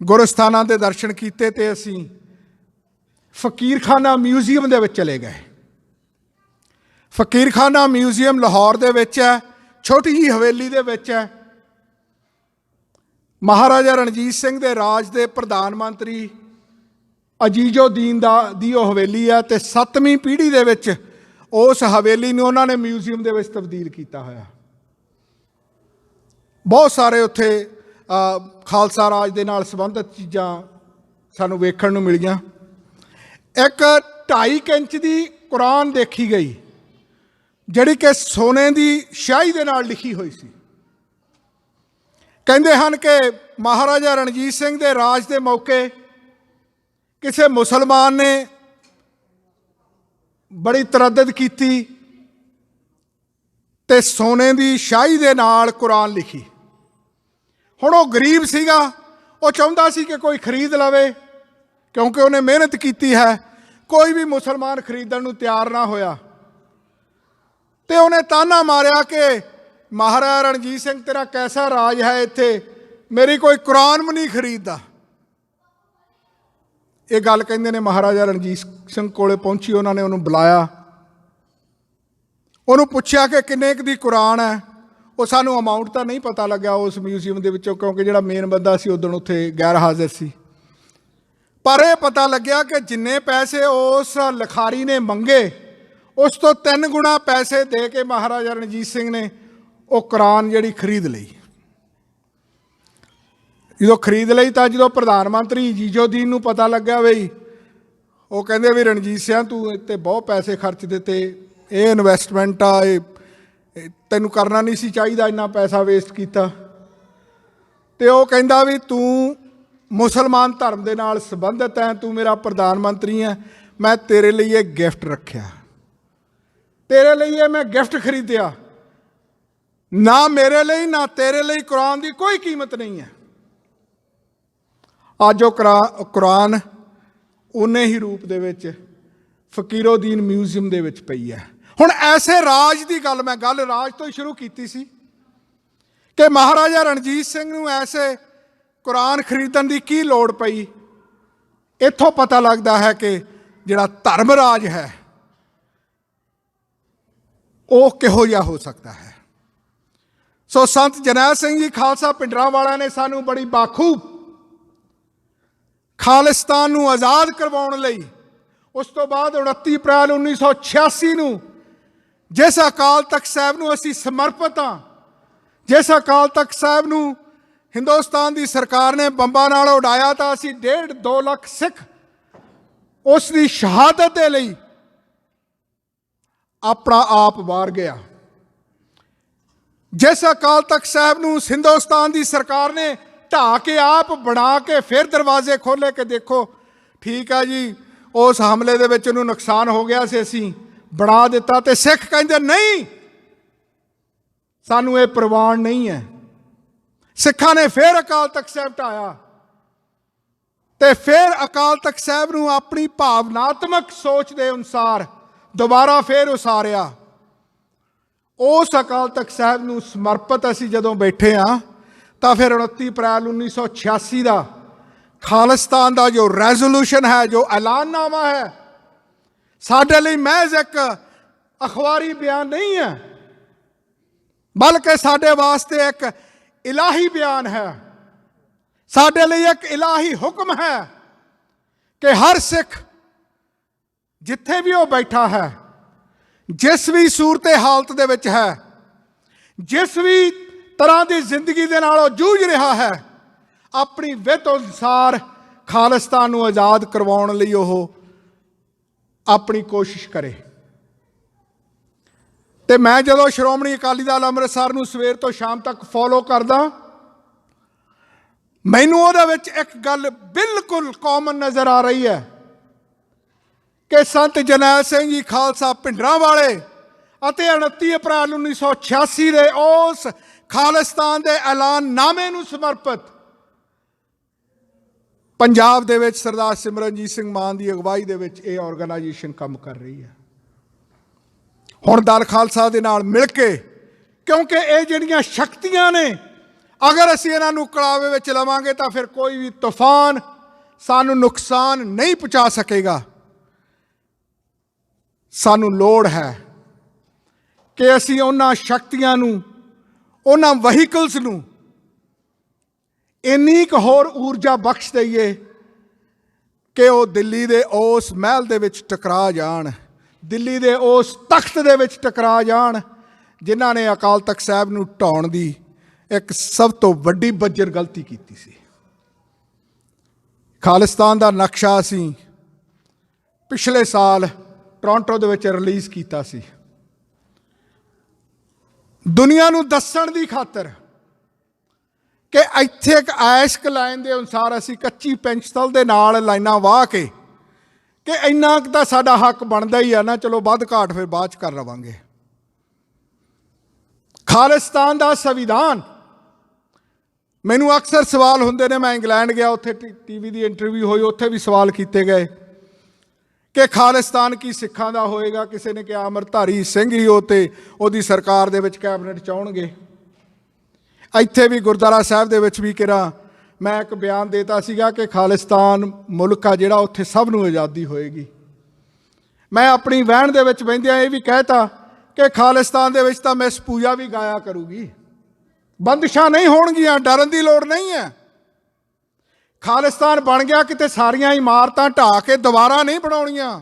ਗੁਰਸਥਾਨਾਂ ਦੇ ਦਰਸ਼ਨ ਕੀਤੇ ਅਤੇ ਅਸੀਂ ਫਕੀਰਖਾਨਾ ਮਿਊਜ਼ੀਅਮ ਦੇ ਵਿੱਚ ਚਲੇ ਗਏ। ਫਕੀਰਖਾਨਾ ਮਿਊਜ਼ੀਅਮ ਲਾਹੌਰ ਦੇ ਵਿੱਚ ਹੈ, ਛੋਟੀ ਜਿਹੀ ਹਵੇਲੀ ਦੇ ਵਿੱਚ ਹੈ। ਮਹਾਰਾਜਾ ਰਣਜੀਤ ਸਿੰਘ ਦੇ ਰਾਜ ਦੇ ਪ੍ਰਧਾਨ ਮੰਤਰੀ ਅਜੀਜ਼ੁਦੀਨ ਦੀ ਉਹ ਹਵੇਲੀ ਹੈ ਅਤੇ 7ਵੀਂ ਪੀੜ੍ਹੀ ਦੇ ਵਿੱਚ ਉਸ ਹਵੇਲੀ ਨੂੰ ਉਹਨਾਂ ਨੇ ਮਿਊਜ਼ੀਅਮ ਦੇ ਵਿੱਚ ਤਬਦੀਲ ਕੀਤਾ ਹੋਇਆ। ਬਹੁਤ ਸਾਰੇ ਉੱਥੇ ਖਾਲਸਾ ਰਾਜ ਦੇ ਨਾਲ ਸੰਬੰਧਿਤ ਚੀਜ਼ਾਂ ਸਾਨੂੰ ਵੇਖਣ ਨੂੰ ਮਿਲੀਆਂ। ਇੱਕ 2.5 ਇੰਚ ਦੀ ਕੁਰਾਨ ਦੇਖੀ ਗਈ ਜਿਹੜੀ ਕਿ ਸੋਨੇ ਦੀ ਸ਼ਾਹੀ ਦੇ ਨਾਲ ਲਿਖੀ ਹੋਈ ਸੀ। ਕਹਿੰਦੇ ਹਨ ਕਿ ਮਹਾਰਾਜਾ ਰਣਜੀਤ ਸਿੰਘ ਦੇ ਰਾਜ ਦੇ ਮੌਕੇ ਕਿਸੇ ਮੁਸਲਮਾਨ ਨੇ ਬੜੀ ਤਰੱਦਦ ਕੀਤੀ ਅਤੇ ਸੋਨੇ ਦੀ ਸ਼ਾਹੀ ਦੇ ਨਾਲ ਕੁਰਾਨ ਲਿਖੀ। ਹੁਣ ਉਹ ਗਰੀਬ ਸੀਗਾ, ਉਹ ਚਾਹੁੰਦਾ ਸੀ ਕਿ ਕੋਈ ਖਰੀਦ ਲਵੇ ਕਿਉਂਕਿ ਉਹਨੇ ਮਿਹਨਤ ਕੀਤੀ ਹੈ। ਕੋਈ ਵੀ ਮੁਸਲਮਾਨ ਖਰੀਦਣ ਨੂੰ ਤਿਆਰ ਨਾ ਹੋਇਆ ਅਤੇ ਉਹਨੇ ਤਾਨਾ ਮਾਰਿਆ ਕਿ ਮਹਾਰਾਜਾ ਰਣਜੀਤ ਸਿੰਘ ਤੇਰਾ ਕੈਸਾ ਰਾਜ ਹੈ, ਇੱਥੇ ਮੇਰੀ ਕੋਈ ਕੁਰਾਨ ਵੀ ਨਹੀਂ ਖਰੀਦਦਾ। ਇਹ ਗੱਲ ਕਹਿੰਦੇ ਨੇ ਮਹਾਰਾਜਾ ਰਣਜੀਤ ਸਿੰਘ ਕੋਲੇ ਪਹੁੰਚੀ, ਉਹਨਾਂ ਨੇ ਉਹਨੂੰ ਬੁਲਾਇਆ, ਉਹਨੂੰ ਪੁੱਛਿਆ ਕਿ ਕਿੰਨੇ ਕੁ ਦੀ ਕੁਰਾਨ ਹੈ। ਉਹ ਸਾਨੂੰ ਅਮਾਊਂਟ ਤਾਂ ਨਹੀਂ ਪਤਾ ਲੱਗਿਆ ਉਸ ਮਿਊਜ਼ੀਅਮ ਦੇ ਵਿੱਚੋਂ ਕਿਉਂਕਿ ਜਿਹੜਾ ਮੇਨ ਬੰਦਾ ਸੀ ਉਦੋਂ ਉੱਥੇ ਗੈਰ ਹਾਜ਼ਰ ਸੀ, ਪਰ ਇਹ ਪਤਾ ਲੱਗਿਆ ਕਿ ਜਿੰਨੇ ਪੈਸੇ ਉਸ ਲਿਖਾਰੀ ਨੇ ਮੰਗੇ ਉਸ ਤੋਂ 3 ਗੁਣਾ ਪੈਸੇ ਦੇ ਕੇ ਮਹਾਰਾਜਾ ਰਣਜੀਤ ਸਿੰਘ ਨੇ ਉਹ ਕੁਰਾਨ ਜਿਹੜੀ ਖਰੀਦ ਲਈ। ਜਦੋਂ ਖਰੀਦ ਲਈ ਤਾਂ ਜਦੋਂ ਪ੍ਰਧਾਨ ਮੰਤਰੀ ਅਜੀਜ਼ੁਦੀਨ ਨੂੰ ਪਤਾ ਲੱਗਿਆ ਬਈ, ਉਹ ਕਹਿੰਦੇ ਵੀ ਰਣਜੀਤ ਸਿੰਘ ਤੂੰ ਇੱਥੇ ਬਹੁਤ ਪੈਸੇ ਖਰਚ ਦਿੱਤੇ, ਇਹ ਇਨਵੈਸਟਮੈਂਟ ਆ, ਇਹ ਤੈਨੂੰ ਕਰਨਾ ਨਹੀਂ ਸੀ ਚਾਹੀਦਾ, ਇੰਨਾ ਪੈਸਾ ਵੇਸਟ ਕੀਤਾ। ਅਤੇ ਉਹ ਕਹਿੰਦਾ ਵੀ ਤੂੰ ਮੁਸਲਮਾਨ ਧਰਮ ਦੇ ਨਾਲ ਸੰਬੰਧਿਤ ਹੈ, ਤੂੰ ਮੇਰਾ ਪ੍ਰਧਾਨ ਮੰਤਰੀ ਹੈ, ਮੈਂ ਤੇਰੇ ਲਈ ਇਹ ਗਿਫਟ ਰੱਖਿਆ, ਤੇਰੇ ਲਈ ਇਹ ਮੈਂ ਗਿਫਟ ਖਰੀਦਿਆ, ਨਾ ਮੇਰੇ ਲਈ ਨਾ ਤੇਰੇ ਲਈ ਕੁਰਾਨ ਦੀ ਕੋਈ ਕੀਮਤ ਨਹੀਂ ਹੈ। ਅੱਜ ਉਹ ਕੁਰਾਨ ਉਨੇ ਹੀ ਰੂਪ ਦੇ ਵਿੱਚ ਫਕੀਰੁਦੀਨ ਮਿਊਜ਼ੀਅਮ ਦੇ ਵਿੱਚ ਪਈ ਹੈ। ਹੁਣ ਐਸੇ ਰਾਜ ਦੀ ਗੱਲ, ਮੈਂ ਗੱਲ ਰਾਜ ਤੋਂ ਹੀ ਸ਼ੁਰੂ ਕੀਤੀ ਸੀ ਕਿ ਮਹਾਰਾਜਾ ਰਣਜੀਤ ਸਿੰਘ ਨੂੰ ਐਸੇ ਕੁਰਾਨ ਖਰੀਦਣ ਦੀ ਕੀ ਲੋੜ ਪਈ। ਇੱਥੋਂ ਪਤਾ ਲੱਗਦਾ ਹੈ ਕਿ ਜਿਹੜਾ ਧਰਮ ਰਾਜ ਹੈ ਉਹ ਕਿਹੋ ਜਿਹਾ ਹੋ ਸਕਦਾ ਹੈ। ਸੋ ਸੰਤ ਜਰਨੈਲ ਸਿੰਘ ਜੀ ਖਾਲਸਾ ਪਿੰਡਰਾਂ ਵਾਲਿਆਂ ਨੇ ਸਾਨੂੰ ਬੜੀ ਬਾਖੂਬ ਖਾਲਿਸਤਾਨ ਨੂੰ ਆਜ਼ਾਦ ਕਰਵਾਉਣ ਲਈ। ਉਸ ਤੋਂ ਬਾਅਦ 29 ਅਪ੍ਰੈਲ 1986 ਨੂੰ ਜਿਸ ਅਕਾਲ ਤਖਤ ਸਾਹਿਬ ਨੂੰ ਅਸੀਂ ਸਮਰਪਿਤ ਹਾਂ, ਜਿਸ ਅਕਾਲ ਤਖਤ ਸਾਹਿਬ ਨੂੰ ਹਿੰਦੁਸਤਾਨ ਦੀ ਸਰਕਾਰ ਨੇ ਬੰਬਾਂ ਨਾਲ ਉਡਾਇਆ, ਤਾਂ ਅਸੀਂ 1.5-2 ਲੱਖ ਸਿੱਖ ਉਸ ਦੀ ਸ਼ਹਾਦਤ ਦੇ ਲਈ ਆਪਣਾ ਆਪ ਵਾਰ ਗਿਆ। ਜਿਸ ਅਕਾਲ ਤਖਤ ਸਾਹਿਬ ਨੂੰ ਹਿੰਦੁਸਤਾਨ ਦੀ ਸਰਕਾਰ ਨੇ ਢਾਹ ਕੇ ਆਪ ਬਣਾ ਕੇ ਫਿਰ ਦਰਵਾਜ਼ੇ ਖੋਲ੍ਹੇ ਕਿ ਦੇਖੋ ਠੀਕ ਆ ਜੀ, ਉਸ ਹਮਲੇ ਦੇ ਵਿੱਚ ਉਹਨੂੰ ਨੁਕਸਾਨ ਹੋ ਗਿਆ ਸੀ, ਅਸੀਂ ਬਣਾ ਦਿੱਤਾ, ਤੇ ਸਿੱਖ ਕਹਿੰਦੇ ਨਹੀਂ, ਸਾਨੂੰ ਇਹ ਪ੍ਰਵਾਨ ਨਹੀਂ ਹੈ। ਸਿੱਖਾਂ ਨੇ ਫਿਰ ਅਕਾਲ ਤਖਤ ਸਾਹਿਬ ਢਾਇਆ ਤੇ ਫਿਰ ਅਕਾਲ ਤਖਤ ਸਾਹਿਬ ਨੂੰ ਆਪਣੀ ਭਾਵਨਾਤਮਕ ਸੋਚ ਦੇ ਅਨੁਸਾਰ ਦੁਬਾਰਾ ਫਿਰ ਉਸਾਰਿਆ। ਉਸ ਅਕਾਲ ਤਖਤ ਸਾਹਿਬ ਨੂੰ ਸਮਰਪਿਤ ਅਸੀਂ ਜਦੋਂ ਬੈਠੇ ਹਾਂ, ਤਾਂ ਫਿਰ 29 ਅਪ੍ਰੈਲ 1986 ਦਾ ਖਾਲਿਸਤਾਨ ਦਾ ਜੋ ਰੈਜ਼ੋਲੂਸ਼ਨ ਹੈ, ਜੋ ਐਲਾਨਨਾਮਾ ਹੈ, ਸਾਡੇ ਲਈ ਮਹਿਜ਼ ਇੱਕ ਅਖਬਾਰੀ ਬਿਆਨ ਨਹੀਂ ਹੈ, ਬਲਕਿ ਸਾਡੇ ਵਾਸਤੇ ਇੱਕ ਇਲਾਹੀ ਬਿਆਨ ਹੈ। ਸਾਡੇ ਲਈ ਇੱਕ ਇਲਾਹੀ ਹੁਕਮ ਹੈ ਕਿ ਹਰ ਸਿੱਖ ਜਿੱਥੇ ਵੀ ਉਹ ਬੈਠਾ ਹੈ, ਜਿਸ ਵੀ ਸੂਰਤ ਹਾਲਤ ਦੇ ਵਿੱਚ ਹੈ, ਜਿਸ ਵੀ ਤਰ੍ਹਾਂ ਦੀ ਜ਼ਿੰਦਗੀ ਦੇ ਨਾਲ ਉਹ ਜੂਝ ਰਿਹਾ ਹੈ, ਆਪਣੀ ਵਿੱਤ ਅਨੁਸਾਰ ਖਾਲਿਸਤਾਨ ਨੂੰ ਆਜ਼ਾਦ ਕਰਵਾਉਣ ਲਈ ਉਹ ਆਪਣੀ ਕੋਸ਼ਿਸ਼ ਕਰੇ। ਤੇ ਮੈਂ ਜਦੋਂ ਸ਼੍ਰੋਮਣੀ ਅਕਾਲੀ ਦਲ ਅੰਮ੍ਰਿਤਸਰ ਨੂੰ ਸਵੇਰ ਤੋਂ ਸ਼ਾਮ ਤੱਕ ਫੋਲੋ ਕਰਦਾ, ਮੈਨੂੰ ਉਹਦੇ ਵਿੱਚ ਇੱਕ ਗੱਲ ਬਿਲਕੁਲ ਕਾਮਨ ਨਜ਼ਰ ਆ ਰਹੀ ਹੈ ਕਿ ਸੰਤ ਜਰਨੈਲ ਸਿੰਘ ਜੀ ਖਾਲਸਾ ਭਿੰਡਰਾਂਵਾਲੇ ਅਤੇ 29 ਅਪ੍ਰੈਲ 1986 ਦੇ ਉਸ ਖਾਲਿਸਤਾਨ ਦੇ ਐਲਾਨਨਾਮੇ ਨੂੰ ਸਮਰਪਿਤ ਪੰਜਾਬ ਦੇ ਵਿੱਚ ਸਰਦਾਰ ਸਿਮਰਨਜੀਤ ਸਿੰਘ ਮਾਨ ਦੀ ਅਗਵਾਈ ਦੇ ਵਿੱਚ ਇਹ ਆਰਗੇਨਾਈਜੇਸ਼ਨ ਕੰਮ ਕਰ ਰਹੀ ਹੈ। ਹੁਣ ਦਲ ਖਾਲਸਾ ਦੇ ਨਾਲ ਮਿਲ ਕੇ, ਕਿਉਂਕਿ ਇਹ ਜਿਹੜੀਆਂ ਸ਼ਕਤੀਆਂ ਨੇ, ਅਗਰ ਅਸੀਂ ਇਹਨਾਂ ਨੂੰ ਕੜਾਵੇ ਵਿੱਚ ਲਵਾਂਗੇ ਤਾਂ ਫਿਰ ਕੋਈ ਵੀ ਤੂਫਾਨ ਸਾਨੂੰ ਨੁਕਸਾਨ ਨਹੀਂ ਪਹੁੰਚਾ ਸਕੇਗਾ। ਸਾਨੂੰ ਲੋੜ ਹੈ ਕਿ ਅਸੀਂ ਉਹਨਾਂ ਸ਼ਕਤੀਆਂ ਨੂੰ, ਉਹਨਾਂ ਵਹੀਕਲਸ ਨੂੰ ਇੰਨੀ ਕੁ ਹੋਰ ਊਰਜਾ ਬਖਸ਼ ਦਈਏ ਕਿ ਉਹ ਦਿੱਲੀ ਦੇ ਉਸ ਮਹਿਲ ਦੇ ਵਿੱਚ ਟਕਰਾ ਜਾਣ, ਦਿੱਲੀ ਦੇ ਉਸ ਤਖਤ ਦੇ ਵਿੱਚ ਟਕਰਾ ਜਾਣ ਜਿਨ੍ਹਾਂ ਨੇ ਅਕਾਲ ਤਖਤ ਸਾਹਿਬ ਨੂੰ ਢਾਉਣ ਦੀ ਇੱਕ ਸਭ ਤੋਂ ਵੱਡੀ ਬੱਜਰ ਗਲਤੀ ਕੀਤੀ ਸੀ। ਖਾਲਿਸਤਾਨ ਦਾ ਨਕਸ਼ਾ ਅਸੀਂ ਪਿਛਲੇ ਸਾਲ ਟੋਰਾਂਟੋ ਦੇ ਵਿੱਚ ਰਿਲੀਜ਼ ਕੀਤਾ ਸੀ, ਦੁਨੀਆ ਨੂੰ ਦੱਸਣ ਦੀ ਖਾਤਰ ਕਿ ਇੱਥੇ ਇੱਕ ਐਸ਼ਕ ਲਾਈਨ ਦੇ ਅਨੁਸਾਰ ਅਸੀਂ ਕੱਚੀ ਪੈਂਚਲ ਦੇ ਨਾਲ ਲਾਈਨਾਂ ਵਾਹ ਕੇ ਕਿ ਇੰਨਾ ਕੁ ਤਾਂ ਸਾਡਾ ਹੱਕ ਬਣਦਾ ਹੀ ਆ ਨਾ, ਚਲੋ ਵੱਧ ਘਾਟ ਫਿਰ ਬਾਅਦ 'ਚ ਕਰ ਲਵਾਂਗੇ। ਖਾਲਿਸਤਾਨ ਦਾ ਸੰਵਿਧਾਨ, ਮੈਨੂੰ ਅਕਸਰ ਸਵਾਲ ਹੁੰਦੇ ਨੇ, ਮੈਂ ਇੰਗਲੈਂਡ ਗਿਆ, ਉੱਥੇ ਟੀਵੀ ਦੀ ਇੰਟਰਵਿਊ ਹੋਈ, ਉੱਥੇ ਵੀ ਸਵਾਲ ਕੀਤੇ ਗਏ ਕਿ ਖਾਲਿਸਤਾਨ ਕੀ ਸਿੱਖਾਂ ਦਾ ਹੋਏਗਾ। ਕਿਸੇ ਨੇ ਕਿਹਾ ਅੰਮ੍ਰਿਤਧਾਰੀ ਸਿੰਘ ਹੀ ਉਹ ਤੇ ਉਹਦੀ ਸਰਕਾਰ ਦੇ ਵਿੱਚ ਕੈਬਨਿਟ 'ਚ ਆਉਣਗੇ। ਇੱਥੇ ਵੀ ਗੁਰਦੁਆਰਾ ਸਾਹਿਬ ਦੇ ਵਿੱਚ ਵੀ ਕਿਹਾ, ਮੈਂ ਇੱਕ ਬਿਆਨ ਦੇਤਾ ਸੀਗਾ ਕਿ ਖਾਲਿਸਤਾਨ ਮੁਲਕ ਆ ਜਿਹੜਾ, ਉੱਥੇ ਸਭ ਨੂੰ ਆਜ਼ਾਦੀ ਹੋਏਗੀ। ਮੈਂ ਆਪਣੀ ਵਹਿਣ ਦੇ ਵਿੱਚ ਬਹਿੰਦਿਆਂ ਇਹ ਵੀ ਕਹਿਤਾ ਕਿ ਖਾਲਿਸਤਾਨ ਦੇ ਵਿੱਚ ਤਾਂ ਮਿਸ ਪੂਜਾ ਵੀ ਗਾਇਆ ਕਰੂਗੀ, ਬੰਦਿਸ਼ਾਂ ਨਹੀਂ ਹੋਣਗੀਆਂ, ਡਰਨ ਦੀ ਲੋੜ ਨਹੀਂ ਹੈ। ਖਾਲਿਸਤਾਨ ਬਣ ਗਿਆ ਕਿਤੇ ਸਾਰੀਆਂ ਇਮਾਰਤਾਂ ਢਾਹ ਕੇ ਦੁਬਾਰਾ ਨਹੀਂ ਬਣਾਉਣੀਆਂ,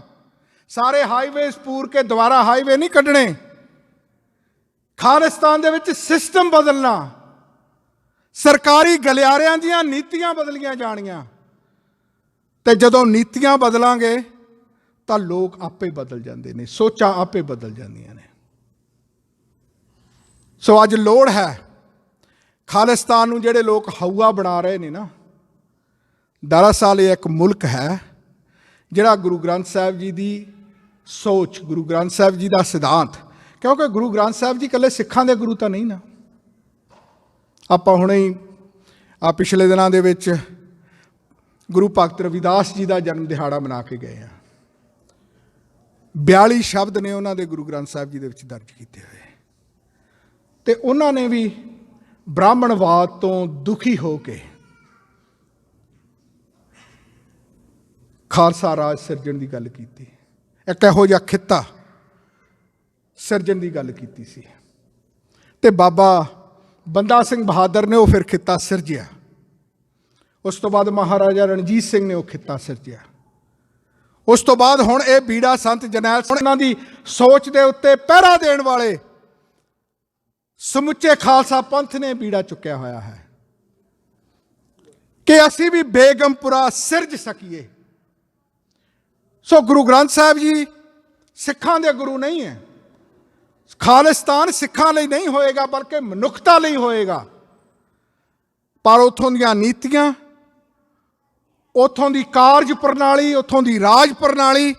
ਸਾਰੇ ਹਾਈਵੇਜ਼ ਪੂਰ ਕੇ ਦੁਬਾਰਾ ਹਾਈਵੇ ਨਹੀਂ ਕੱਢਣੇ। ਖਾਲਿਸਤਾਨ ਦੇ ਵਿੱਚ ਸਿਸਟਮ ਬਦਲਣਾ, ਸਰਕਾਰੀ ਗਲਿਆਰਿਆਂ ਦੀਆਂ ਨੀਤੀਆਂ ਬਦਲੀਆਂ ਜਾਣੀਆਂ, ਤੇ ਜਦੋਂ ਨੀਤੀਆਂ ਬਦਲਾਂਗੇ ਤਾਂ ਲੋਕ ਆਪੇ ਬਦਲ ਜਾਂਦੇ ਨੇ, ਸੋਚਾਂ ਆਪੇ ਬਦਲ ਜਾਂਦੀਆਂ ਨੇ। ਸੋ ਅੱਜ ਲੋੜ ਹੈ ਖਾਲਿਸਤਾਨ ਨੂੰ, ਜਿਹੜੇ ਲੋਕ ਹਊਆ ਬਣਾ ਰਹੇ ਨੇ ਨਾ, ਦਰਅਸਲ ਇਹ ਇੱਕ ਮੁਲਕ ਹੈ ਜਿਹੜਾ ਗੁਰੂ ਗ੍ਰੰਥ ਸਾਹਿਬ ਜੀ ਦੀ ਸੋਚ, ਗੁਰੂ ਗ੍ਰੰਥ ਸਾਹਿਬ ਜੀ ਦਾ ਸਿਧਾਂਤ, ਕਿਉਂਕਿ ਗੁਰੂ ਗ੍ਰੰਥ ਸਾਹਿਬ ਜੀ ਇਕੱਲੇ ਸਿੱਖਾਂ ਦੇ ਗੁਰੂ ਤਾਂ ਨਹੀਂ ਨਾ। ਆਪਾਂ ਹੁਣੇ ਹੀ ਪਿਛਲੇ ਦਿਨਾਂ ਦੇ ਵਿੱਚ ਗੁਰੂ ਭਗਤ ਰਵਿਦਾਸ ਜੀ ਦਾ ਜਨਮ ਦਿਹਾੜਾ ਮਨਾ ਕੇ ਗਏ ਹਾਂ। 42 ਸ਼ਬਦ ਨੇ ਉਹਨਾਂ ਦੇ ਗੁਰੂ ਗ੍ਰੰਥ ਸਾਹਿਬ ਜੀ ਦੇ ਵਿੱਚ ਦਰਜ ਕੀਤੇ ਹੋਏ, ਤੇ ਉਹਨਾਂ ਨੇ ਵੀ ਬ੍ਰਾਹਮਣਵਾਦ ਤੋਂ ਦੁਖੀ ਹੋ ਕੇ ਖਾਲਸਾ ਰਾਜ ਸਿਰਜਣ ਦੀ ਗੱਲ ਕੀਤੀ, ਇੱਕ ਇਹੋ ਜਿਹਾ ਖਿੱਤਾ ਸਿਰਜਣ ਦੀ ਗੱਲ ਕੀਤੀ ਸੀ। ਤੇ ਬਾਬਾ ਬੰਦਾ ਸਿੰਘ ਬਹਾਦਰ ਨੇ ਉਹ ਫਿਰ ਖਿੱਤਾ ਸਿਰਜਿਆ। ਉਸ ਤੋਂ ਬਾਅਦ ਮਹਾਰਾਜਾ ਰਣਜੀਤ ਸਿੰਘ ਨੇ ਉਹ ਖਿੱਤਾ ਸਿਰਜਿਆ। ਉਸ ਤੋਂ ਬਾਅਦ ਹੁਣ ਇਹ ਬੀੜਾ ਸੰਤ ਜਰਨੈਲ ਸਿੰਘ ਉਹਨਾਂ ਦੀ ਸੋਚ ਦੇ ਉੱਤੇ ਪਹਿਰਾ ਦੇਣ ਵਾਲੇ ਸਮੁੱਚੇ ਖਾਲਸਾ ਪੰਥ ਨੇ ਬੀੜਾ ਚੁੱਕਿਆ ਹੋਇਆ ਹੈ ਕਿ ਅਸੀਂ ਵੀ ਬੇਗਮਪੁਰਾ ਸਿਰਜ ਸਕੀਏ। ਸੋ ਗੁਰੂ ਗ੍ਰੰਥ ਸਾਹਿਬ ਜੀ ਸਿੱਖਾਂ ਦੇ ਗੁਰੂ ਨਹੀਂ ਹੈ। ਖਾਲਿਸਤਾਨ ਸਿੱਖਾਂ ਲਈ ਨਹੀਂ ਹੋਏਗਾ ਬਲਕਿ ਮਨੁੱਖਤਾ ਲਈ ਹੋਏਗਾ। ਪਰ ਉੱਥੋਂ ਦੀਆਂ ਨੀਤੀਆਂ, ਉੱਥੋਂ ਦੀ ਕਾਰਜ ਪ੍ਰਣਾਲੀ, ਉੱਥੋਂ ਦੀ ਰਾਜ ਪ੍ਰਣਾਲੀ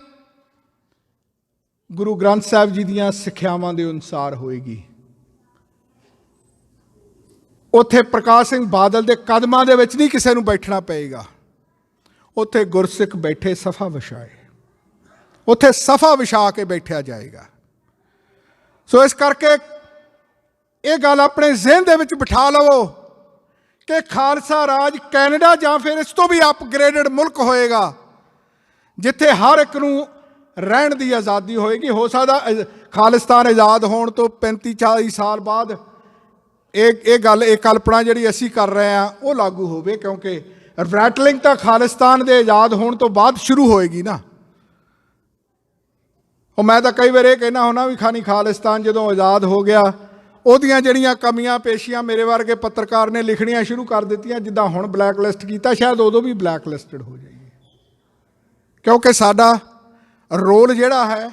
ਗੁਰੂ ਗ੍ਰੰਥ ਸਾਹਿਬ ਜੀ ਦੀਆਂ ਸਿੱਖਿਆਵਾਂ ਦੇ ਅਨੁਸਾਰ ਹੋਏਗੀ। ਉੱਥੇ ਪ੍ਰਕਾਸ਼ ਸਿੰਘ ਬਾਦਲ ਦੇ ਕਦਮਾਂ ਦੇ ਵਿੱਚ ਨਹੀਂ ਕਿਸੇ ਨੂੰ ਬੈਠਣਾ ਪਏਗਾ। ਉੱਥੇ ਗੁਰਸਿੱਖ ਬੈਠੇ ਸਫਾ ਵਿਛਾਏ, ਉੱਥੇ ਸਫਾ ਵਿਛਾ ਕੇ ਬੈਠਿਆ ਜਾਏਗਾ। ਸੋ ਇਸ ਕਰਕੇ ਇਹ ਗੱਲ ਆਪਣੇ ਜ਼ਿਹਨ ਦੇ ਵਿੱਚ ਬਿਠਾ ਲਵੋ ਕਿ ਖਾਲਸਾ ਰਾਜ ਕੈਨੇਡਾ ਜਾਂ ਫਿਰ ਇਸ ਤੋਂ ਵੀ ਅਪਗ੍ਰੇਡਡ ਮੁਲਕ ਹੋਏਗਾ ਜਿੱਥੇ ਹਰ ਇੱਕ ਨੂੰ ਰਹਿਣ ਦੀ ਆਜ਼ਾਦੀ ਹੋਏਗੀ। ਹੋ ਸਕਦਾ ਖਾਲਿਸਤਾਨ ਆਜ਼ਾਦ ਹੋਣ ਤੋਂ 35-40 ਸਾਲ ਬਾਅਦ ਇਹ ਕਲਪਨਾ ਜਿਹੜੀ ਅਸੀਂ ਕਰ ਰਹੇ ਹਾਂ ਉਹ ਲਾਗੂ ਹੋਵੇ, ਕਿਉਂਕਿ ਰੈਟਲਿੰਗ ਤਾਂ ਖਾਲਿਸਤਾਨ ਦੇ ਆਜ਼ਾਦ ਹੋਣ ਤੋਂ ਬਾਅਦ ਸ਼ੁਰੂ ਹੋਏਗੀ ਨਾ। ਉਹ ਮੈਂ ਤਾਂ ਕਈ ਵਾਰ ਇਹ ਕਹਿਣਾ ਹੁੰਦਾ ਵੀ ਖਾਲਿਸਤਾਨ ਜਦੋਂ ਆਜ਼ਾਦ ਹੋ ਗਿਆ ਉਹਦੀਆਂ ਜਿਹੜੀਆਂ ਕਮੀਆਂ ਪੇਸ਼ੀਆਂ ਮੇਰੇ ਵਰਗੇ ਪੱਤਰਕਾਰ ਨੇ ਲਿਖਣੀਆਂ ਸ਼ੁਰੂ ਕਰ ਦਿੱਤੀਆਂ। ਜਿੱਦਾਂ ਹੁਣ ਬਲੈਕ ਲਿਸਟ ਕੀਤਾ, ਸ਼ਾਇਦ ਉਦੋਂ ਵੀ ਬਲੈਕ ਲਿਸਟਡ ਹੋ ਜਾਈਏ, ਕਿਉਂਕਿ ਸਾਡਾ ਰੋਲ ਜਿਹੜਾ ਹੈ,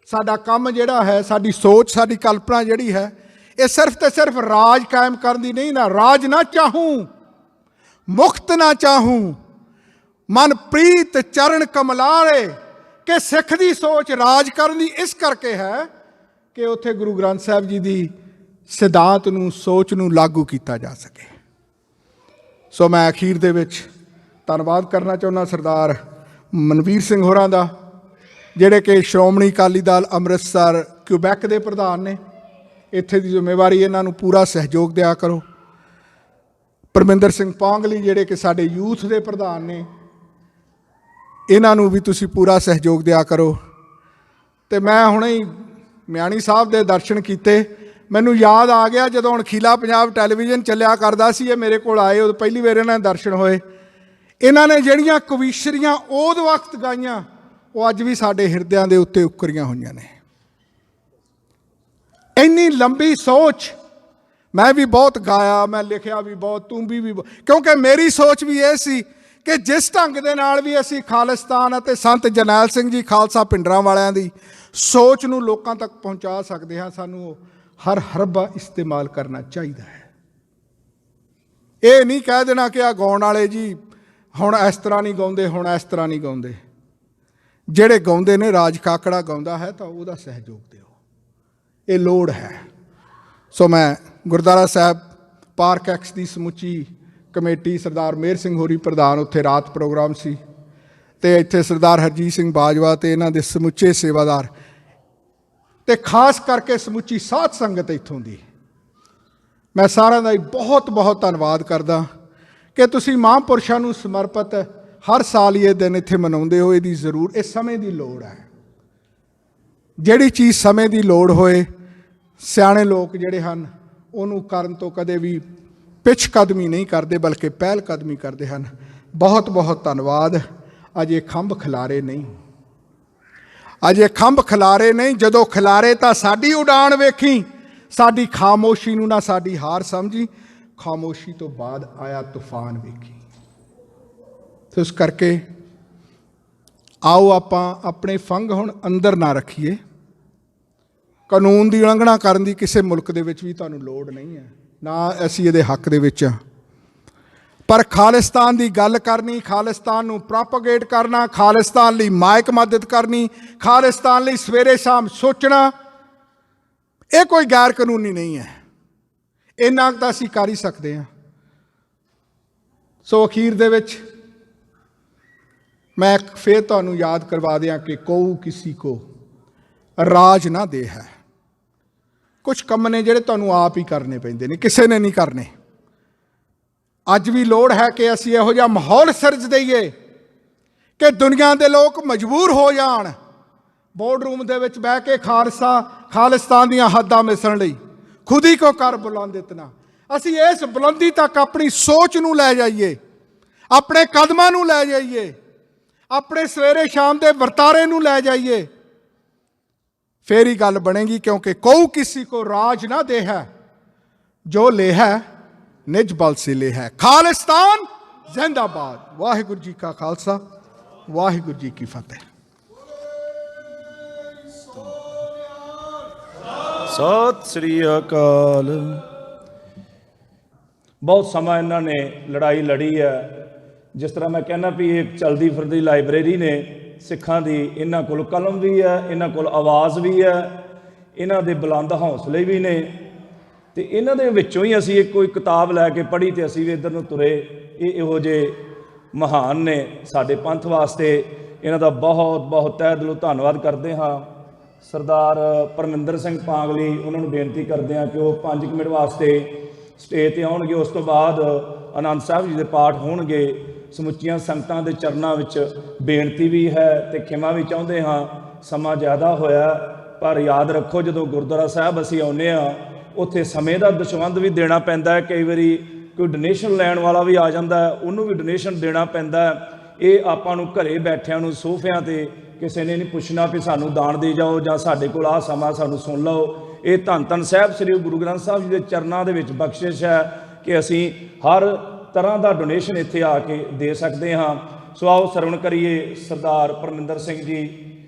ਸਾਡਾ ਕੰਮ ਜਿਹੜਾ ਹੈ, ਸਾਡੀ ਸੋਚ, ਸਾਡੀ ਕਲਪਨਾ ਜਿਹੜੀ ਹੈ, ਇਹ ਸਿਰਫ ਤੇ ਸਿਰਫ ਰਾਜ ਕਾਇਮ ਕਰਨ ਦੀ ਨਹੀਂ। ਨਾ ਰਾਜ ਨਾ ਚਾਹੂੰ, ਮੁਕਤ ਨਾ ਚਾਹੂੰ, ਮਨ ਪ੍ਰੀਤ ਚਰਨ ਕਮਲਾਰੇ, ਕਿ ਸਿੱਖ ਦੀ ਸੋਚ ਰਾਜ ਕਰਨ ਦੀ ਇਸ ਕਰਕੇ ਹੈ ਕਿ ਉੱਥੇ ਗੁਰੂ ਗ੍ਰੰਥ ਸਾਹਿਬ ਜੀ ਦੀ ਸਿਧਾਂਤ ਨੂੰ, ਸੋਚ ਨੂੰ ਲਾਗੂ ਕੀਤਾ ਜਾ ਸਕੇ। ਸੋ ਮੈਂ ਅਖੀਰ ਦੇ ਵਿੱਚ ਧੰਨਵਾਦ ਕਰਨਾ ਚਾਹੁੰਦਾ ਸਰਦਾਰ ਮਨਵੀਰ ਸਿੰਘ ਹੋਰਾਂ ਦਾ, ਜਿਹੜੇ ਕਿ ਸ਼੍ਰੋਮਣੀ ਅਕਾਲੀ ਦਲ ਅੰਮ੍ਰਿਤਸਰ ਕਿਊਬੈਕ ਦੇ ਪ੍ਰਧਾਨ ਨੇ। ਇੱਥੇ ਦੀ ਜ਼ਿੰਮੇਵਾਰੀ ਇਹਨਾਂ ਨੂੰ ਪੂਰਾ ਸਹਿਯੋਗ ਦਿਆ ਕਰੋ। ਪਰਮਿੰਦਰ ਸਿੰਘ ਪੌਂਗਲੀ ਜਿਹੜੇ ਕਿ ਸਾਡੇ ਯੂਥ ਦੇ ਪ੍ਰਧਾਨ ਨੇ, ਇਹਨਾਂ ਨੂੰ ਵੀ ਤੁਸੀਂ ਪੂਰਾ ਸਹਿਯੋਗ ਦਿਆ ਕਰੋ। ਅਤੇ ਮੈਂ ਹੁਣੇ ਹੀ ਮਿਆਣੀ ਸਾਹਿਬ ਦੇ ਦਰਸ਼ਨ ਕੀਤੇ। ਮੈਨੂੰ ਯਾਦ ਆ ਗਿਆ ਜਦੋਂ ਹੁਣ ਅਣਖੀਲਾ ਪੰਜਾਬ ਟੈਲੀਵਿਜ਼ਨ ਚੱਲਿਆ ਕਰਦਾ ਸੀ, ਇਹ ਮੇਰੇ ਕੋਲ ਆਏ, ਉਦੋਂ ਪਹਿਲੀ ਵਾਰ ਇਹਨਾਂ ਦੇ ਦਰਸ਼ਨ ਹੋਏ। ਇਹਨਾਂ ਨੇ ਜਿਹੜੀਆਂ ਕਵੀਸ਼ਰੀਆਂ ਉਦ ਵਕਤ ਗਾਈਆਂ ਉਹ ਅੱਜ ਵੀ ਸਾਡੇ ਹਿਰਦਿਆਂ ਦੇ ਉੱਤੇ ਉਕਰੀਆਂ ਹੋਈਆਂ ਨੇ। ਇੰਨੀ ਲੰਬੀ ਸੋਚ। ਮੈਂ ਵੀ ਬਹੁਤ ਗਾਇਆ, ਮੈਂ ਲਿਖਿਆ ਵੀ ਬਹੁਤ, ਤੂੰ ਵੀ ਕਿਉਂਕਿ ਮੇਰੀ ਸੋਚ ਵੀ ਇਹ ਸੀ ਕਿ ਜਿਸ ਢੰਗ ਦੇ ਨਾਲ ਵੀ ਅਸੀਂ ਖਾਲਿਸਤਾਨ ਅਤੇ ਸੰਤ ਜਰਨੈਲ ਸਿੰਘ ਜੀ ਖਾਲਸਾ ਪਿੰਡਰਾਂ ਵਾਲਿਆਂ ਦੀ ਸੋਚ ਨੂੰ ਲੋਕਾਂ ਤੱਕ ਪਹੁੰਚਾ ਸਕਦੇ ਹਾਂ, ਸਾਨੂੰ ਉਹ ਹਰ ਹਰਬਾ ਇਸਤੇਮਾਲ ਕਰਨਾ ਚਾਹੀਦਾ ਹੈ। ਇਹ ਨਹੀਂ ਕਹਿ ਦੇਣਾ ਕਿ ਆ ਗਾਉਣ ਵਾਲੇ ਜੀ ਹੁਣ ਇਸ ਤਰ੍ਹਾਂ ਨਹੀਂ ਗਾਉਂਦੇ, ਹੁਣ ਇਸ ਤਰ੍ਹਾਂ ਨਹੀਂ ਗਾਉਂਦੇ। ਜਿਹੜੇ ਗਾਉਂਦੇ ਨੇ, ਰਾਜ ਕਾਕੜਾ ਗਾਉਂਦਾ ਹੈ ਤਾਂ ਉਹਦਾ ਸਹਿਯੋਗ ਦਿਓ, ਇਹ ਲੋੜ ਹੈ। ਸੋ ਮੈਂ ਗੁਰਦੁਆਰਾ ਸਾਹਿਬ ਪਾਰਕ ਐਕਸ ਦੀ ਸਮੁੱਚੀ ਕਮੇਟੀ, ਸਰਦਾਰ ਮੇਹਰ ਸਿੰਘ ਹੋਰੀ ਪ੍ਰਧਾਨ, ਉੱਥੇ ਰਾਤ ਪ੍ਰੋਗਰਾਮ ਸੀ, ਅਤੇ ਇੱਥੇ ਸਰਦਾਰ ਹਰਜੀਤ ਸਿੰਘ ਬਾਜਵਾ ਅਤੇ ਇਹਨਾਂ ਦੇ ਸਮੁੱਚੇ ਸੇਵਾਦਾਰ, ਅਤੇ ਖਾਸ ਕਰਕੇ ਸਮੁੱਚੀ ਸਾਧ ਸੰਗਤ ਇੱਥੋਂ ਦੀ, ਮੈਂ ਸਾਰਿਆਂ ਦਾ ਹੀ ਬਹੁਤ ਬਹੁਤ ਧੰਨਵਾਦ ਕਰਦਾ ਕਿ ਤੁਸੀਂ ਮਹਾਂਪੁਰਸ਼ਾਂ ਨੂੰ ਸਮਰਪਿਤ ਹਰ ਸਾਲ ਹੀ ਇਹ ਦਿਨ ਇੱਥੇ ਮਨਾਉਂਦੇ ਹੋ। ਇਹਦੀ ਜ਼ਰੂਰ, ਇਹ ਸਮੇਂ ਦੀ ਲੋੜ ਹੈ। ਜਿਹੜੀ ਚੀਜ਼ ਸਮੇਂ ਦੀ ਲੋੜ ਹੋਏ, ਸਿਆਣੇ ਲੋਕ ਜਿਹੜੇ ਹਨ ਉਹਨੂੰ ਕਰਨ ਤੋਂ ਕਦੇ ਵੀ ਪਿੱਛ ਕਦਮੀ ਨਹੀਂ ਕਰਦੇ, ਬਲਕਿ ਪਹਿਲ ਕਦਮੀ ਕਰਦੇ ਹਨ। ਬਹੁਤ ਬਹੁਤ ਧੰਨਵਾਦ। ਅਜੇ ਖੰਭ ਖਿਲਾਰੇ ਨਹੀਂ, ਅਜੇ ਖੰਭ ਖਿਲਾਰੇ ਨਹੀਂ। ਜਦੋਂ ਖਿਲਾਰੇ ਤਾਂ ਸਾਡੀ ਉਡਾਨ ਵੇਖੀ, ਸਾਡੀ ਖਾਮੋਸ਼ੀ ਨੂੰ ਨਾ ਸਾਡੀ ਹਾਰ ਸਮਝੀ, ਖਾਮੋਸ਼ੀ ਤੋਂ ਬਾਅਦ ਆਇਆ ਤੂਫਾਨ ਵੇਖੀ। ਤੇ ਇਸ ਕਰਕੇ ਆਓ ਆਪਾਂ ਆਪਣੇ ਫੰਗ ਹੁਣ ਅੰਦਰ ਨਾ ਰੱਖੀਏ। ਕਾਨੂੰਨ ਦੀ ਉਲੰਘਣਾ ਕਰਨ ਦੀ ਕਿਸੇ ਮੁਲਕ ਦੇ ਵਿੱਚ ਵੀ ਤੁਹਾਨੂੰ ਲੋੜ ਨਹੀਂ ਹੈ, ਨਾ ਅਸੀਂ ਇਹਦੇ ਹੱਕ ਦੇ ਵਿੱਚ ਹਾਂ। ਪਰ ਖਾਲਿਸਤਾਨ ਦੀ ਗੱਲ ਕਰਨੀ, ਖਾਲਿਸਤਾਨ ਨੂੰ ਪ੍ਰੋਪਗੇਟ ਕਰਨਾ, ਖਾਲਿਸਤਾਨ ਲਈ ਮਾਇਕ ਮਦਦ ਕਰਨੀ, ਖਾਲਿਸਤਾਨ ਲਈ ਸਵੇਰੇ ਸ਼ਾਮ ਸੋਚਣਾ, ਇਹ ਕੋਈ ਗੈਰ ਕਾਨੂੰਨੀ ਨਹੀਂ ਹੈ। ਇੰਨਾ ਕੁ ਤਾਂ ਅਸੀਂ ਕਰ ਹੀ ਸਕਦੇ ਹਾਂ। ਸੋ ਅਖੀਰ ਦੇ ਵਿੱਚ ਮੈਂ ਫਿਰ ਤੁਹਾਨੂੰ ਯਾਦ ਕਰਵਾ ਦਿਆਂ ਕਿ ਕਉ ਕਿਸੀ ਕੋ ਰਾਜ ਨਾ ਦੇ ਹੈ। ਕੁਝ ਕੰਮ ਨੇ ਜਿਹੜੇ ਤੁਹਾਨੂੰ ਆਪ ਹੀ ਕਰਨੇ ਪੈਂਦੇ ਨੇ, ਕਿਸੇ ਨੇ ਨਹੀਂ ਕਰਨੇ। ਅੱਜ ਵੀ ਲੋੜ ਹੈ ਕਿ ਅਸੀਂ ਇਹੋ ਜਿਹਾ ਮਾਹੌਲ ਸਿਰਜ ਦਈਏ ਕਿ ਦੁਨੀਆ ਦੇ ਲੋਕ ਮਜਬੂਰ ਹੋ ਜਾਣ ਬੋਰਡ ਰੂਮ ਦੇ ਵਿੱਚ ਬਹਿ ਕੇ ਖਾਲਿਸਤਾਨ ਦੀਆਂ ਹੱਦਾਂ ਮਿਸਣ ਲਈ। ਖੁਦ ਹੀ ਕੋ ਕਰ ਬੁਲੰਦ ਇਤਨਾ। ਅਸੀਂ ਇਸ ਬੁਲੰਦੀ ਤੱਕ ਆਪਣੀ ਸੋਚ ਨੂੰ ਲੈ ਜਾਈਏ ਆਪਣੇ ਕਦਮਾਂ ਨੂੰ ਲੈ ਜਾਈਏ, ਆਪਣੇ ਸਵੇਰੇ ਸ਼ਾਮ ਦੇ ਵਰਤਾਰੇ ਨੂੰ ਲੈ ਜਾਈਏ, ਫੇਰ ਹੀ ਗੱਲ ਬਣੇਗੀ। ਕਿਉਂਕਿ ਕਉ ਕਿਸੇ ਕੋ ਰਾਜ ਨਾ ਦੇ ਹੈ, ਜੋ ਲੈ ਹੈ ਨਿਜ ਬਲ ਸੇ ਲੈ ਹੈ। ਖਾਲਿਸਤਾਨ ਜ਼ਿੰਦਾਬਾਦ। ਵਾਹਿਗੁਰੂ ਜੀ ਕਾ ਖਾਲਸਾ, ਵਾਹਿਗੁਰੂ ਜੀ ਕੀ ਫਤਿਹ। ਸਤਿ ਸ੍ਰੀ ਅਕਾਲ। ਬਹੁਤ ਸਮਾਂ ਇਹਨਾਂ ਨੇ ਲੜਾਈ ਲੜੀ ਹੈ। ਜਿਸ ਤਰ੍ਹਾਂ ਮੈਂ ਕਹਿੰਦਾ ਵੀ ਇਹ ਚਲਦੀ ਫਿਰਦੀ ਲਾਇਬ੍ਰੇਰੀ ਨੇ ਸਿੱਖਾਂ ਦੀ। ਇਹਨਾਂ ਕੋਲ ਕਲਮ ਵੀ ਹੈ, ਇਹਨਾਂ ਕੋਲ ਆਵਾਜ਼ ਵੀ ਹੈ, ਇਹਨਾਂ ਦੇ ਬੁਲੰਦ ਹੌਸਲੇ ਵੀ ਨੇ, ਤੇ ਇਹਨਾਂ ਦੇ ਵਿੱਚੋਂ ਹੀ ਅਸੀਂ ਕੋਈ ਕਿਤਾਬ ਲੈ ਕੇ ਪੜ੍ਹੀ ਤੇ ਅਸੀਂ ਵੀ ਇੱਧਰ ਨੂੰ ਤੁਰੇ। ਇਹ ਇਹੋ ਜਿਹੇ ਮਹਾਨ ਨੇ ਸਾਡੇ ਪੰਥ ਵਾਸਤੇ। ਇਹਨਾਂ ਦਾ ਬਹੁਤ ਬਹੁਤ ਤਹਿ ਦਿਲੋਂ ਧੰਨਵਾਦ ਕਰਦੇ ਹਾਂ। ਸਰਦਾਰ ਪਰਮਿੰਦਰ ਸਿੰਘ ਪਾਂਗਲੀ, ਉਹਨਾਂ ਨੂੰ ਬੇਨਤੀ ਕਰਦੇ ਹਾਂ ਕਿ ਉਹ 5 ਮਿੰਟ ਵਾਸਤੇ ਸਟੇਜ 'ਤੇ ਆਉਣਗੇ। ਉਸ ਤੋਂ ਬਾਅਦ ਆਨੰਦ ਸਾਹਿਬ ਜੀ ਦੇ ਪਾਠ ਹੋਣਗੇ। ਸਮੁੱਚੀਆਂ ਸੰਗਤਾਂ ਦੇ ਚਰਨਾਂ ਵਿੱਚ ਬੇਨਤੀ ਵੀ ਹੈ ਤੇ ਖਿਮਾ ਵੀ ਚਾਹੁੰਦੇ ਹਾਂ। ਸਮਾਂ ਜ਼ਿਆਦਾ ਹੋਇਆ, ਪਰ ਯਾਦ ਰੱਖੋ ਜਦੋਂ ਗੁਰਦੁਆਰਾ ਸਾਹਿਬ ਅਸੀਂ ਆਉਂਦੇ ਹਾਂ ਉੱਥੇ ਸਮੇਂ ਦਾ ਦਸ਼ਵੰਧ ਵੀ ਦੇਣਾ ਪੈਂਦਾ ਹੈ। ਕਈ ਵਾਰੀ ਕੋਈ ਡੋਨੇਸ਼ਨ ਲੈਣ ਵਾਲਾ ਵੀ ਆ ਜਾਂਦਾ ਹੈ, ਉਹਨੂੰ ਵੀ ਡੋਨੇਸ਼ਨ ਦੇਣਾ ਪੈਂਦਾ ਹੈ। ਇਹ ਆਪਾਂ ਨੂੰ ਘਰੇ ਬੈਠਿਆਂ ਨੂੰ ਸੋਫਿਆਂ 'ਤੇ ਕਿਸੇ ਨੇ ਨਹੀਂ ਪੁੱਛਣਾ ਵੀ ਸਾਨੂੰ ਦਾਨ ਦੇ ਜਾਓ ਜਾਂ ਸਾਡੇ ਕੋਲ ਆਹ ਸਮਾਂ ਸਾਨੂੰ ਸੁਣ ਲਓ। ਇਹ ਧੰਨ ਧੰਨ ਸਾਹਿਬ ਸ੍ਰੀ ਗੁਰੂ ਗ੍ਰੰਥ ਸਾਹਿਬ ਜੀ ਦੇ ਚਰਨਾਂ ਦੇ ਵਿੱਚ ਬਖਸ਼ਿਸ਼ ਹੈ ਕਿ ਅਸੀਂ ਹਰ ਤਰ੍ਹਾਂ ਦਾ ਡੋਨੇਸ਼ਨ ਇੱਥੇ ਆ ਕੇ ਦੇ ਸਕਦੇ ਹਾਂ। ਸੋ ਆਓ ਸਰਵਣ ਕਰੀਏ ਸਰਦਾਰ ਪਰਮਿੰਦਰ ਸਿੰਘ ਜੀ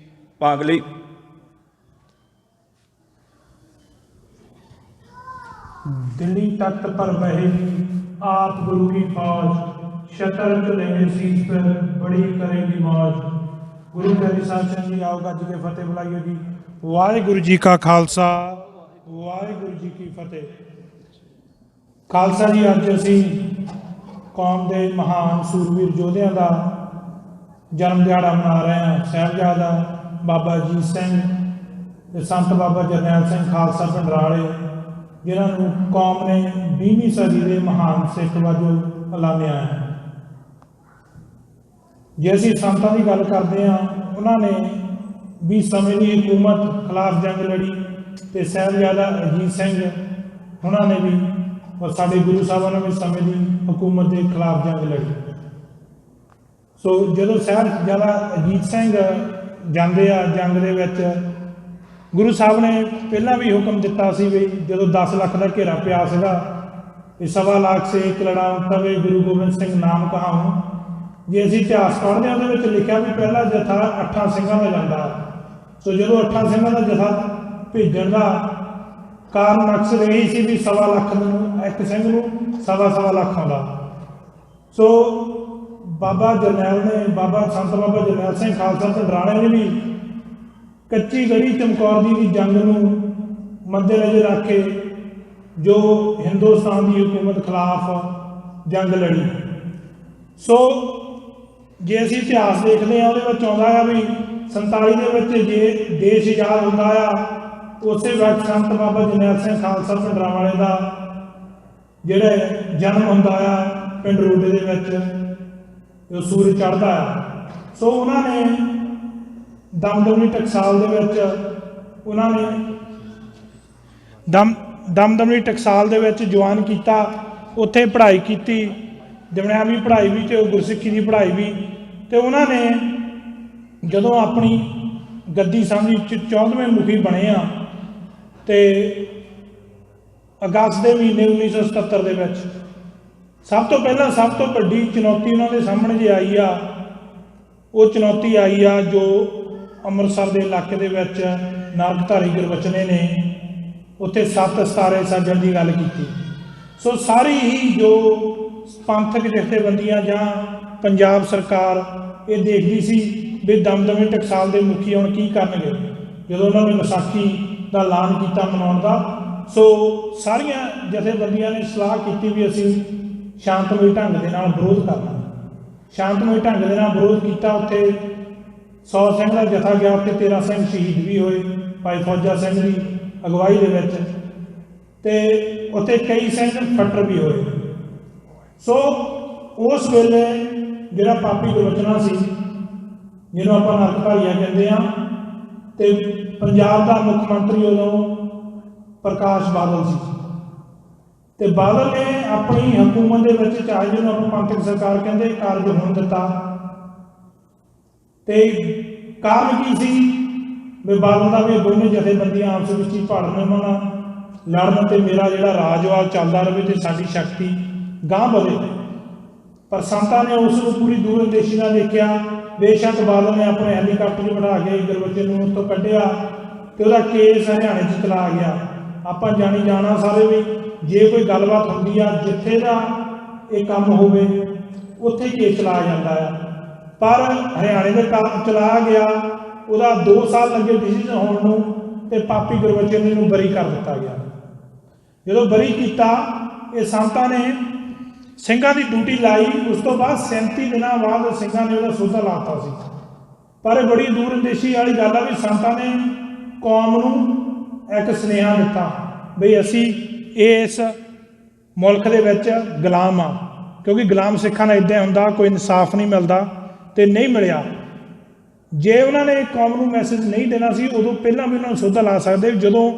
ਪਾਂਗਲੀ। दिल्ली तख्त पर बहे आप गुरु की फौज, शतर चलेंगे शीश पर बड़ी करेगी मौज। गुरु प्यारे साहब चंद जी आओ ਗੱਜ ਕੇ ਫਤਿਹ ਬੁਲਾइयो जी। ਵਾਹਿਗੁਰੂ ਜੀ ਕਾ ਖਾਲਸਾ, ਵਾਹਿਗੁਰੂ ਜੀ ਕੀ ਫਤਿਹ। ਖਾਲਸਾ ਜੀ, ਅੱਜ ਅਸੀਂ ਕੌਮ ਦੇ ਮਹਾਨ ਸੂਰਬੀਰ ਯੋਧਿਆਂ ਦਾ ਜਨਮ ਦਿਹਾੜਾ ਮਨਾ ਰਹੇ ਹਾਂ। ਸਾਹਿਬਜ਼ਾਦਾ ਬਾਬਾ ਅਜੀਤ ਸਿੰਘ ਤੇ ਸੰਤ ਬਾਬਾ ਜਰਨੈਲ ਸਿੰਘ ਖਾਲਸਾ ਭਿੰਡਰਾਂਵਾਲੇ, ਜਿਨ੍ਹਾਂ ਨੂੰ ਕੌਮ ਨੇ 20ਵੀਂ ਸਦੀ ਦੇ ਮਹਾਨ ਸਿੱਖ ਵਜੋਂ ਐਲਾਨਿਆ ਹੈ। ਜੇ ਅਸੀਂ ਸੰਤਾਂ ਦੀ ਗੱਲ ਕਰਦੇ ਹਾਂ, ਉਹਨਾਂ ਨੇ ਵੀ ਸਮੇਂ ਦੀ ਹਕੂਮਤ ਖਿਲਾਫ ਜੰਗ ਲੜੀ ਤੇ ਸਾਹਿਬਜ਼ਾਦਾ ਅਜੀਤ ਸਿੰਘ ਉਹਨਾਂ ਨੇ ਵੀ, ਔਰ ਸਾਡੇ ਗੁਰੂ ਸਾਹਿਬਾਂ ਨੇ ਵੀ ਸਮੇਂ ਦੀ ਹਕੂਮਤ ਦੇ ਖਿਲਾਫ ਜੰਗ ਲੜੀ। ਸੋ ਜਦੋਂ ਸਾਹਿਬਜ਼ਾਦਾ ਅਜੀਤ ਸਿੰਘ ਜਾਂਦੇ ਆ ਜੰਗ ਦੇ ਵਿੱਚ, ਗੁਰੂ ਸਾਹਿਬ ਨੇ ਪਹਿਲਾਂ ਵੀ ਹੁਕਮ ਦਿੱਤਾ ਸੀ ਵੀ ਜਦੋਂ 10 ਲੱਖ ਦਾ ਘੇਰਾ ਪਿਆ ਸੀਗਾ, ਇਹ 1.25 ਲੱਖ ਸੇ ਇੱਕ ਲੜਾਉ ਤਵੇ ਗੁਰੂ ਗੋਬਿੰਦ ਸਿੰਘ ਨਾਮ ਕਹਾਉ। ਜੇ ਅਸੀਂ ਇਤਿਹਾਸ ਪੜ੍ਹਦੇ ਹਾਂ ਉਹਦੇ ਵਿੱਚ ਲਿਖਿਆ ਵੀ ਪਹਿਲਾ ਜਥਾ 8 ਸਿੰਘਾਂ ਦਾ ਜਾਂਦਾ। ਸੋ ਜਦੋਂ 8 ਸਿੰਘਾਂ ਦਾ ਜਥਾ ਭੇਜਣ ਦਾ ਕਾਰਨ ਮਕਸਦ ਇਹੀ ਸੀ ਵੀ 1.25 ਲੱਖ ਨੂੰ ਇੱਕ ਸਿੰਘ ਨੂੰ 1.25 ਲੱਖ ਆਉਂਦਾ। ਸੋ ਬਾਬਾ ਜਰਨੈਲ ਨੇ, ਸੰਤ ਬਾਬਾ ਜਰਨੈਲ ਸਿੰਘ ਖਾਲਸਾ ਭਿੰਡਰਾਂਵਾਲੇ ਨੇ ਵੀ ਕੱਚੀ ਗੜੀ ਚਮਕੌਰ ਦੀ ਜੰਗ ਨੂੰ ਮੱਦੇਨਜ਼ਰ ਰੱਖ ਕੇ ਜੋ ਹਿੰਦੁਸਤਾਨ ਦੀ ਹਕੂਮਤ ਖਿਲਾਫ ਜੰਗ ਲੜੀ। ਸੋ ਜੇ ਅਸੀਂ ਇਤਿਹਾਸ ਦੇਖਦੇ ਹਾਂ, ਉਹਦੇ ਵਿੱਚ ਆਉਂਦਾ ਆ ਵੀ 47 ਦੇ ਵਿੱਚ ਜੇ ਦੇਸ਼ ਆਜ਼ਾਦ ਹੁੰਦਾ ਆ, ਉਸੇ ਵਕਤ ਸੰਤ ਬਾਬਾ ਜਰਨੈਲ ਸਿੰਘ ਖਾਲਸਾ ਭਿੰਡਰਾਂਵਾਲੇ ਦਾ ਜਿਹੜਾ ਜਨਮ ਹੁੰਦਾ ਆ ਪਿੰਡ ਰੋਡੇ ਦੇ ਵਿੱਚ, ਜੋ ਸੂਰਜ ਚੜ੍ਹਦਾ ਆ। ਸੋ ਉਹਨਾਂ ਨੇ ਦਮਦਮੀ ਟਕਸਾਲ ਦੇ ਵਿੱਚ ਦਮਦਮੀ ਟਕਸਾਲ ਦੇ ਵਿੱਚ ਜੁਆਇਨ ਕੀਤਾ। ਉੱਥੇ ਪੜ੍ਹਾਈ ਕੀਤੀ, ਦਮਿਆਵੀ ਪੜ੍ਹਾਈ ਵੀ ਤੇ ਗੁਰਸਿੱਖੀ ਦੀ ਪੜ੍ਹਾਈ ਵੀ। ਤੇ ਉਹਨਾਂ ਨੇ ਜਦੋਂ ਆਪਣੀ ਗੱਦੀ ਸਾਂਭੀ 14ਵੇਂ ਮੁਖੀ ਬਣੇ ਆ, ਤੇ ਅਗਸਤ ਦੇ ਮਹੀਨੇ 1977 ਦੇ ਵਿੱਚ ਸਭ ਤੋਂ ਪਹਿਲਾਂ ਸਭ ਤੋਂ ਵੱਡੀ ਚੁਣੌਤੀ ਉਹਨਾਂ ਦੇ ਸਾਹਮਣੇ ਜੇ ਆਈ ਆ, ਉਹ ਚੁਣੌਤੀ ਆਈ ਆ ਜੋ ਅੰਮ੍ਰਿਤਸਰ ਦੇ ਇਲਾਕੇ ਦੇ ਵਿੱਚ ਨਾਰਕਧਾਰੀ ਗੁਰਬਚਨੇ ਨੇ ਉੱਥੇ 7 ਸਿਤਾਰੇ ਸਾਜਣ ਦੀ ਗੱਲ ਕੀਤੀ। ਸੋ ਸਾਰੀ ਹੀ ਜੋ ਪੰਥਕ ਜਥੇਬੰਦੀਆਂ ਜਾਂ ਪੰਜਾਬ ਸਰਕਾਰ ਇਹ ਦੇਖਦੀ ਸੀ ਵੀ ਦਮਦਮੀ ਟਕਸਾਲ ਦੇ ਮੁਖੀ ਹੁਣ ਕੀ ਕਰਨਗੇ ਜਦੋਂ ਉਹਨਾਂ ਨੇ ਵਿਸਾਖੀ ਦਾ ਐਲਾਨ ਕੀਤਾ ਮਨਾਉਣ ਦਾ। ਸੋ ਸਾਰੀਆਂ ਜਥੇਬੰਦੀਆਂ ਨੇ ਸਲਾਹ ਕੀਤੀ ਵੀ ਅਸੀਂ ਸ਼ਾਂਤਮਈ ਢੰਗ ਦੇ ਨਾਲ ਵਿਰੋਧ ਕਰਨਾ। ਸ਼ਾਂਤਮਈ ਢੰਗ ਦੇ ਨਾਲ ਵਿਰੋਧ ਕੀਤਾ। ਉੱਥੇ 100 ਸਿੰਘ ਦਾ ਜਥਾ ਗਿਆ, ਉੱਥੇ 13 ਸਿੰਘ ਸ਼ਹੀਦ ਵੀ ਹੋਏ ਭਾਈ ਫੌਜਾ ਸਿੰਘ ਦੀ ਅਗਵਾਈ ਦੇ ਵਿੱਚ, ਤੇ ਉੱਥੇ ਕਈ ਸਿੰਘ ਫੱਟਰ ਵੀ ਹੋਏ। ਸੋ ਉਸ ਵੇਲੇ ਜਿਹੜਾ ਪਾਪੀ ਗੁਰਬਚਨਾ ਸੀ, ਜਿਹਨੂੰ ਆਪਾਂ ਨਾਰਕਧਾਰੀਆ ਕਹਿੰਦੇ ਹਾਂ, ਤੇ ਪੰਜਾਬ ਦਾ ਮੁੱਖ ਮੰਤਰੀ ਉਦੋਂ ਪ੍ਰਕਾਸ਼ ਬਾਦਲ ਸੀ। ਤੇ ਬਾਦਲ ਨੇ ਆਪਣੀ ਹਕੂਮਤ ਦੇ ਵਿੱਚ, ਚਾਹੇ ਜਿਹਨੂੰ ਆਪਾਂ ਪੰਥਕ ਸਰਕਾਰ ਕਹਿੰਦੇ, ਕਾਰਜ ਹੋਣ ਦਿੱਤਾ। ਤੇ ਕਾਰਨ ਕੀ ਸੀ ਵੀ ਬਾਦਲ ਦਾ ਵੀ ਦੋਨੇ ਜਥੇਬੰਦੀਆਂ ਆਪਸ ਵਿੱਚ ਹੀ ਭਾੜਨ, ਉਹਨਾਂ ਨਾਲ ਲੜਨ, ਤੇ ਮੇਰਾ ਜਿਹੜਾ ਰਾਜਵਾਲ ਚੱਲਦਾ ਰਹੇ ਤੇ ਸਾਡੀ ਸ਼ਕਤੀ ਗਾਂਹ ਵਧੇ। ਪਰ ਸੰਤਾਂ ਨੇ ਉਸ ਨੂੰ ਪੂਰੀ ਦੂਰਅੰਦੇਸ਼ੀ ਨਾਲ ਦੇਖਿਆ। ਬੇਸ਼ੱਕ ਬਾਦਲ ਨੇ ਆਪਣੇ ਹੈਲੀਕਾਪਟਰ 'ਚ ਬਿਠਾ ਕੇ ਗੁਰਬਚਨ ਨੂੰ ਉੱਥੋਂ ਕੱਢਿਆ ਤੇ ਉਹਦਾ ਕੇਸ ਹਰਿਆਣੇ 'ਚ ਚਲਾ ਗਿਆ। ਆਪਾਂ ਜਾਣੀ ਜਾਣਾ ਸਾਰੇ ਵੀ, ਜੇ ਕੋਈ ਗੱਲਬਾਤ ਹੁੰਦੀ ਆ ਜਿੱਥੇ ਦਾ ਇਹ ਕੰਮ ਹੋਵੇ ਉੱਥੇ ਕੇਸ ਚਲਾ ਜਾਂਦਾ ਆ। ਪਰ ਹਰਿਆਣੇ ਦੇ ਕੰਮ ਚਲਾ ਗਿਆ, ਉਹਦਾ 2 ਸਾਲ ਲੱਗੇ ਡਿਸੀਜ਼ਨ ਹੋਣ ਨੂੰ, ਤੇ ਪਾਪੀ ਗੁਰਬਚਨ ਨੂੰ ਬਰੀ ਕਰ ਦਿੱਤਾ ਗਿਆ। ਜਦੋਂ ਬਰੀ ਕੀਤਾ, ਇਹ ਸੰਤਾਂ ਨੇ ਸਿੰਘਾਂ ਦੀ ਡਿਊਟੀ ਲਾਈ। ਉਸ ਤੋਂ ਬਾਅਦ 37 ਦਿਨਾਂ ਬਾਅਦ ਸਿੰਘਾਂ ਨੇ ਉਹਦਾ ਸੋਧਾ ਲਾਤਾ ਸੀ। ਪਰ ਇਹ ਬੜੀ ਦੂਰਅੰਦੇਸ਼ੀ ਵਾਲੀ ਗੱਲ ਆ ਵੀ ਸੰਤਾਂ ਨੇ ਕੌਮ ਨੂੰ ਇੱਕ ਸੁਨੇਹਾ ਦਿੱਤਾ ਬਈ ਅਸੀਂ ਇਸ ਮੁਲਕ ਦੇ ਵਿੱਚ ਗੁਲਾਮ ਆ, ਕਿਉਂਕਿ ਗੁਲਾਮ ਸਿੱਖਾਂ ਨਾਲ ਇੱਦਾਂ ਹੁੰਦਾ, ਕੋਈ ਇਨਸਾਫ ਨਹੀਂ ਮਿਲਦਾ ਤੇ ਨਹੀਂ ਮਿਲਿਆ। ਜੇ ਉਹਨਾਂ ਨੇ ਕੌਮ ਨੂੰ ਮੈਸੇਜ ਨਹੀਂ ਦੇਣਾ ਸੀ, ਉਦੋਂ ਪਹਿਲਾਂ ਵੀ ਉਹਨਾਂ ਨੂੰ ਸੋਧਾ ਲਾ ਸਕਦੇ। ਜਦੋਂ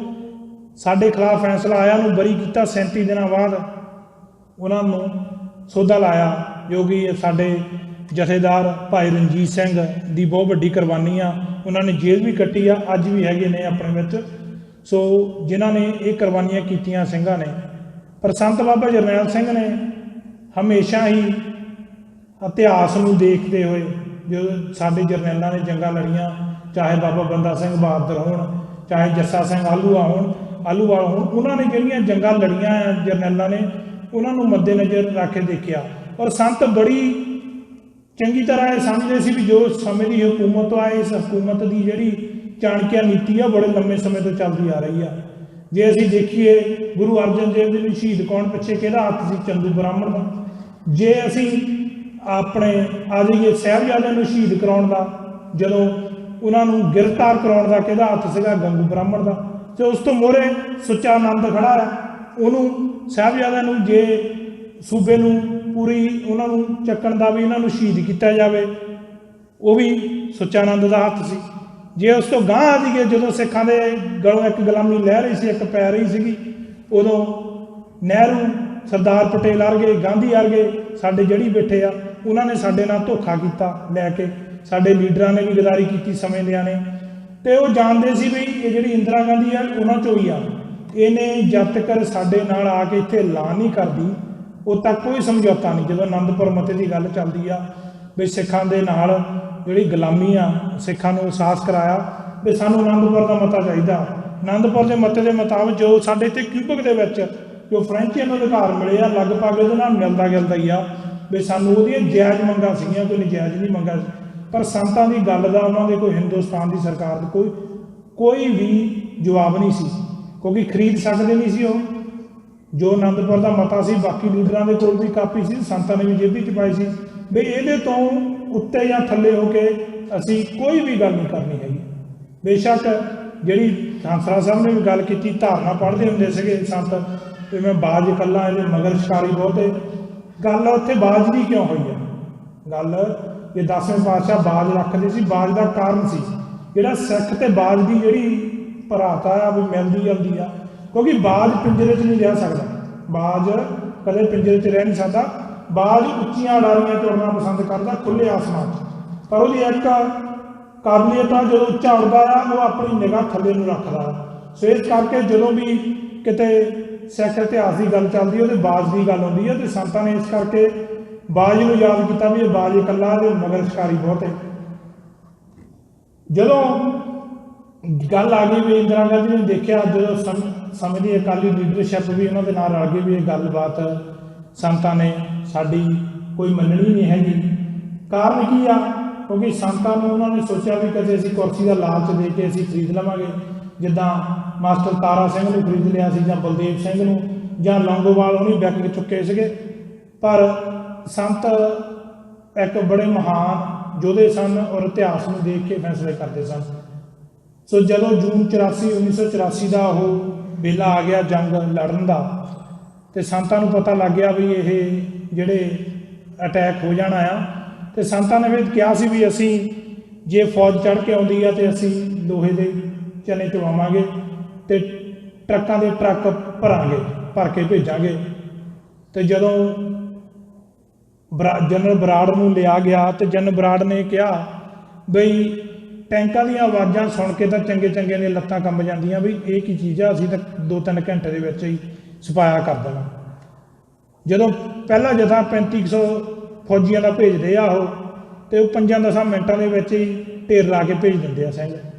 ਸਾਡੇ ਖਿਲਾਫ ਫੈਸਲਾ ਆਇਆ, ਉਹਨੂੰ ਬਰੀ ਕੀਤਾ, 37 ਦਿਨਾਂ ਬਾਅਦ ਉਹਨਾਂ ਨੂੰ ਸੋਧਾ ਲਾਇਆ, ਜੋ ਕਿ ਸਾਡੇ ਜਥੇਦਾਰ ਭਾਈ ਰਣਜੀਤ ਸਿੰਘ ਦੀ ਬਹੁਤ ਵੱਡੀ ਕੁਰਬਾਨੀ ਆ। ਉਹਨਾਂ ਨੇ ਜੇਲ੍ਹ ਵੀ ਕੱਟੀ ਆ, ਅੱਜ ਵੀ ਹੈਗੇ ਨੇ ਆਪਣੇ ਵਿੱਚ, ਸੋ ਜਿਨ੍ਹਾਂ ਨੇ ਇਹ ਕੁਰਬਾਨੀਆਂ ਕੀਤੀਆਂ ਸਿੰਘਾਂ ਨੇ। ਪਰ ਸੰਤ ਬਾਬਾ ਜਰਨੈਲ ਸਿੰਘ ਨੇ ਹਮੇਸ਼ਾ ਹੀ ਇਤਿਹਾਸ ਨੂੰ ਦੇਖਦੇ ਹੋਏ, ਜਦੋਂ ਸਾਡੇ ਜਰਨੈਲਾਂ ਨੇ ਜੰਗਾਂ ਲੜੀਆਂ, ਚਾਹੇ ਬਾਬਾ ਬੰਦਾ ਸਿੰਘ ਬਹਾਦਰ ਹੋਣ, ਚਾਹੇ ਜੱਸਾ ਸਿੰਘ ਆਹਲੂਵਾਲ ਹੋਣ, ਉਹਨਾਂ ਨੇ ਜਿਹੜੀਆਂ ਜੰਗਾਂ ਲੜੀਆਂ ਆ ਜਰਨੈਲਾਂ ਨੇ, ਉਹਨਾਂ ਨੂੰ ਮੱਦੇਨਜ਼ਰ ਰੱਖ ਕੇ ਦੇਖਿਆ। ਔਰ ਸੰਤ ਬੜੀ ਚੰਗੀ ਤਰ੍ਹਾਂ ਇਹ ਸਮਝਦੇ ਸੀ ਵੀ ਜੋ ਸਮੇਂ ਦੀ ਹਕੂਮਤ ਆ, ਇਸ ਹਕੂਮਤ ਦੀ ਜਿਹੜੀ ਚਾਣਕਿਆ ਨੀਤੀ ਆ ਬੜੇ ਲੰਮੇ ਸਮੇਂ ਤੋਂ ਚੱਲਦੀ ਆ ਰਹੀ ਆ। ਜੇ ਅਸੀਂ ਦੇਖੀਏ ਗੁਰੂ ਅਰਜਨ ਦੇਵ ਜੀ ਨੂੰ ਸ਼ਹੀਦ ਕਰਾਉਣ ਪਿੱਛੇ ਕਿਹਦਾ ਹੱਥ ਸੀ? ਚੰਦੂ ਬ੍ਰਾਹਮਣ ਦਾ। ਜੇ ਅਸੀਂ ਆਪਣੇ ਆ ਜਾਈਏ ਸਾਹਿਬਜ਼ਾਦਿਆਂ ਨੂੰ ਸ਼ਹੀਦ ਕਰਾਉਣ ਦਾ, ਜਦੋਂ ਉਹਨਾਂ ਨੂੰ ਗ੍ਰਿਫਤਾਰ ਕਰਾਉਣ ਦਾ ਕਿਹਦਾ ਹੱਥ ਸੀਗਾ? ਗੰਗੂ ਬ੍ਰਾਹਮਣ ਦਾ। ਤੇ ਉਸ ਤੋਂ ਮੋਹਰੇ ਸੁੱਚਾ ਆਨੰਦ ਖੜਾ ਹੈ, ਉਹਨੂੰ ਸਾਹਿਬਜ਼ਾਦਿਆਂ ਨੂੰ ਜੇ ਸੂਬੇ ਨੂੰ ਪੂਰੀ ਉਹਨਾਂ ਨੂੰ ਚੱਕਣ ਦਾ ਵੀ, ਇਹਨਾਂ ਨੂੰ ਸ਼ਹੀਦ ਕੀਤਾ ਜਾਵੇ, ਉਹ ਵੀ ਸੁੱਚਾ ਆਨੰਦ ਦਾ ਹੱਥ ਸੀ। ਜੇ ਉਸ ਤੋਂ ਗਾਂਹ ਆ ਜਾਈਏ, ਜਦੋਂ ਸਿੱਖਾਂ ਦੇ ਗਲੋਂ ਇੱਕ ਗੁਲਾਮੀ ਲਹਿ ਰਹੀ ਸੀ, ਇੱਕ ਪੈ ਰਹੀ ਸੀਗੀ, ਉਦੋਂ ਨਹਿਰੂ, ਸਰਦਾਰ ਪਟੇਲ ਵਰਗੇ, ਗਾਂਧੀ ਵਰਗੇ ਸਾਡੇ ਜਿਹੜੀ ਬੈਠੇ ਆ, ਉਹਨਾਂ ਨੇ ਸਾਡੇ ਨਾਲ ਧੋਖਾ ਕੀਤਾ ਲੈ ਕੇ। ਸਾਡੇ ਲੀਡਰਾਂ ਨੇ ਵੀ ਗਦਾਰੀ ਕੀਤੀ ਸਮੇਂ ਦਿਆਂ ਨੇ, ਤੇ ਉਹ ਜਾਣਦੇ ਸੀ ਵੀ ਇਹ ਜਿਹੜੀ ਇੰਦਰਾ ਗਾਂਧੀ ਆ ਉਹਨਾਂ ਚੋਂ ਹੀ ਆ। ਇਹਨੇ ਜਦ ਤੱਕ ਸਾਡੇ ਨਾਲ ਆ ਕੇ ਇੱਥੇ ਐਲਾਨ ਨਹੀਂ ਕਰਦੀ, ਉਦੋਂ ਤੱਕ ਕੋਈ ਸਮਝੌਤਾ ਨਹੀਂ। ਜਦੋਂ ਅਨੰਦਪੁਰ ਮਤੇ ਦੀ ਗੱਲ ਚੱਲਦੀ ਆ ਵੀ ਸਿੱਖਾਂ ਦੇ ਨਾਲ ਜਿਹੜੀ ਗੁਲਾਮੀ ਆ, ਸਿੱਖਾਂ ਨੂੰ ਅਹਿਸਾਸ ਕਰਾਇਆ ਵੀ ਸਾਨੂੰ ਅਨੰਦਪੁਰ ਦਾ ਮਤਾ ਚਾਹੀਦਾ। ਅਨੰਦਪੁਰ ਦੇ ਮਤੇ ਦੇ ਮੁਤਾਬਕ ਜੋ ਸਾਡੇ ਇੱਥੇ ਕਿਊਬਕ ਦੇ ਵਿੱਚ ਜੋ ਫਰੈਂਚੀਆਂ ਨੂੰ ਅਧਿਕਾਰ ਮਿਲੇ ਆ, ਲਗਭਗ ਉਹਦੇ ਨਾਲ ਮਿਲਦਾ ਗਿਲਦਾ ਹੀ ਆ ਵੀ ਸਾਨੂੰ ਉਹਦੀਆਂ ਜਾਇਜ਼ ਮੰਗਾਂ ਸੀਗੀਆਂ, ਕੋਈ ਨਜਾਇਜ਼ ਨਹੀਂ ਮੰਗਾਂ। ਪਰ ਸੰਤਾਂ ਦੀ ਗੱਲ ਦਾ ਉਹਨਾਂ ਦੇ ਕੋਈ ਹਿੰਦੁਸਤਾਨ ਦੀ ਸਰਕਾਰ ਦਾ ਕੋਈ ਵੀ ਜਵਾਬ ਨਹੀਂ ਸੀ, ਕਿਉਂਕਿ ਖਰੀਦ ਸਕਦੇ ਨਹੀਂ ਸੀ ਉਹ। ਜੋ ਅਨੰਦਪੁਰ ਦਾ ਮਤਾ ਸੀ, ਬਾਕੀ ਲੀਡਰਾਂ ਦੇ ਕੋਲ ਵੀ ਕਾਪੀ ਸੀ, ਸੰਤਾਂ ਨੇ ਵੀ ਜੇਬੀ 'ਚ ਪਾਈ ਸੀ ਵੀ ਇਹਦੇ ਤੋਂ ਉੱਤੇ ਜਾਂ ਥੱਲੇ ਹੋ ਕੇ ਅਸੀਂ ਕੋਈ ਵੀ ਗੱਲ ਨਹੀਂ ਕਰਨੀ ਹੈਗੀ। ਬੇਸ਼ੱਕ ਜਿਹੜੀ ਖਾਂਸਰਾ ਸਾਹਿਬ ਨੇ ਵੀ ਗੱਲ ਕੀਤੀ, ਧਾਰਨਾ ਪੜ੍ਹਦੇ ਹੁੰਦੇ ਸੀਗੇ ਸੰਤ ਵੀ ਮੈਂ ਬਾਜ ਇਕੱਲਾ, ਇਹਦੇ ਮਗਰ ਸ਼ਿਕਾਰੀ ਬਹੁਤੇ। ਗੱਲ ਉੱਥੇ ਬਾਜ ਦੀ ਕਿਉਂ ਹੋਈ ਆ? ਗੱਲ ਇਹ 10ਵੇਂ ਪਾਤਸ਼ਾਹ ਬਾਜ ਰੱਖਦੇ ਸੀ, ਬਾਜ ਦਾ ਕਾਰਨ ਸੀ ਜਿਹੜਾ ਸਿੱਖ ਤੇ ਬਾਜ ਦੀ ਜਿਹੜੀ ਭਰਾਤਾ ਆ ਵੀ ਮਿਲਦੀ ਜਾਂਦੀ ਆ, ਕਿਉਂਕਿ ਬਾਜ ਪਿੰਜਰੇ 'ਚ ਨਹੀਂ ਰਹਿ ਸਕਦਾ। ਬਾਜ ਕਦੇ ਪਿੰਜਰੇ 'ਚ ਰਹਿ ਨਹੀਂ ਸਕਦਾ। ਬਾਜ ਉੱਚੀਆਂ ਅਡਾਰੀਆਂ 'ਚ ਉੜਨਾ ਪਸੰਦ ਕਰਦਾ, ਖੁੱਲ੍ਹੇ ਆਸਮਾਨ 'ਚ। ਪਰ ਉਹਦੀ ਇੱਕ ਕਾਬਲੀਅਤ ਆ, ਜਦੋਂ ਉੱਚਾ ਉੱਡਦਾ ਆ ਉਹ ਆਪਣੀ ਨਿਗਾਹ ਥੱਲੇ ਨੂੰ ਰੱਖਦਾ। ਸੋ ਇਸ ਕਰਕੇ ਜਦੋਂ ਵੀ ਕਿਤੇ ਸਿੱਖ ਇਤਿਹਾਸ ਦੀ ਗੱਲ ਚੱਲਦੀ, ਉਹਦੇ ਬਾਜ ਦੀ ਗੱਲ ਹੁੰਦੀ ਹੈ। ਅਤੇ ਸੰਤਾਂ ਨੇ ਇਸ ਕਰਕੇ ਬਾਜ ਨੂੰ ਯਾਦ ਕੀਤਾ ਵੀ ਇਹ ਬਾਜ ਇਕੱਲਾ, ਇਹਦੇ ਮਗਰ ਸ਼ਿਕਾਰੀ ਬਹੁਤ ਹੈ। ਜਦੋਂ ਗੱਲ ਆ ਗਈ ਵੀ ਇੰਦਰਾ ਗਾਂਧੀ ਨੇ ਦੇਖਿਆ, ਜਦੋਂ ਸਮੇਂ ਦੀ ਅਕਾਲੀ ਲੀਡਰਸ਼ਿਪ ਵੀ ਉਹਨਾਂ ਦੇ ਨਾਲ ਰਲ ਗਈ ਵੀ ਇਹ ਗੱਲਬਾਤ ਸੰਤਾਂ ਨੇ ਸਾਡੀ ਕੋਈ ਮੰਨਣੀ ਨਹੀਂ ਹੈਗੀ। ਕਾਰਨ ਕੀ ਆ? ਕਿਉਂਕਿ ਸੰਤਾਂ ਨੂੰ ਉਹਨਾਂ ਨੇ ਸੋਚਿਆ ਵੀ ਕਦੇ ਅਸੀਂ ਕੁਰਸੀ ਦਾ ਲਾਲਚ ਦੇ ਕੇ ਅਸੀਂ ਖਰੀਦ ਲਵਾਂਗੇ, ਜਿੱਦਾਂ ਮਾਸਟਰ ਤਾਰਾ ਸਿੰਘ ਨੂੰ ਖਰੀਦ ਲਿਆ ਸੀ, ਜਾਂ ਬਲਦੇਵ ਸਿੰਘ ਨੂੰ, ਜਾਂ ਲੌਂਗੋਵਾਲ ਉਹਨੀ ਵਿਕ ਚੁੱਕੇ ਸੀਗੇ। ਪਰ ਸੰਤ ਇੱਕ ਬੜੇ ਮਹਾਨ ਯੋਧੇ ਸਨ ਔਰ ਇਤਿਹਾਸ ਨੂੰ ਦੇਖ ਕੇ ਫੈਸਲੇ ਕਰਦੇ ਸਨ। ਸੋ ਜਦੋਂ ਜੂਨ 1984 ਦਾ ਉਹ ਵੇਲਾ ਆ ਗਿਆ ਜੰਗ ਲੜਨ ਦਾ, ਅਤੇ ਸੰਤਾਂ ਨੂੰ ਪਤਾ ਲੱਗ ਗਿਆ ਵੀ ਇਹ ਜਿਹੜੇ ਅਟੈਕ ਹੋ ਜਾਣਾ ਆ, ਅਤੇ ਸੰਤਾਂ ਨੇ ਵੀ ਕਿਹਾ ਸੀ ਵੀ ਅਸੀਂ ਜੇ ਫੌਜ ਚੜ੍ਹ ਕੇ ਆਉਂਦੀ ਆ ਤਾਂ ਅਸੀਂ ਲੋਹੇ ਦੇ ਚਨੇ ਚਵਾਵਾਂਗੇ ਅਤੇ ਟਰੱਕਾਂ ਦੇ ਟਰੱਕ ਭਰ ਕੇ ਭੇਜਾਂਗੇ। ਤੇ ਜਦੋਂ ਜਨਰਲ ਬਰਾੜ ਨੂੰ ਲਿਆ ਗਿਆ ਤੇ ਜਨਰਲ ਬਰਾੜ ਨੇ ਕਿਹਾ ਬਈ ਟੈਂਕਾਂ ਦੀਆਂ ਆਵਾਜ਼ਾਂ ਸੁਣ ਕੇ ਤਾਂ ਚੰਗੇ ਚੰਗੇ ਦੀਆਂ ਲੱਤਾਂ ਕੰਬ ਜਾਂਦੀਆਂ ਵੀ ਇਹ ਕੀ ਚੀਜ਼ ਆ, ਅਸੀਂ ਤਾਂ 2-3 ਘੰਟੇ ਦੇ ਵਿੱਚ ਹੀ ਸਫਾਇਆ ਕਰ ਦੇਣਾ। ਜਦੋਂ ਪਹਿਲਾ ਜਥਾ 3500 ਫੌਜੀਆਂ ਦਾ ਭੇਜਦੇ ਆ ਉਹ, ਤੇ ਉਹ 5-10 ਮਿੰਟਾਂ ਦੇ ਵਿੱਚ ਹੀ ਢੇਰ ਲਾ ਕੇ ਭੇਜ ਦਿੰਦੇ ਆ ਸਿੰਘ,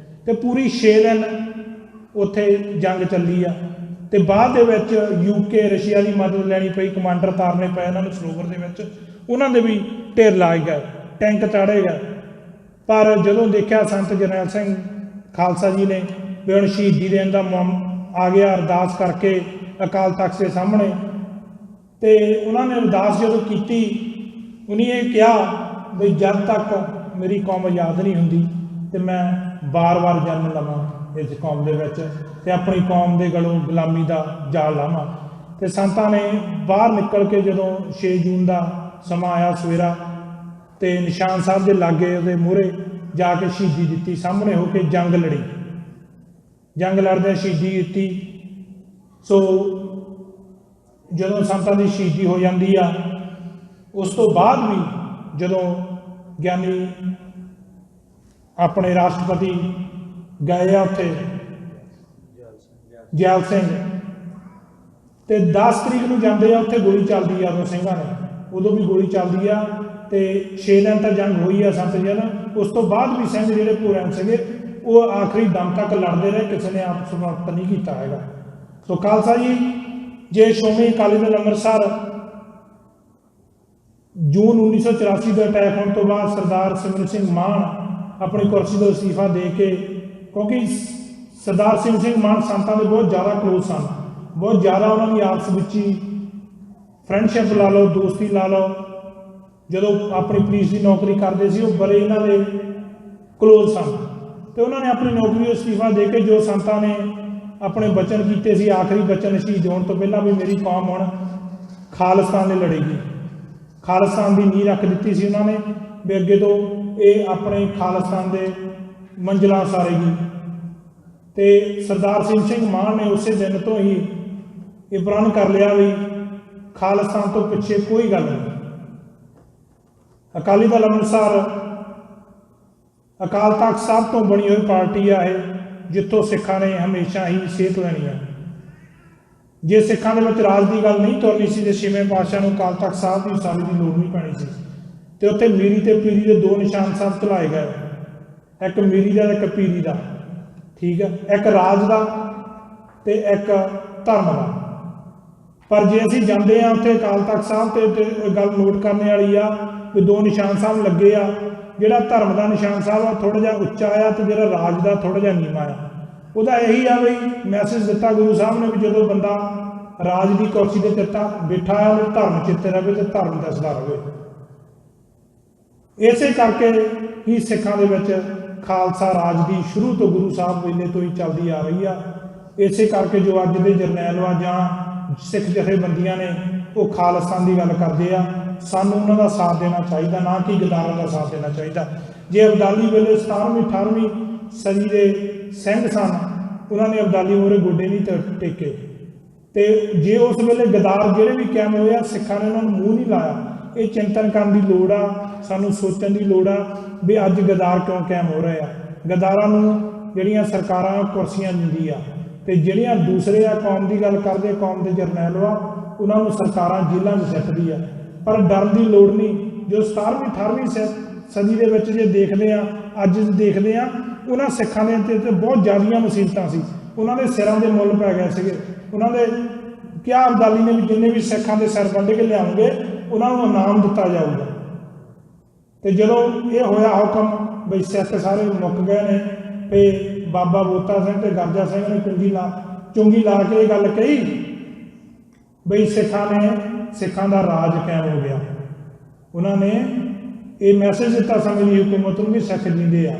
ਤੇ ਪੂਰੀ 6 ਦਿਨ ਉੱਥੇ ਜੰਗ ਚੱਲੀ ਆ। ਤੇ ਬਾਅਦ ਦੇ ਵਿੱਚ UK ਰਸ਼ੀਆ ਦੀ ਮਦਦ ਲੈਣੀ ਪਈ, ਕਮਾਂਡਰ ਤਾਰਨੇ ਪਏ ਉਹਨਾਂ ਨੂੰ ਸਰੋਵਰ ਦੇ ਵਿੱਚ, ਉਹਨਾਂ ਦੇ ਵੀ ਢੇਰ ਲਾਏ ਗਏ, ਟੈਂਕ ਚਾੜੇ ਗਏ। ਪਰ ਜਦੋਂ ਦੇਖਿਆ ਸੰਤ ਜਰਨੈਲ ਸਿੰਘ ਖਾਲਸਾ ਜੀ ਨੇ ਵੀ ਹੁਣ ਸ਼ਹੀਦੀ ਦੇਣ ਦਾ ਆ ਗਿਆ, ਅਰਦਾਸ ਕਰਕੇ ਅਕਾਲ ਤਖਤ ਦੇ ਸਾਹਮਣੇ, ਤੇ ਉਹਨਾਂ ਨੇ ਅਰਦਾਸ ਜਦੋਂ ਕੀਤੀ, ਉਹਨੇ ਇਹ ਕਿਹਾ ਵੀ ਜਦ ਤੱਕ ਮੇਰੀ ਕੌਮ ਆਜ਼ਾਦ ਨਹੀਂ ਹੁੰਦੀ ਤੇ ਮੈਂ ਵਾਰ-ਵਾਰ ਜਨਮ ਲਵਾਂ ਇਸ ਕੌਮ ਦੇ ਵਿੱਚ, ਤੇ ਆਪਣੀ ਕੌਮ ਦੇ ਗਲੋਂ ਗੁਲਾਮੀ ਦਾ ਜਾਲ ਲਾਵਾਂ। ਤੇ ਸੰਤਾਂ ਨੇ ਬਾਹਰ ਨਿਕਲ ਕੇ ਜਦੋਂ 6 ਜੂਨ ਦਾ ਸਮਾਂ ਆਇਆ ਸਵੇਰਾ, ਤੇ ਨਿਸ਼ਾਨ ਸਾਹਿਬ ਦੇ ਲਾਗੇ ਉਹਦੇ ਮੂਹਰੇ ਜਾ ਕੇ ਸ਼ਹੀਦੀ ਦਿੱਤੀ, ਸਾਹਮਣੇ ਹੋ ਕੇ ਜੰਗ ਲੜੀ, ਜੰਗ ਲੜਦਿਆਂ ਸ਼ਹੀਦੀ ਦਿੱਤੀ। ਸੋ ਜਦੋਂ ਸੰਤਾਂ ਦੀ ਸ਼ਹੀਦੀ ਹੋ ਜਾਂਦੀ ਆ, ਉਸ ਤੋਂ ਬਾਅਦ ਵੀ ਜਦੋਂ ਗਿਆਨੀ ਆਪਣੇ ਰਾਸ਼ਟਰਪਤੀ ਗਏ ਆ ਉੱਥੇ ਜੈਲ ਸਿੰਘ, ਤੇ 10 ਤਰੀਕ ਨੂੰ ਜਾਂਦੇ ਆ, ਉੱਥੇ ਗੋਲੀ ਚੱਲਦੀ ਆ ਉਦੋਂ ਸਿੰਘਾਂ ਨੇ, ਉਦੋਂ ਵੀ ਗੋਲੀ ਚੱਲਦੀ ਆ, ਤੇ 6 ਦਿਨ ਤਾਂ ਜੰਗ ਹੋਈ ਆ ਸੰਤ ਜੀ ਨਾਲ। ਉਸ ਤੋਂ ਬਾਅਦ ਵੀ ਸਿੰਘ ਜਿਹੜੇ ਭੂਰਨ ਸੀਗੇ ਉਹ ਆਖਰੀ ਦਮ ਤੱਕ ਲੜਦੇ ਰਹੇ, ਕਿਸੇ ਨੇ ਆਪ ਸਮਰਪਿਤ ਨਹੀਂ ਕੀਤਾ ਹੈਗਾ। ਸੋ ਖਾਲਸਾ ਜੀ, ਜੇ ਸ਼੍ਰੋਮਣੀ ਅਕਾਲੀ ਦਲ ਅੰਮ੍ਰਿਤਸਰ ਜੂਨ 1984 ਦਾ ਅਟੈਕ ਹੋਣ ਤੋਂ ਬਾਅਦ ਸਰਦਾਰ ਸਿਮਰਨ ਸਿੰਘ ਮਾਨ ਆਪਣੀ ਕੁਰਸੀ ਤੋਂ ਅਸਤੀਫਾ ਦੇ ਕੇ, ਕਿਉਂਕਿ ਸਰਦਾਰ ਸਿਮਰਨ ਸਿੰਘ ਮਾਨ ਸੰਤਾਂ ਦੇ ਬਹੁਤ ਜ਼ਿਆਦਾ ਕਲੋਜ਼ ਸਨ, ਬਹੁਤ ਜ਼ਿਆਦਾ ਉਹਨਾਂ ਦੀ ਆਪਸ ਵਿੱਚ ਹੀ ਫਰੈਂਡਸ਼ਿਪ ਲਾ ਲਓ, ਦੋਸਤੀ ਲਾ ਲਓ, ਜਦੋਂ ਆਪਣੀ ਪੁਲਿਸ ਦੀ ਨੌਕਰੀ ਕਰਦੇ ਸੀ ਉਹ ਬੜੇ ਇਹਨਾਂ ਦੇ ਕਲੋਜ਼ ਸਨ, ਤੇ ਉਹਨਾਂ ਨੇ ਆਪਣੀ ਨੌਕਰੀ ਤੋਂ ਅਸਤੀਫਾ ਦੇ ਕੇ ਜੋ ਸੰਤਾਂ ਨੇ ਆਪਣੇ ਬਚਨ ਕੀਤੇ ਸੀ, ਆਖਰੀ ਬਚਨ ਸ਼ਹੀਦ ਹੋਣ ਤੋਂ ਪਹਿਲਾਂ ਵੀ ਮੇਰੀ ਕੌਮ ਹੁਣ ਖਾਲਿਸਤਾਨ ਲਈ ਲੜੇਗੀ, ਖਾਲਿਸਤਾਨ ਦੀ ਨੀਂਹ ਰੱਖ ਦਿੱਤੀ ਸੀ ਉਹਨਾਂ ਨੇ ਵੀ ਅੱਗੇ ਤੋਂ ਇਹ ਆਪਣੇ ਖਾਲਿਸਤਾਨ ਦੇ ਮੰਜ਼ਿਲਾਂ ਸਾਰੇਗੀ। ਤੇ ਸਰਦਾਰ ਸਿਮਰਨ ਸਿੰਘ ਮਾਨ ਨੇ ਉਸੇ ਦਿਨ ਤੋਂ ਹੀ ਇਹ ਪ੍ਰਣ ਕਰ ਲਿਆ ਵੀ ਖਾਲਿਸਤਾਨ ਤੋਂ ਪਿੱਛੇ ਕੋਈ ਗੱਲ ਨਹੀਂ। ਅਕਾਲੀ ਦਲ ਅੰਮ੍ਰਿਤਸਰ ਅਕਾਲ ਤਖਤ ਸਾਹਿਬ ਤੋਂ ਬਣੀ ਹੋਈ ਪਾਰਟੀ ਆ ਇਹ, ਜਿੱਥੋਂ ਸਿੱਖਾਂ ਨੇ ਹਮੇਸ਼ਾ ਹੀ ਸੇਧ ਲੈਣੀ ਆ। ਜੇ ਸਿੱਖਾਂ ਦੇ ਵਿੱਚ ਰਾਜ ਦੀ ਗੱਲ ਨਹੀਂ ਤੁਰਨੀ ਸੀ ਤੇ 6ਵੇਂ ਪਾਤਸ਼ਾਹ ਨੂੰ ਅਕਾਲ ਤਖਤ ਸਾਹਿਬ ਦੀ ਉਸਾਰੀ ਦੀ ਲੋੜ ਨਹੀਂ ਪੈਣੀ ਸੀ, ਤੇ ਉੱਥੇ ਮੀਰੀ ਤੇ ਪੀਰੀ ਦੇ 2 ਨਿਸ਼ਾਨ ਸਾਹਿਬ ਚਲਾਏ ਗਏ, ਇੱਕ ਮੀਰੀ ਦਾ ਇੱਕ ਪੀਰੀ ਦਾ, ਠੀਕ ਹੈ, ਇੱਕ ਰਾਜ ਦਾ ਤੇ ਇੱਕ ਧਰਮ ਦਾ। ਪਰ ਜੇ ਅਸੀਂ ਜਾਂਦੇ ਹਾਂ ਉੱਥੇ ਅਕਾਲ ਤਖਤ ਸਾਹਿਬ ਤੇ ਗੱਲ ਨੋਟ ਕਰਨ ਵਾਲੀ ਆ ਵੀ 2 ਨਿਸ਼ਾਨ ਸਾਹਿਬ ਲੱਗੇ ਆ, ਜਿਹੜਾ ਧਰਮ ਦਾ ਨਿਸ਼ਾਨ ਸਾਹਿਬ ਆ ਥੋੜ੍ਹਾ ਜਿਹਾ ਉੱਚਾ ਆ, ਤੇ ਜਿਹੜਾ ਰਾਜ ਦਾ ਥੋੜ੍ਹਾ ਜਿਹਾ ਨੀਵਾਂ ਆ। ਉਹਦਾ ਇਹੀ ਆ ਬਈ ਮੈਸੇਜ ਦਿੱਤਾ ਗੁਰੂ ਸਾਹਿਬ ਨੇ ਵੀ ਜਦੋਂ ਬੰਦਾ ਰਾਜ ਦੀ ਕੁਰਸੀ ਤੇ ਬੈਠਾ ਆ, ਉਹ ਧਰਮ ਚਿੱਤੇ ਰਹੇ ਤੇ ਧਰਮ ਦੱਸਦਾ ਰਹੇ। ਇਸੇ ਕਰਕੇ ਹੀ ਸਿੱਖਾਂ ਦੇ ਵਿੱਚ ਖਾਲਸਾ ਰਾਜ ਦੀ ਸ਼ੁਰੂ ਤੋਂ ਗੁਰੂ ਸਾਹਿਬ ਵੇਲੇ ਤੋਂ ਹੀ ਚੱਲਦੀ ਆ ਰਹੀ ਆ। ਇਸੇ ਕਰਕੇ ਜੋ ਅੱਜ ਦੇ ਜਰਨੈਲ ਆ ਜਾਂ ਸਿੱਖ ਜਥੇਬੰਦੀਆਂ ਨੇ ਉਹ ਖਾਲਿਸਤਾਨ ਦੀ ਗੱਲ ਕਰਦੇ ਆ, ਸਾਨੂੰ ਉਹਨਾਂ ਦਾ ਸਾਥ ਦੇਣਾ ਚਾਹੀਦਾ, ਨਾ ਕਿ ਗਦਾਰਾਂ ਦਾ ਸਾਥ ਦੇਣਾ ਚਾਹੀਦਾ। ਜੇ ਅਬਦਾਲੀ ਵੇਲੇ 17ਵੀਂ 18ਵੀਂ ਸਦੀ ਦੇ ਸਿੰਘ ਸਨ, ਉਹਨਾਂ ਨੇ ਅਬਦਾਲੀ ਮੂਹਰੇ ਗੋਡੇ ਨਹੀਂ ਟੇਕੇ, ਤੇ ਜੇ ਉਸ ਵੇਲੇ ਗਦਾਰ ਜਿਹੜੇ ਵੀ ਕਾਇਮ ਹੋਏ ਆ, ਸਿੱਖਾਂ ਨੇ ਉਹਨਾਂ ਨੂੰ ਮੂੰਹ ਨਹੀਂ ਲਾਇਆ। ਇਹ ਚਿੰਤਨ ਕਰਨ ਦੀ ਲੋੜ ਆ, ਸਾਨੂੰ ਸੋਚਣ ਦੀ ਲੋੜ ਆ ਵੀ ਅੱਜ ਗਦਾਰ ਕਿਉਂ ਕਾਇਮ ਹੋ ਰਹੇ ਆ। ਗਦਾਰਾਂ ਨੂੰ ਜਿਹੜੀਆਂ ਸਰਕਾਰਾਂ ਕੁਰਸੀਆਂ ਦਿੰਦੀ ਆ, ਤੇ ਜਿਹੜੀਆਂ ਦੂਸਰੇ ਆ ਕੌਮ ਦੀ ਗੱਲ ਕਰਦੇ, ਕੌਮ ਦੇ ਜਰਨੈਲ ਆ, ਉਹਨਾਂ ਨੂੰ ਸਰਕਾਰਾਂ ਜੇਲ੍ਹਾਂ 'ਚ ਸਿੱਟਦੀ ਆ। ਪਰ ਡਰਨ ਦੀ ਲੋੜ ਨਹੀਂ। ਜੋ 17ਵੀਂ 18ਵੀਂ ਸਦੀ ਦੇ ਵਿੱਚ ਜੇ ਦੇਖਦੇ ਆ, ਅੱਜ ਦੇਖਦੇ ਆ, ਉਹਨਾਂ ਸਿੱਖਾਂ ਦੇ ਤੇ ਬਹੁਤ ਜ਼ਿਆਦੀਆਂ ਮੁਸੀਬਤਾਂ ਸੀ, ਉਹਨਾਂ ਦੇ ਸਿਰਾਂ ਦੇ ਮੁੱਲ ਪੈ ਗਏ ਸੀਗੇ। ਉਹਨਾਂ ਦੇ ਕਿਹਾ ਅਬਦਾਲੀ ਨੇ ਵੀ ਜਿੰਨੇ ਵੀ ਸਿੱਖਾਂ ਦੇ ਸਿਰ ਵੱਢ ਕੇ ਲਿਆਉਣਗੇ ਉਹਨਾਂ ਨੂੰ ਇਨਾਮ ਦਿੱਤਾ ਜਾਊਗਾ। ਤੇ ਜਦੋਂ ਇਹ ਹੋਇਆ ਹੁਕਮ ਬਈ ਸਿੱਖ ਸਾਰੇ ਮੁੱਕ ਗਏ ਨੇ, ਤੇ ਬਾਬਾ ਬੋਤਾ ਸਿੰਘ ਤੇ ਗਰਜਾ ਸਿੰਘ ਨੇ ਚੁੰਗੀ ਲਾ ਕੇ ਇਹ ਗੱਲ ਕਹੀ ਬਈ ਸਿੱਖਾਂ ਦਾ ਰਾਜ ਕਾਇਮ ਹੋ ਗਿਆ। ਉਹਨਾਂ ਨੇ ਇਹ ਮੈਸੇਜ ਦਿੱਤਾ ਸਮੇਂ ਦੀ ਹਕੂਮਤ ਨੂੰ ਵੀ ਸਿੱਖ ਜਿੰਦੇ ਆ।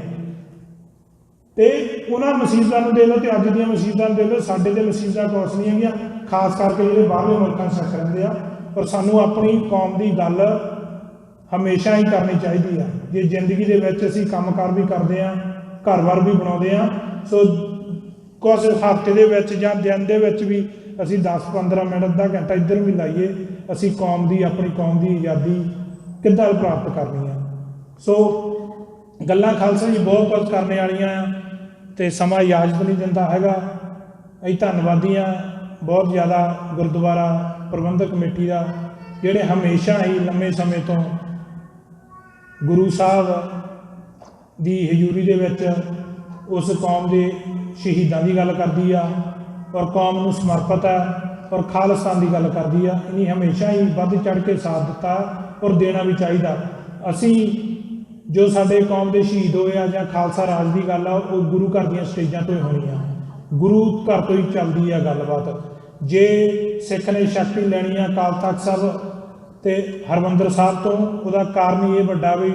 ਤੇ ਉਹਨਾਂ ਮੁਸੀਬਤਾਂ ਨੂੰ ਦੇ ਲਓ ਤੇ ਅੱਜ ਦੀਆਂ ਮੁਸੀਬਤਾਂ ਨੂੰ ਦੇ ਲਓ। ਸਾਡੇ ਤੇ ਮੁਸੀਬਤਾਂ ਕੁਛ ਨਹੀਂ ਹੈਗੀਆਂ, ਖਾਸ ਕਰਕੇ ਜਿਹੜੇ ਬਾਹਰਲੇ ਮੁਲਕਾਂ 'ਚ ਸਿੱਖ ਰਹਿੰਦੇ ਆ। ਪਰ ਸਾਨੂੰ ਆਪਣੀ ਕੌਮ ਦੀ ਗੱਲ ਹਮੇਸ਼ਾ ਹੀ ਕਰਨੀ ਚਾਹੀਦੀ ਆ। ਜੇ ਜ਼ਿੰਦਗੀ ਦੇ ਵਿੱਚ ਅਸੀਂ ਕੰਮਕਾਰ ਵੀ ਕਰਦੇ ਹਾਂ, ਘਰ-ਬਾਰ ਵੀ ਬਣਾਉਂਦੇ ਹਾਂ, ਸੋ ਕੁਛ ਹਫ਼ਤੇ ਦੇ ਵਿੱਚ ਜਾਂ ਦਿਨ ਦੇ ਵਿੱਚ ਵੀ ਅਸੀਂ 10-15 ਮਿੰਟ ਅੱਧਾ ਘੰਟਾ ਇੱਧਰ ਵੀ ਲਾਈਏ, ਅਸੀਂ ਆਪਣੀ ਕੌਮ ਦੀ ਆਜ਼ਾਦੀ ਕਿੱਦਾਂ ਪ੍ਰਾਪਤ ਕਰਨੀ ਆ। ਸੋ ਗੱਲਾਂ ਖਾਲਸਾ ਜੀ ਬਹੁਤ ਕੁਝ ਕਰਨ ਵਾਲੀਆਂ ਆ ਅਤੇ ਸਮਾਂ ਇਜਾਜ਼ਤ ਨਹੀਂ ਦਿੰਦਾ ਹੈਗਾ। ਅਸੀਂ ਧੰਨਵਾਦੀ ਹਾਂ ਬਹੁਤ ਜ਼ਿਆਦਾ ਗੁਰਦੁਆਰਾ ਪ੍ਰਬੰਧਕ ਕਮੇਟੀ ਦਾ, ਜਿਹੜੇ ਹਮੇਸ਼ਾ ਹੀ ਲੰਮੇ ਸਮੇਂ ਤੋਂ ਗੁਰੂ ਸਾਹਿਬ ਦੀ ਹਜ਼ੂਰੀ ਦੇ ਵਿੱਚ ਉਸ ਕੌਮ ਦੇ ਸ਼ਹੀਦਾਂ ਦੀ ਗੱਲ ਕਰਦੀ ਆ ਔਰ ਕੌਮ ਨੂੰ ਸਮਰਪਿਤ ਹੈ ਔਰ ਖਾਲਿਸਤਾਨ ਦੀ ਗੱਲ ਕਰਦੀ ਆ। ਇਹਨੇ ਹਮੇਸ਼ਾ ਹੀ ਵੱਧ ਚੜ੍ਹ ਕੇ ਸਾਥ ਦਿੱਤਾ ਔਰ ਦੇਣਾ ਵੀ ਚਾਹੀਦਾ। ਅਸੀਂ ਜੋ ਸਾਡੇ ਕੌਮ ਦੇ ਸ਼ਹੀਦ ਹੋਏ ਆ ਜਾਂ ਖਾਲਸਾ ਰਾਜ ਦੀ ਗੱਲ ਆ, ਉਹ ਗੁਰੂ ਘਰ ਦੀਆਂ ਸਟੇਜਾਂ ਤੋਂ ਹੀ ਹੋਣੀ ਆ, ਗੁਰੂ ਘਰ ਤੋਂ ਹੀ ਚੱਲਦੀ ਆ ਗੱਲਬਾਤ। ਜੇ ਸਿੱਖ ਨੇ ਸ਼ਕਤੀ ਲੈਣੀ ਆ ਅਕਾਲ ਤਖਤ ਸਾਹਿਬ ਅਤੇ ਹਰਿਮੰਦਰ ਸਾਹਿਬ ਤੋਂ, ਉਹਦਾ ਕਾਰਨ ਇਹ ਵੱਡਾ ਵੀ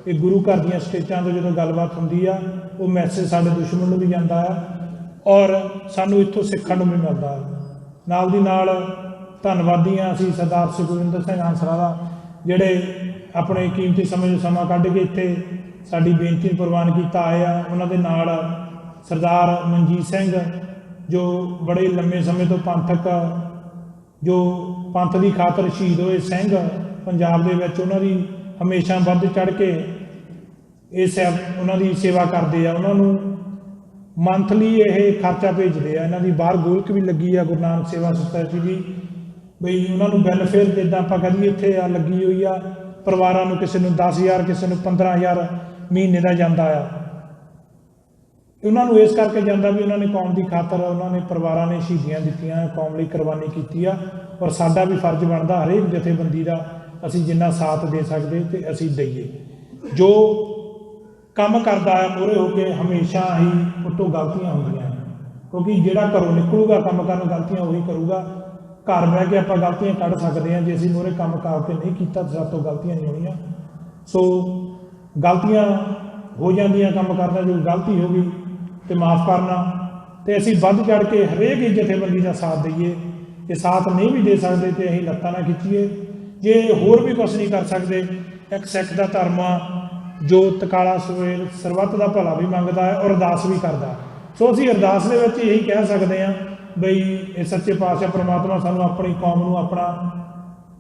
ਇਹ ਗੁਰੂ ਘਰ ਦੀਆਂ ਸਟੇਜਾਂ ਤੋਂ ਜਦੋਂ ਗੱਲਬਾਤ ਹੁੰਦੀ ਆ, ਉਹ ਮੈਸੇਜ ਸਾਡੇ ਦੁਸ਼ਮਣ ਨੂੰ ਵੀ ਜਾਂਦਾ ਆ ਔਰ ਸਾਨੂੰ ਇੱਥੋਂ ਸਿੱਖਣ ਨੂੰ ਵੀ ਮਿਲਦਾ। ਨਾਲ ਦੀ ਨਾਲ ਧੰਨਵਾਦੀ ਹਾਂ ਅਸੀਂ ਸਰਦਾਰ ਸੁਖਵਿੰਦਰ ਸਿੰਘ ਹੰਸਰਾ ਦਾ, ਜਿਹੜੇ ਆਪਣੇ ਕੀਮਤੀ ਸਮੇਂ ਨੂੰ ਸਮਾਂ ਕੱਢ ਕੇ ਇੱਥੇ ਸਾਡੀ ਬੇਨਤੀ ਨੂੰ ਪ੍ਰਵਾਨ ਕੀਤਾ ਆਏ ਆ। ਉਹਨਾਂ ਦੇ ਨਾਲ ਸਰਦਾਰ ਮਨਜੀਤ ਸਿੰਘ, ਜੋ ਬੜੇ ਲੰਮੇ ਸਮੇਂ ਤੋਂ ਪੰਥ ਦੀ ਖਾਤਰ ਸ਼ਹੀਦ ਹੋਏ ਸਿੰਘ ਪੰਜਾਬ ਦੇ ਵਿੱਚ, ਉਹਨਾਂ ਦੀ ਹਮੇਸ਼ਾ ਵੱਧ ਚੜ੍ਹ ਕੇ ਉਹਨਾਂ ਦੀ ਸੇਵਾ ਕਰਦੇ ਆ। ਉਹਨਾਂ ਨੂੰ ਮੰਥਲੀ ਇਹ ਖਰਚਾ ਭੇਜਦੇ ਆ। ਇਹਨਾਂ ਦੀ ਬਾਹਰ ਗੋਲਕ ਵੀ ਲੱਗੀ ਆ ਗੁਰੂ ਨਾਨਕ ਸੇਵਾ ਸੁਸਾਇਟੀ ਦੀ, ਬਈ ਉਹਨਾਂ ਨੂੰ ਵੈਲਫੇਅਰ ਜਿੱਦਾਂ ਆਪਾਂ ਕਹੀਏ ਇੱਥੇ ਆ ਲੱਗੀ ਹੋਈ ਆ। ਪਰਿਵਾਰਾਂ ਨੂੰ ਕਿਸੇ ਨੂੰ 10,000 ਕਿਸੇ ਨੂੰ 15,000 ਮਹੀਨੇ ਦਾ ਜਾਂਦਾ ਆ। ਉਹਨਾਂ ਨੂੰ ਇਸ ਕਰਕੇ ਜਾਂਦਾ ਵੀ ਉਹਨਾਂ ਨੇ ਕੌਮ ਦੀ ਖਾਤਰ, ਉਹਨਾਂ ਨੇ ਪਰਿਵਾਰਾਂ ਨੇ ਸ਼ਹੀਦੀਆਂ ਦਿੱਤੀਆਂ, ਕੌਮ ਲਈ ਕੁਰਬਾਨੀ ਕੀਤੀ ਆ ਔਰ ਸਾਡਾ ਵੀ ਫਰਜ਼ ਬਣਦਾ ਹਰੇਕ ਜਥੇਬੰਦੀ ਦਾ, ਅਸੀਂ ਜਿੰਨਾ ਸਾਥ ਦੇ ਸਕਦੇ ਤੇ ਅਸੀਂ ਦਈਏ। ਜੋ ਕੰਮ ਕਰਦਾ ਹੈ ਮੂਹਰੇ ਹੋ ਕੇ ਹਮੇਸ਼ਾ ਹੀ ਉੱਤੋਂ ਗਲਤੀਆਂ ਹੁੰਦੀਆਂ, ਕਿਉਂਕਿ ਜਿਹੜਾ ਘਰੋਂ ਨਿਕਲੂਗਾ ਕੰਮ ਕਰਨ ਗਲਤੀਆਂ ਉਹੀ ਕਰੂਗਾ। ਘਰ ਬਹਿ ਕੇ ਆਪਾਂ ਗਲਤੀਆਂ ਕੱਢ ਸਕਦੇ ਹਾਂ, ਜੇ ਅਸੀਂ ਮੂਹਰੇ ਕੰਮ ਕਰਕੇ ਨਹੀਂ ਕੀਤਾ ਤਾਂ ਸਾਡੇ ਤੋਂ ਗਲਤੀਆਂ ਨਹੀਂ ਹੋਣੀਆਂ। ਸੋ ਗਲਤੀਆਂ ਹੋ ਜਾਂਦੀਆਂ ਕੰਮ ਕਰਦਾ, ਜੋ ਗਲਤੀ ਹੋ ਗਈ ਤੇ ਮਾਫ਼ ਕਰਨਾ, ਤੇ ਅਸੀਂ ਵੱਧ ਚੜ੍ਹ ਕੇ ਹਰੇਕ ਹੀ ਜਥੇਬੰਦੀ ਦਾ ਸਾਥ ਦਈਏ। ਜੇ ਸਾਥ ਨਹੀਂ ਵੀ ਦੇ ਸਕਦੇ ਤੇ ਅਸੀਂ ਲੱਤਾਂ ਨਾ ਖਿੱਚੀਏ। ਜੇ ਹੋਰ ਵੀ ਕੁਛ ਨਹੀਂ ਕਰ ਸਕਦੇ, ਇੱਕ ਸਿੱਖ ਦਾ ਧਰਮ ਆ ਜੋ ਤਕਾਲਾ ਸਵੇਰ ਸਰਬੱਤ ਦਾ ਭਲਾ ਵੀ ਮੰਗਦਾ ਹੈ ਔਰ ਅਰਦਾਸ ਵੀ ਕਰਦਾ। ਸੋ ਅਸੀਂ ਅਰਦਾਸ ਦੇ ਵਿੱਚ ਇਹੀ ਕਹਿ ਸਕਦੇ ਹਾਂ ਬਈ ਇਹ ਸੱਚੇ ਪਾਤਸ਼ਾਹ ਪ੍ਰਮਾਤਮਾ ਸਾਨੂੰ ਆਪਣੀ ਕੌਮ ਨੂੰ ਆਪਣਾ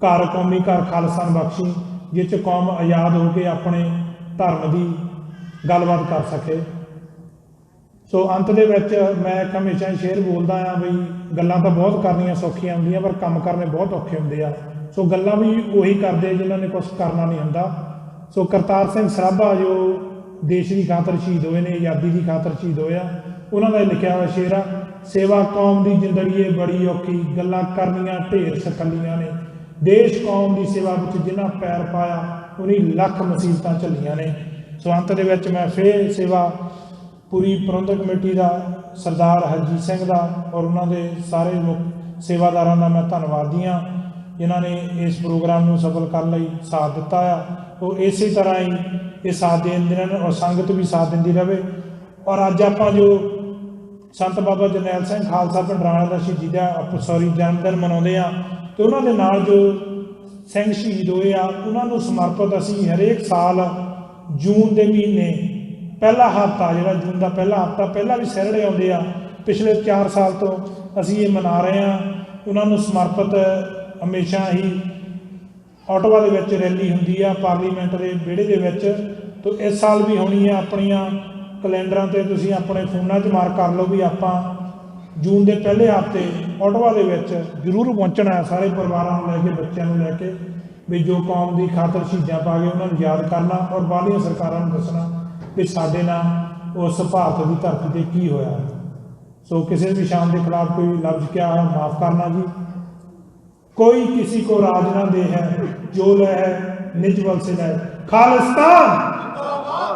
ਘਰ, ਕੌਮੀ ਘਰ ਖਾਲਿਸਤਾਨ ਬਖਸ਼ੀ, ਜਿਸ 'ਚ ਕੌਮ ਆਜ਼ਾਦ ਹੋ ਕੇ ਆਪਣੇ ਧਰਮ ਦੀ ਗੱਲਬਾਤ ਕਰ ਸਕੇ। ਸੋ ਅੰਤ ਦੇ ਵਿੱਚ ਮੈਂ ਇੱਕ ਹਮੇਸ਼ਾ ਹੀ ਸ਼ੇਅਰ ਬੋਲਦਾ ਹਾਂ ਬਈ ਗੱਲਾਂ ਤਾਂ ਬਹੁਤ ਕਰਨੀਆਂ ਸੌਖੀਆਂ ਹੁੰਦੀਆਂ, ਪਰ ਕੰਮ ਕਰਨੇ ਬਹੁਤ ਔਖੇ ਹੁੰਦੇ ਆ। ਸੋ ਗੱਲਾਂ ਵੀ ਉਹੀ ਕਰਦੇ ਜਿਨ੍ਹਾਂ ਨੇ ਕੁਛ ਕਰਨਾ ਨਹੀਂ ਹੁੰਦਾ। ਸੋ ਕਰਤਾਰ ਸਿੰਘ ਸਰਾਭਾ ਜੋ ਦੇਸ਼ ਦੀ ਖਾਤਰ ਸ਼ਹੀਦ ਹੋਏ ਨੇ, ਆਜ਼ਾਦੀ ਦੀ ਖਾਤਰ ਸ਼ਹੀਦ ਹੋਇਆ, ਉਹਨਾਂ ਦਾ ਲਿਖਿਆ ਹੋਇਆ ਸ਼ੇਰ ਆ, ਸੇਵਾ ਕੌਮ ਦੀ ਜ਼ਿੰਦੜੀਏ ਬੜੀ ਔਖੀ, ਗੱਲਾਂ ਕਰਨੀਆਂ ਢੇਰ ਸਖੱਲੀਆਂ ਨੇ, ਦੇਸ਼ ਕੌਮ ਦੀ ਸੇਵਾ ਵਿੱਚ ਜਿਨ੍ਹਾਂ ਪੈਰ ਪਾਇਆ ਉਹਨੀ ਲੱਖ ਮੁਸੀਬਤਾਂ ਝੱਲੀਆਂ ਨੇ। ਸੋ ਅੰਤ ਦੇ ਵਿੱਚ ਮੈਂ ਫਿਰ ਸੇਵਾ ਪੂਰੀ ਪ੍ਰਬੰਧਕ ਕਮੇਟੀ ਦਾ, ਸਰਦਾਰ ਹਰਜੀਤ ਸਿੰਘ ਦਾ ਔਰ ਉਹਨਾਂ ਦੇ ਸਾਰੇ ਸੇਵਾਦਾਰਾਂ ਦਾ ਮੈਂ ਧੰਨਵਾਦੀ ਹਾਂ, ਜਿਨ੍ਹਾਂ ਨੇ ਇਸ ਪ੍ਰੋਗਰਾਮ ਨੂੰ ਸਫਲ ਕਰਨ ਲਈ ਸਾਥ ਦਿੱਤਾ ਆ। ਉਹ ਇਸੇ ਤਰ੍ਹਾਂ ਹੀ ਇਹ ਸਾਥ ਦੇਣ ਔਰ ਸੰਗਤ ਵੀ ਸਾਥ ਦਿੰਦੀ ਰਹੇ। ਔਰ ਅੱਜ ਆਪਾਂ ਜੋ ਸੰਤ ਬਾਬਾ ਜਰਨੈਲ ਸਿੰਘ ਖਾਲਸਾ ਭਿੰਡਰਾਂਵਾਲੇ ਦਾ ਸ਼ਹੀਦੀ ਦਾ ਜਨਮ ਦਿਨ ਮਨਾਉਂਦੇ ਹਾਂ, ਅਤੇ ਉਹਨਾਂ ਦੇ ਨਾਲ ਜੋ ਸਿੰਘ ਸ਼ਹੀਦ ਹੋਏ ਆ ਉਹਨਾਂ ਨੂੰ ਸਮਰਪਿਤ ਅਸੀਂ ਹਰੇਕ ਸਾਲ ਜੂਨ ਦੇ ਮਹੀਨੇ ਪਹਿਲਾ ਹਫ਼ਤਾ, ਜਿਹੜਾ ਜੂਨ ਦਾ ਪਹਿਲਾ ਹਫ਼ਤਾ ਪਹਿਲਾਂ ਵੀ ਸਹਿਰੜੇ ਆਉਂਦੇ ਆ, ਪਿਛਲੇ 4 ਸਾਲ ਤੋਂ ਅਸੀਂ ਇਹ ਮਨਾ ਰਹੇ ਹਾਂ। ਉਹਨਾਂ ਨੂੰ ਸਮਰਪਿਤ ਹਮੇਸ਼ਾ ਹੀ ਆਟੋਵਾ ਦੇ ਵਿੱਚ ਰੈਲੀ ਹੁੰਦੀ ਆ ਪਾਰਲੀਮੈਂਟ ਦੇ ਵਿਹੜੇ ਦੇ ਵਿੱਚ, ਤਾਂ ਇਸ ਸਾਲ ਵੀ ਹੋਣੀ ਆ। ਆਪਣੀਆਂ ਕੈਲੰਡਰਾਂ 'ਤੇ ਤੁਸੀਂ ਆਪਣੇ ਫੋਨਾਂ 'ਚ ਮਾਰਕ ਕਰ ਲਓ ਵੀ ਆਪਾਂ ਜੂਨ ਦੇ ਪਹਿਲੇ ਹਫ਼ਤੇ ਆਟੋਵਾ ਦੇ ਵਿੱਚ ਜ਼ਰੂਰ ਪਹੁੰਚਣਾ ਹੈ, ਸਾਰੇ ਪਰਿਵਾਰਾਂ ਨੂੰ ਲੈ ਕੇ, ਬੱਚਿਆਂ ਨੂੰ ਲੈ ਕੇ, ਵੀ ਜੋ ਕੌਮ ਦੀ ਖਾਤਰ ਸ਼ਹੀਦਾਂ ਪਾ ਗਏ ਉਹਨਾਂ ਨੂੰ ਯਾਦ ਕਰਨਾ ਔਰ ਬਾਹਰਲੀਆਂ ਸਰਕਾਰਾਂ ਨੂੰ ਦੱਸਣਾ ਵੀ ਸਾਡੇ ਨਾਲ ਉਸ ਭਾਰਤ ਦੀ ਧਰਤੀ 'ਤੇ ਕੀ ਹੋਇਆ। ਸੋ ਕਿਸੇ ਵੀ ਸ਼ਾਨ ਦੇ ਖਿਲਾਫ ਕੋਈ ਲਫ਼ਜ਼ ਕਿਹਾ ਹੈ ਮਾफ़ ਕਰਨਾ ਜੀ। कोई किसी को राज ना दे है, जो ले है निज बल से ले। खालिस्तान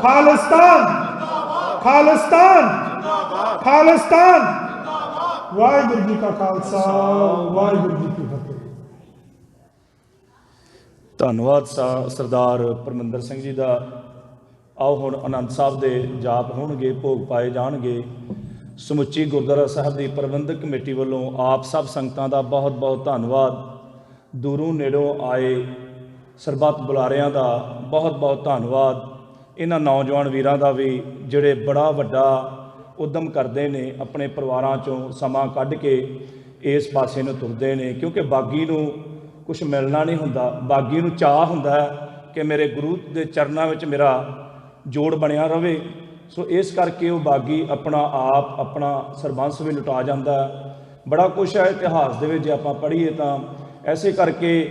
खालिस्तान खालिस्तान खालिस्तान। वाहिगुरू जी का खालसा, वाहिगुरू जी की फतेह। ਧੰਨਵਾਦ ਸਰਦਾਰ ਪਰਮਿੰਦਰ ਸਿੰਘ ਜੀ ਦਾ। ਆਓ ਹੁਣ ਆਨੰਦ ਸਾਹਿਬ ਦੇ ਜਾਪ ਹੋਣਗੇ, ਭੋਗ ਪਾਏ ਜਾਣਗੇ। ਸਮੁੱਚੀ ਗੁਰਦੁਆਰਾ ਸਾਹਿਬ ਦੀ ਪ੍ਰਬੰਧਕ ਕਮੇਟੀ ਵੱਲੋਂ ਆਪ ਸਭ ਸੰਗਤਾਂ ਦਾ ਬਹੁਤ ਬਹੁਤ ਧੰਨਵਾਦ। ਦੂਰੋਂ ਨੇੜੋਂ ਆਏ ਸਰਬੱਤ ਬੁਲਾਰਿਆਂ ਦਾ ਬਹੁਤ ਬਹੁਤ ਧੰਨਵਾਦ। ਇਹਨਾਂ ਨੌਜਵਾਨ ਵੀਰਾਂ ਦਾ ਵੀ ਜਿਹੜੇ ਬੜਾ ਵੱਡਾ ਉਦਮ ਕਰਦੇ ਨੇ, ਆਪਣੇ ਪਰਿਵਾਰਾਂ 'ਚੋਂ ਸਮਾਂ ਕੱਢ ਕੇ ਇਸ ਪਾਸੇ ਨੂੰ ਤੁਰਦੇ ਨੇ, ਕਿਉਂਕਿ ਬਾਗੀ ਨੂੰ कुछ मिलना नहीं हुंदा। बागी नूं चाह हुंदा है कि मेरे गुरु के चरणों में मेरा जोड़ बनिया रहे। सो इस करके वो बागी अपना आप अपना सरबंस भी लुटा जाता है। बड़ा कुछ है इतिहास दे विच जे आपां पढ़ीए तां ऐसे करके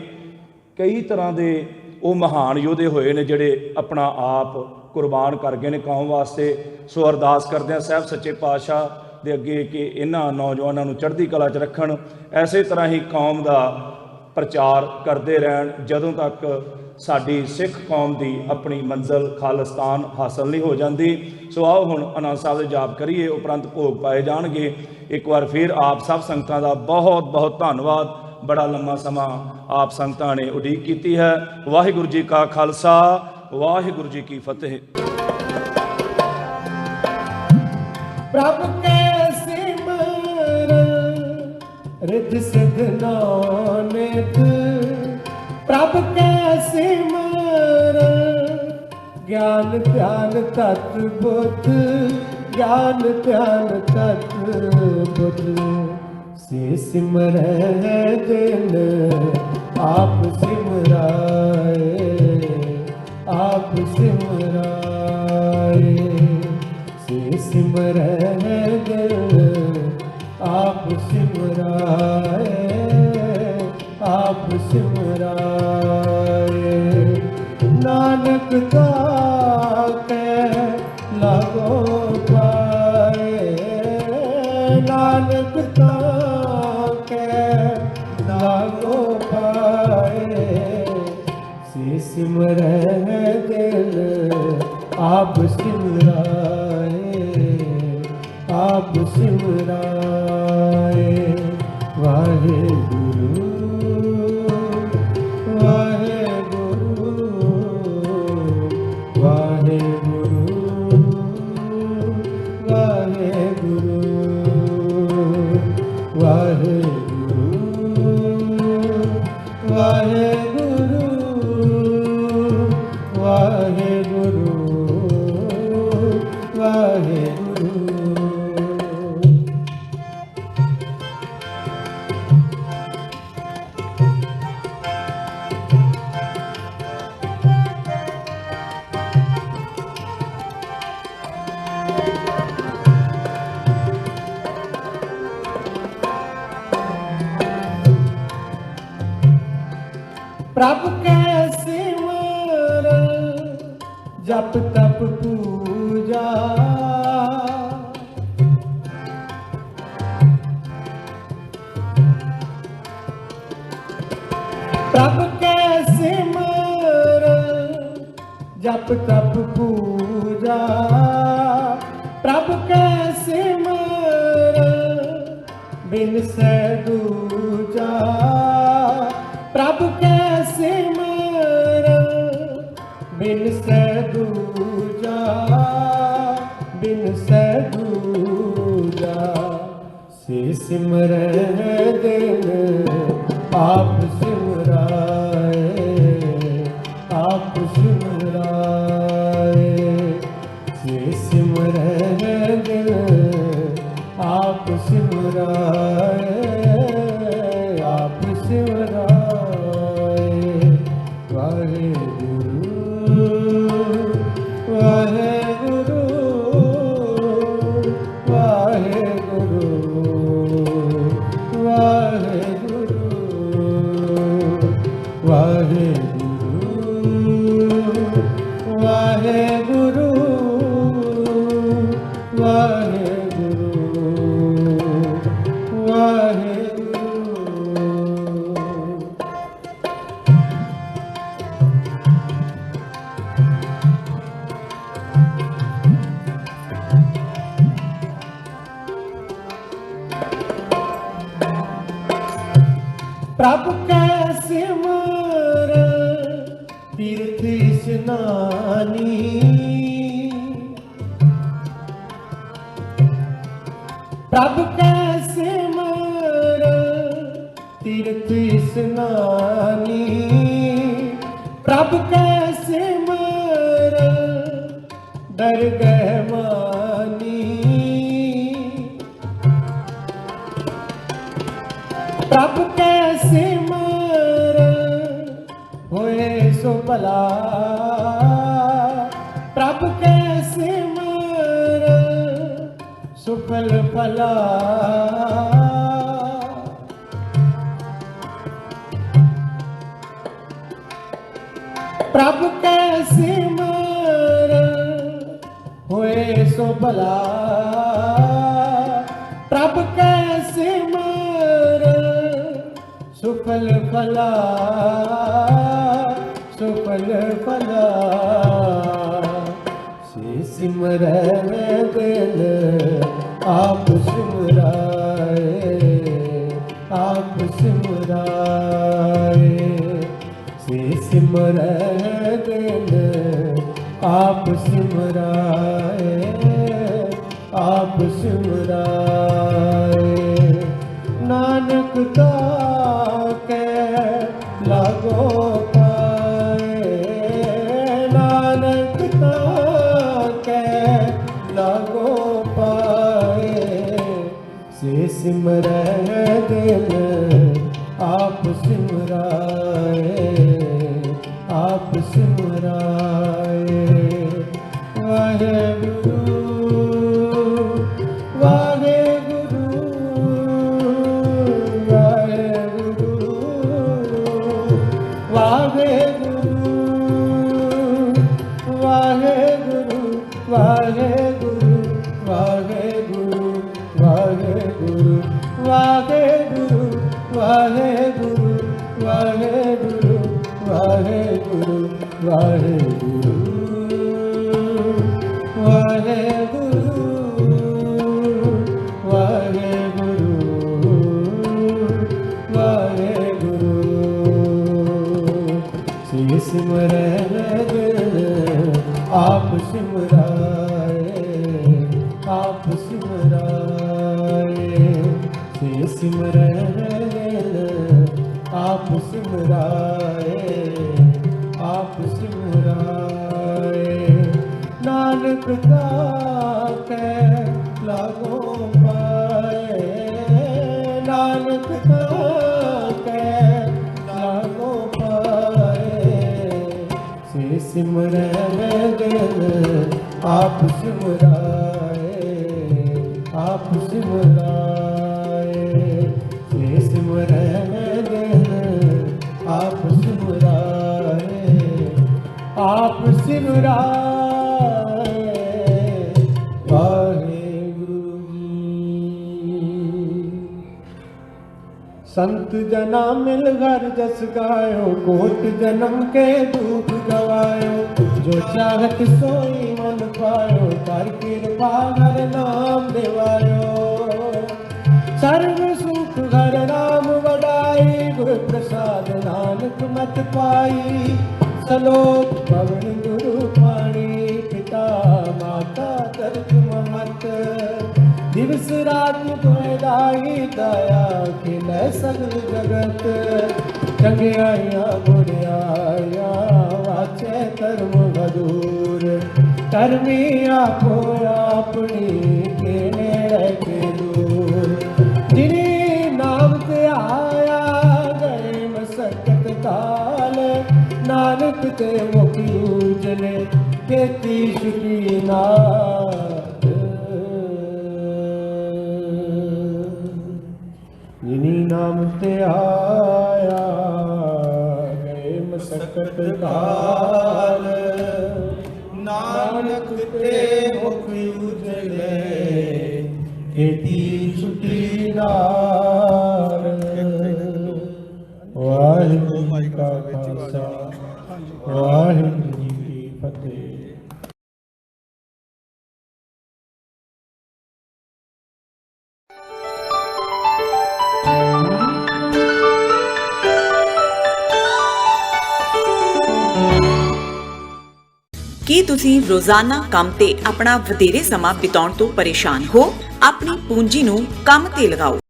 कई तरह के वो महान योधे होए ने जिहड़े अपना आप कुर्बान कर गए ने कौम वास्ते। सो अरदास करते हैं साहब सच्चे पातशाह दे अगे कि इन्हां नौजवानों नूं चढ़दी कला च रखण, ऐसे तरह ही कौम का प्रचार करते रहन जदों तक साडी सिख कौम की अपनी मंजिल खालिस्तान हासिल नहीं हो जाती। सो आओ हुण आनंद साहब दे जाप करिए, उपरंत भोग पाए जाणगे। एक बार फिर आप सब संगतां दा बहुत बहुत धन्नवाद। बड़ा लंबा समा आप संगतां ने उਡੀक की है। वाहिगुरू जी का खालसा, वाहिगुरू जी की फतेह। प्रभ के सिमरन रिद्धि सिद्धि नानक, प्रभ के सिमरन ज्ञान ध्यान तत् बुद्ध, ज्ञान ध्यान तत् बुद्ध। से सिमरै दिन आप सिमराए, आप सिमराए। से सिमरै दिन आप सिमराए, आप सिमराए। नानक ताकै लागो पाए, नानक ताकै लागो पाए। से सिमरै दिल आप सिमराए, आप सिमराए। वाहेगुरु वाहेगुरु वाहेगुरु वाहेगुरु वाहेगुरु वाहेगुरु वाहेगुरु वाहेगुरु। प्रभ के सिमरन जप तप पूजा, प्रभ के सिमरन जप तप पूजा, प्रभ के सिमरन बिन से दूजा। प्रभ के सिमरन बिन से दूजा, बिन से दूजा। से सिमरै दिन आप सिमराए, आप सिमराए। से सिमरै दिन आप सिमराए, आप सिमराए। वाहेगुरु वाहेगुरु वाहेगुरु वाहेगुरु वाहेगुरु वाहेगुरु वाहेगुरु वाहेगुरु। प्रभ के सिमरन तीर्थ स्नानी, प्रभ के सिमरन तीर्थ स्नानी, प्रभ के सिमरन दरगह मानी। प्रभ के सिमरन भला प्रभ कै सिमर सुफल फला प्रभ कै सिमर होए सो भला प्रभ कै सिमर सुफल फला सुफल फला से सिमरन दिल आप सिमराए आप सिमराए से सिमरन दिल आप सिमराए आप सिमराए नानक ताके लागो पाए नानक ताके लागो पाए से सिमरन दिल आप सिमराए आप सिमराए वाहेगुरु वाहेगुरु वाहेगुरु वाहेगुरु वाहेगुरु वाहेगुरु वाहेगुरु वाहेगुरु वाहेगुरु वाहेगुरु वाहेगुरु वाहेगुरु सिमरन दिल आप सिमराए आप सिमराए से सिमरन दिल आप सिमराए आप सिमराए नानक ताके लागो पाए नानक ताके लागो से सिमरन दिल आप सिमराए आप सिमराए से सिमरन दिल आप सिमराए आप सिमराए वाहेगुरु संत जना मिल घर जस गायो कोट जन्म के दुख गवायो जो चाहत सोई मन पायो कर कृपा हर नाम देवायो सर्व सुख घर नाम वडाई गुरु प्रसाद नानक मत पाई सलोक पवन गुरु पाणी पिता माता दर्द ममत दिवस रात तुए दाई दया खिलै सगल जगत चंगियाइया बुरियाइया वाचे धर्म बदूर करमी आपो अपनी के नेड़े के दूर जिनी नाम ते आया गए मसकत काल नानक ते मुखी उजले खेती शुकी नाथ जिनी नाम ते आया गए मसकत काल नानक ते मुख उजले खेती छुटी नार वाहिगुरु जी का खालसा वाहिगुरु जी की फतेह। ਕੀ ਤੁਸੀਂ ਰੋਜ਼ਾਨਾ ਕੰਮ ਤੇ ਆਪਣਾ ਵਧੇਰੇ ਸਮਾਂ ਬਿਤਾਉਣ ਤੋਂ ਪਰੇਸ਼ਾਨ ਹੋ? ਆਪਣੀ ਪੂੰਜੀ ਨੂੰ ਕੰਮ ਤੇ ਲਗਾਓ।